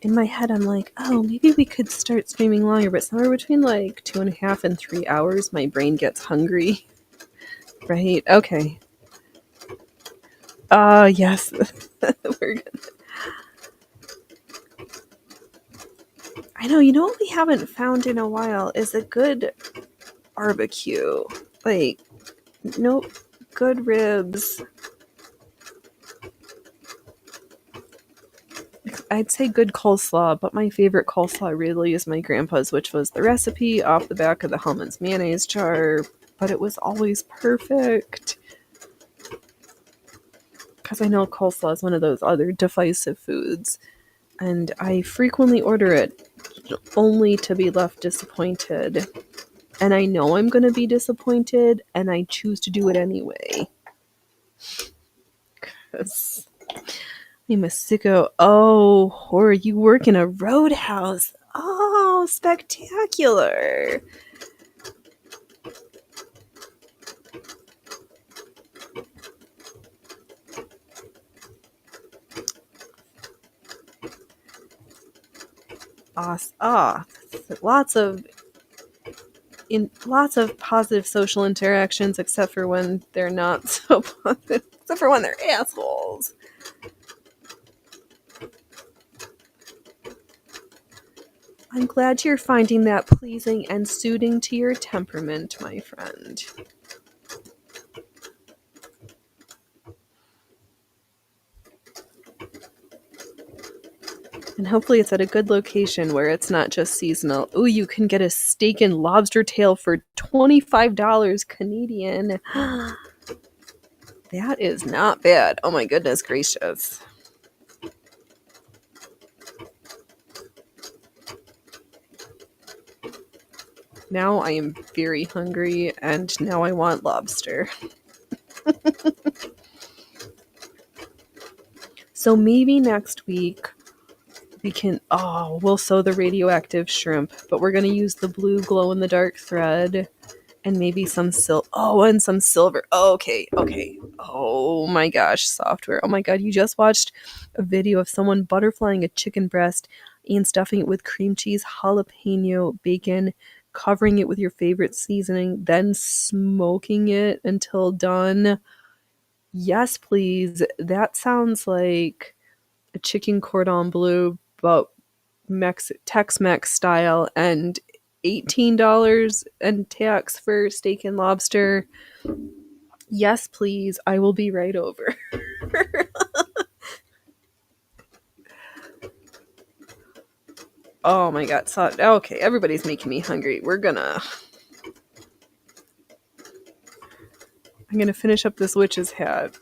in my head, I'm like, oh, maybe we could start streaming longer, but somewhere between like 2.5 and 3 hours, my brain gets hungry. Right? Okay. Yes. We're good. I know, you know what we haven't found in a while is a good barbecue. Like, nope, good ribs. I'd say good coleslaw, but my favorite coleslaw really is my grandpa's, which was the recipe off the back of the Hellman's mayonnaise jar, but it was always perfect. Because I know coleslaw is one of those other divisive foods, and I frequently order it only to be left disappointed. And I know I'm going to be disappointed, and I choose to do it anyway. Because I'm a sicko. Oh, horror, you work in a roadhouse. Oh, spectacular. Awesome. Lots of positive social interactions, except for when they're not so positive. Except for when they're assholes. I'm glad you're finding that pleasing and suiting to your temperament, my friend. And hopefully it's at a good location where it's not just seasonal. Ooh, you can get a steak and lobster tail for $25 Canadian. That is not bad. Oh my goodness gracious. Now I am very hungry, and now I want lobster. So maybe next week we can, we'll sew the radioactive shrimp, but we're going to use the blue glow-in-the-dark thread and maybe some and some silver. Okay. Oh my gosh, software. Oh my god, you just watched a video of someone butterflying a chicken breast and stuffing it with cream cheese, jalapeno, bacon, covering it with your favorite seasoning, then smoking it until done. Yes, please. That sounds like a chicken cordon bleu, but Tex-Mex style, and $18 and tax for steak and lobster. Yes, please. I will be right over. Oh my god. Okay, everybody's making me hungry. I'm gonna finish up this witch's hat.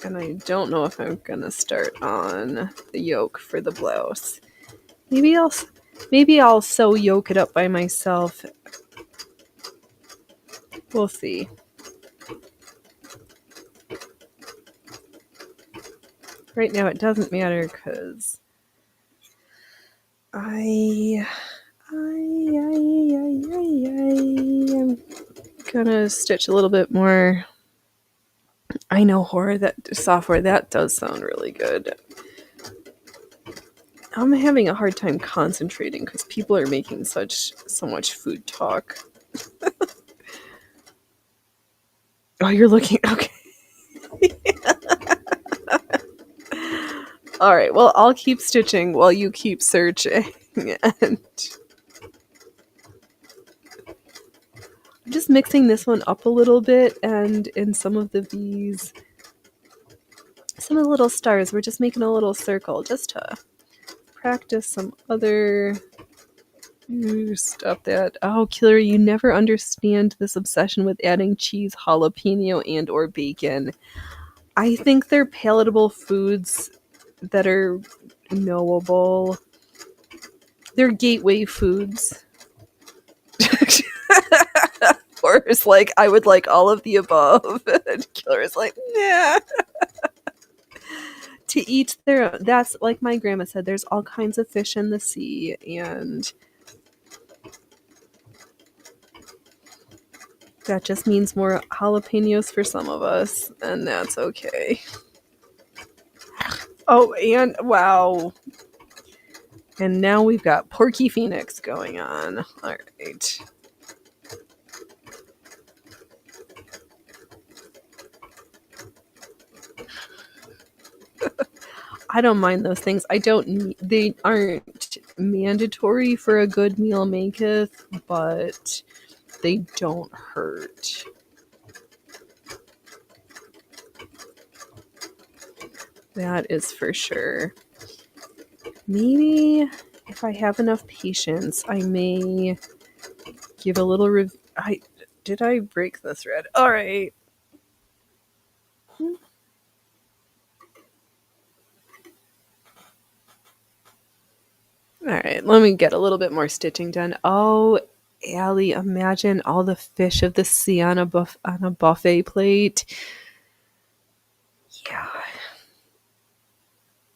And I don't know if I'm gonna start on the yoke for the blouse. Maybe I'll sew yoke it up by myself. We'll see. Right now it doesn't matter because I'm gonna stitch a little bit more. I know, horror, that software, that does sound really good. I'm having a hard time concentrating because people are making so much food talk. Oh, you're looking, okay. All right, well, I'll keep stitching while you keep searching. And I'm just mixing this one up a little bit, and in some of the V's, some of the little stars, we're just making a little circle just to practice some other stuff that, Killer, you never understand this obsession with adding cheese, jalapeno, and or bacon. I think they're palatable foods that are knowable. They're gateway foods. Or it's like, I would like all of the above. And Killer is like, nah. To each their own. That's like my grandma said, there's all kinds of fish in the sea, and That just means more jalapenos for some of us, and that's okay. Oh, and wow. And now we've got Porky Phoenix going on. All right. I don't mind those things. They aren't mandatory for a good meal maketh, but they don't hurt. That is for sure. Maybe if I have enough patience, I may give a little did I break the thread? All right. All right, let me get a little bit more stitching done. Oh, Allie, imagine all the fish of the sea on a buffet plate. Yeah.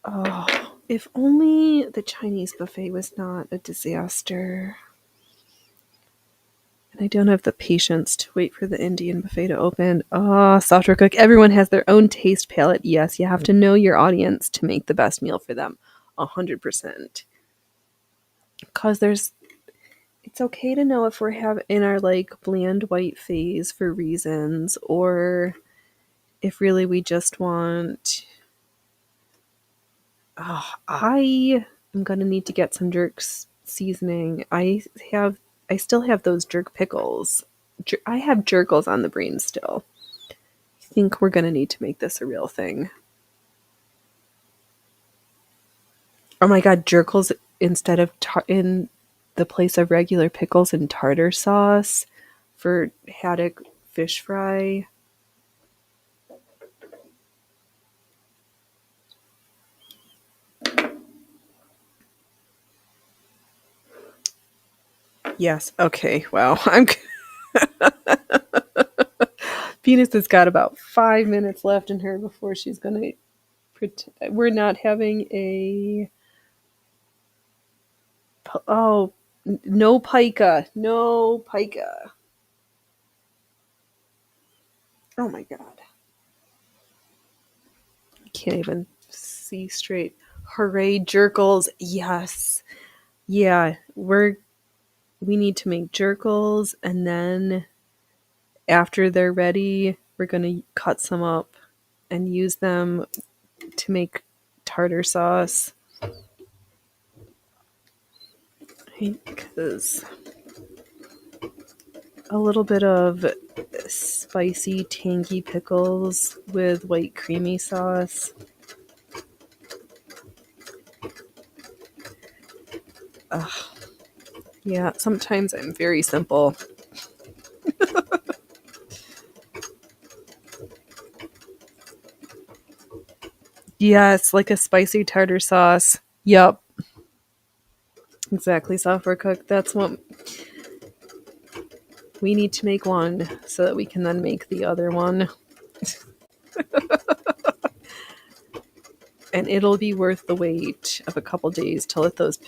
Oh, if only the Chinese buffet was not a disaster. And I don't have the patience to wait for the Indian buffet to open. Oh, software cook. Everyone has their own taste palette. Yes, you have to know your audience to make the best meal for them. 100%. Because it's okay to know if we're in our like bland white phase for reasons, or if really we just want. Oh, I am gonna need to get some jerk seasoning. I still have those jerk pickles. I have jerkles on the brain still. I think we're gonna need to make this a real thing. Oh my god, jerkles instead of in the place of regular pickles and tartar sauce for haddock fish fry. Yes. Okay. Wow. Venus has got about 5 minutes left in her before she's gonna. We're not having a. Oh, no pica. No pica. Oh my god. I can't even see straight. Hooray, jerkles. Yes. Yeah, we need to make jerkles, and then after they're ready, we're going to cut some up and use them to make tartar sauce. Because a little bit of spicy, tangy pickles with white creamy sauce. Ugh. Yeah, sometimes I'm very simple. Yes, like a spicy tartar sauce. Yup. Exactly, software cook. That's what we need to make one so that we can then make the other one. And it'll be worth the wait of a couple days to let those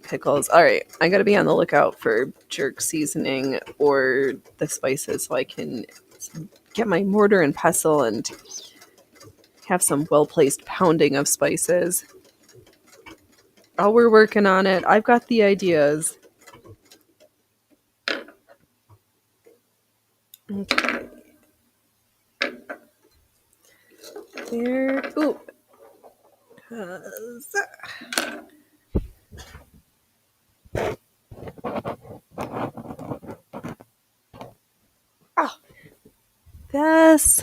pickles. All right, I got to be on the lookout for jerk seasoning or the spices so I can get my mortar and pestle and have some well-placed pounding of spices. Oh, we're working on it. I've got the ideas. Okay. There. Ooh. Oh, this.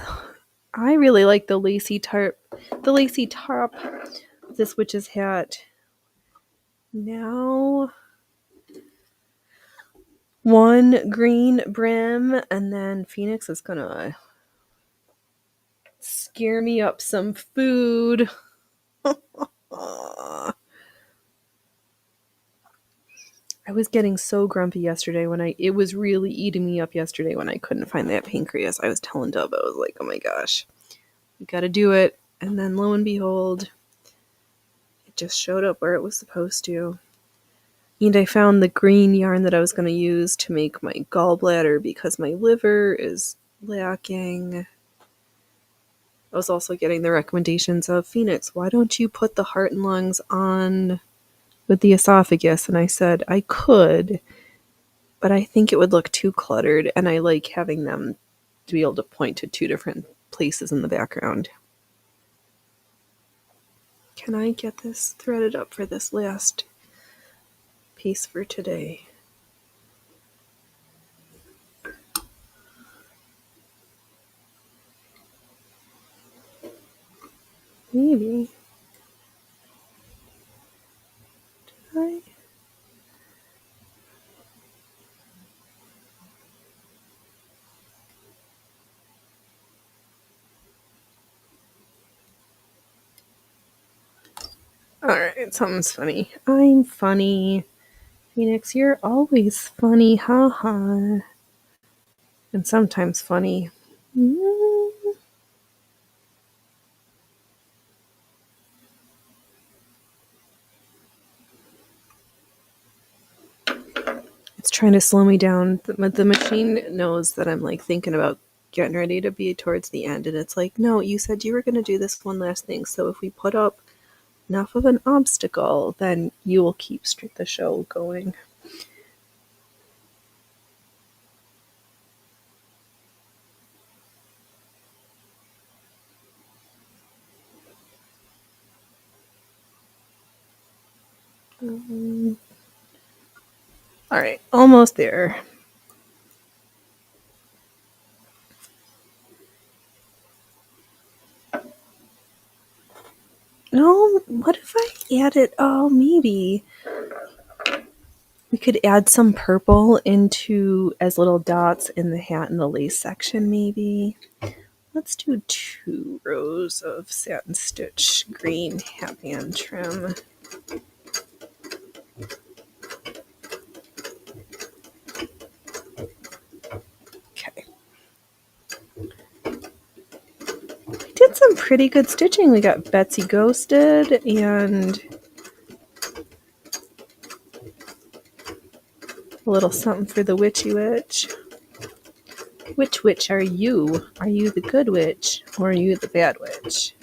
I really like the lacy top of this witch's hat. Now, one green brim, and then Phoenix is gonna scare me up some food. I was getting so grumpy yesterday it was really eating me up yesterday when I couldn't find that pancreas. I was telling Dub, I was like, oh my gosh, we gotta do it. And then lo and behold, it just showed up where it was supposed to. And I found the green yarn that I was going to use to make my gallbladder because my liver is lacking. I was also getting the recommendations of Phoenix, why don't you put the heart and lungs on with the esophagus? And I said I could, but I think it would look too cluttered, and I like having them to be able to point to two different places in the background. Can I get this threaded up for this last piece for today? Maybe. Did I? Alright, something's funny. I'm funny. Phoenix, you're always funny, haha. And sometimes funny. It's trying to slow me down. The machine knows that I'm like thinking about getting ready to be towards the end, and it's like, no, you said you were going to do this one last thing, so if we put up enough of an obstacle, then you will keep the show going. All right, almost there. No, what if I added? Oh, maybe we could add some purple into as little dots in the hat and the lace section, maybe. Let's do 2 rows of satin stitch green hatband trim. Okay. We did some pretty good stitching. We got Betsy Ghosted and a little something for the witchy witch. Which witch are you? Are you the good witch or are you the bad witch?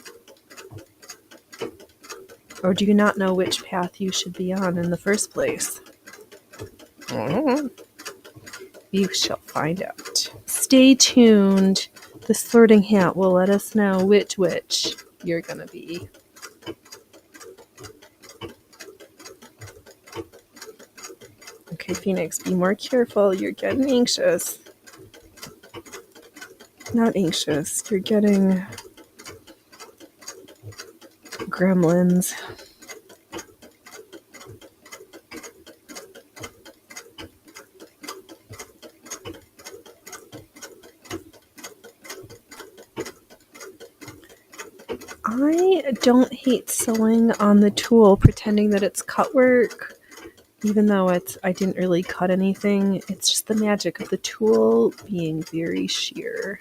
Or do you not know which path you should be on in the first place? You shall find out. Stay tuned. The sorting hat will let us know which witch you're going to be. Okay, Phoenix, be more careful. You're getting anxious. Not anxious. You're getting gremlins. I don't hate sewing on the tool, pretending that it's cut work, even though I didn't really cut anything. It's just the magic of the tool being very sheer.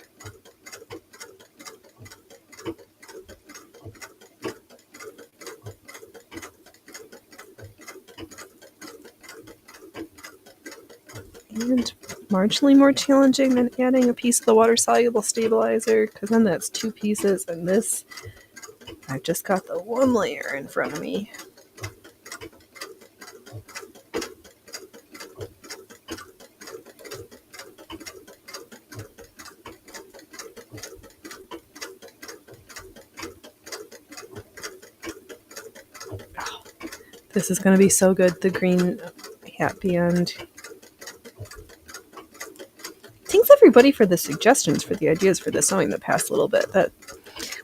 And marginally more challenging than adding a piece of the water-soluble stabilizer, because then that's 2 pieces, and this, I've just got the 1 layer in front of me. Oh, this is going to be so good, the green hat band. Thanks everybody for the suggestions, for the ideas for the sewing the past little bit. That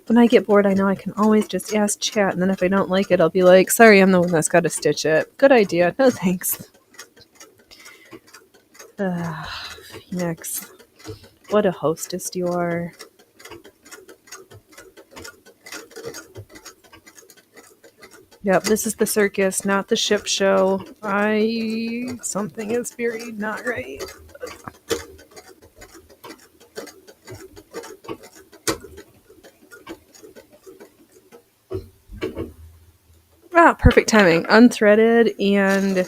when I get bored, I know I can always just ask chat, and then if I don't like it, I'll be like, sorry, I'm the one that's got to stitch it. Good idea. No thanks. Phoenix, what a hostess you are. Yep, this is the circus, not the ship show. Something is very not right. Perfect timing. Unthreaded and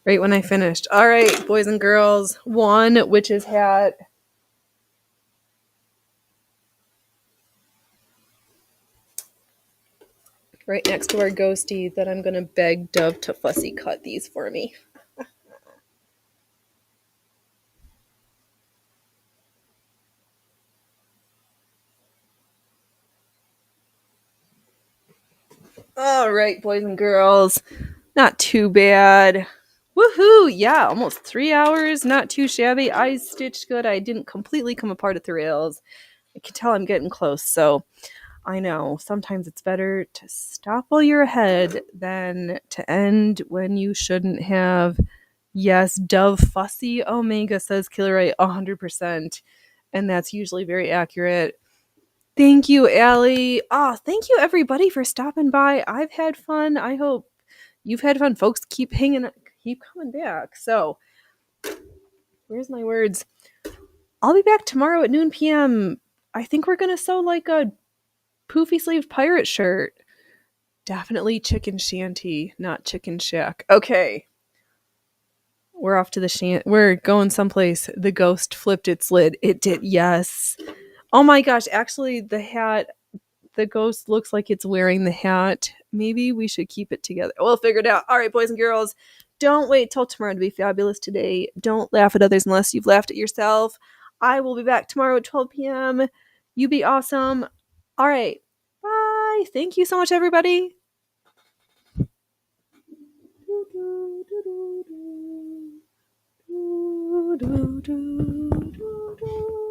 right when I finished. All right, boys and girls. 1 witch's hat. Right next to our ghosty that I'm going to beg Dove to fussy cut these for me. All right, boys and girls. Not too bad. Woohoo! Yeah, almost 3 hours. Not too shabby. Eyes stitched good. I didn't completely come apart at the rails. I can tell I'm getting close. So I know sometimes it's better to stop while you're ahead than to end when you shouldn't have. Yes, Dove Fussy Omega says Killer Ray 100%. And that's usually very accurate. Thank you, Allie. Oh, thank you everybody for stopping by. I've had fun. I hope you've had fun. Folks, keep coming back. So, where's my words? I'll be back tomorrow at noon p.m. I think we're gonna sew like a poofy sleeved pirate shirt. Definitely chicken shanty, not chicken shack. Okay. We're off to the we're going someplace. The ghost flipped its lid. It did, yes. Oh my gosh, actually the ghost looks like it's wearing the hat. Maybe we should keep it together. We'll figure it out. All right, boys and girls, don't wait till tomorrow to be fabulous today. Don't laugh at others unless you've laughed at yourself. I will be back tomorrow at 12 p.m. You be awesome. All right. Bye. Thank you so much, everybody. Do, do, do, do, do, do, do.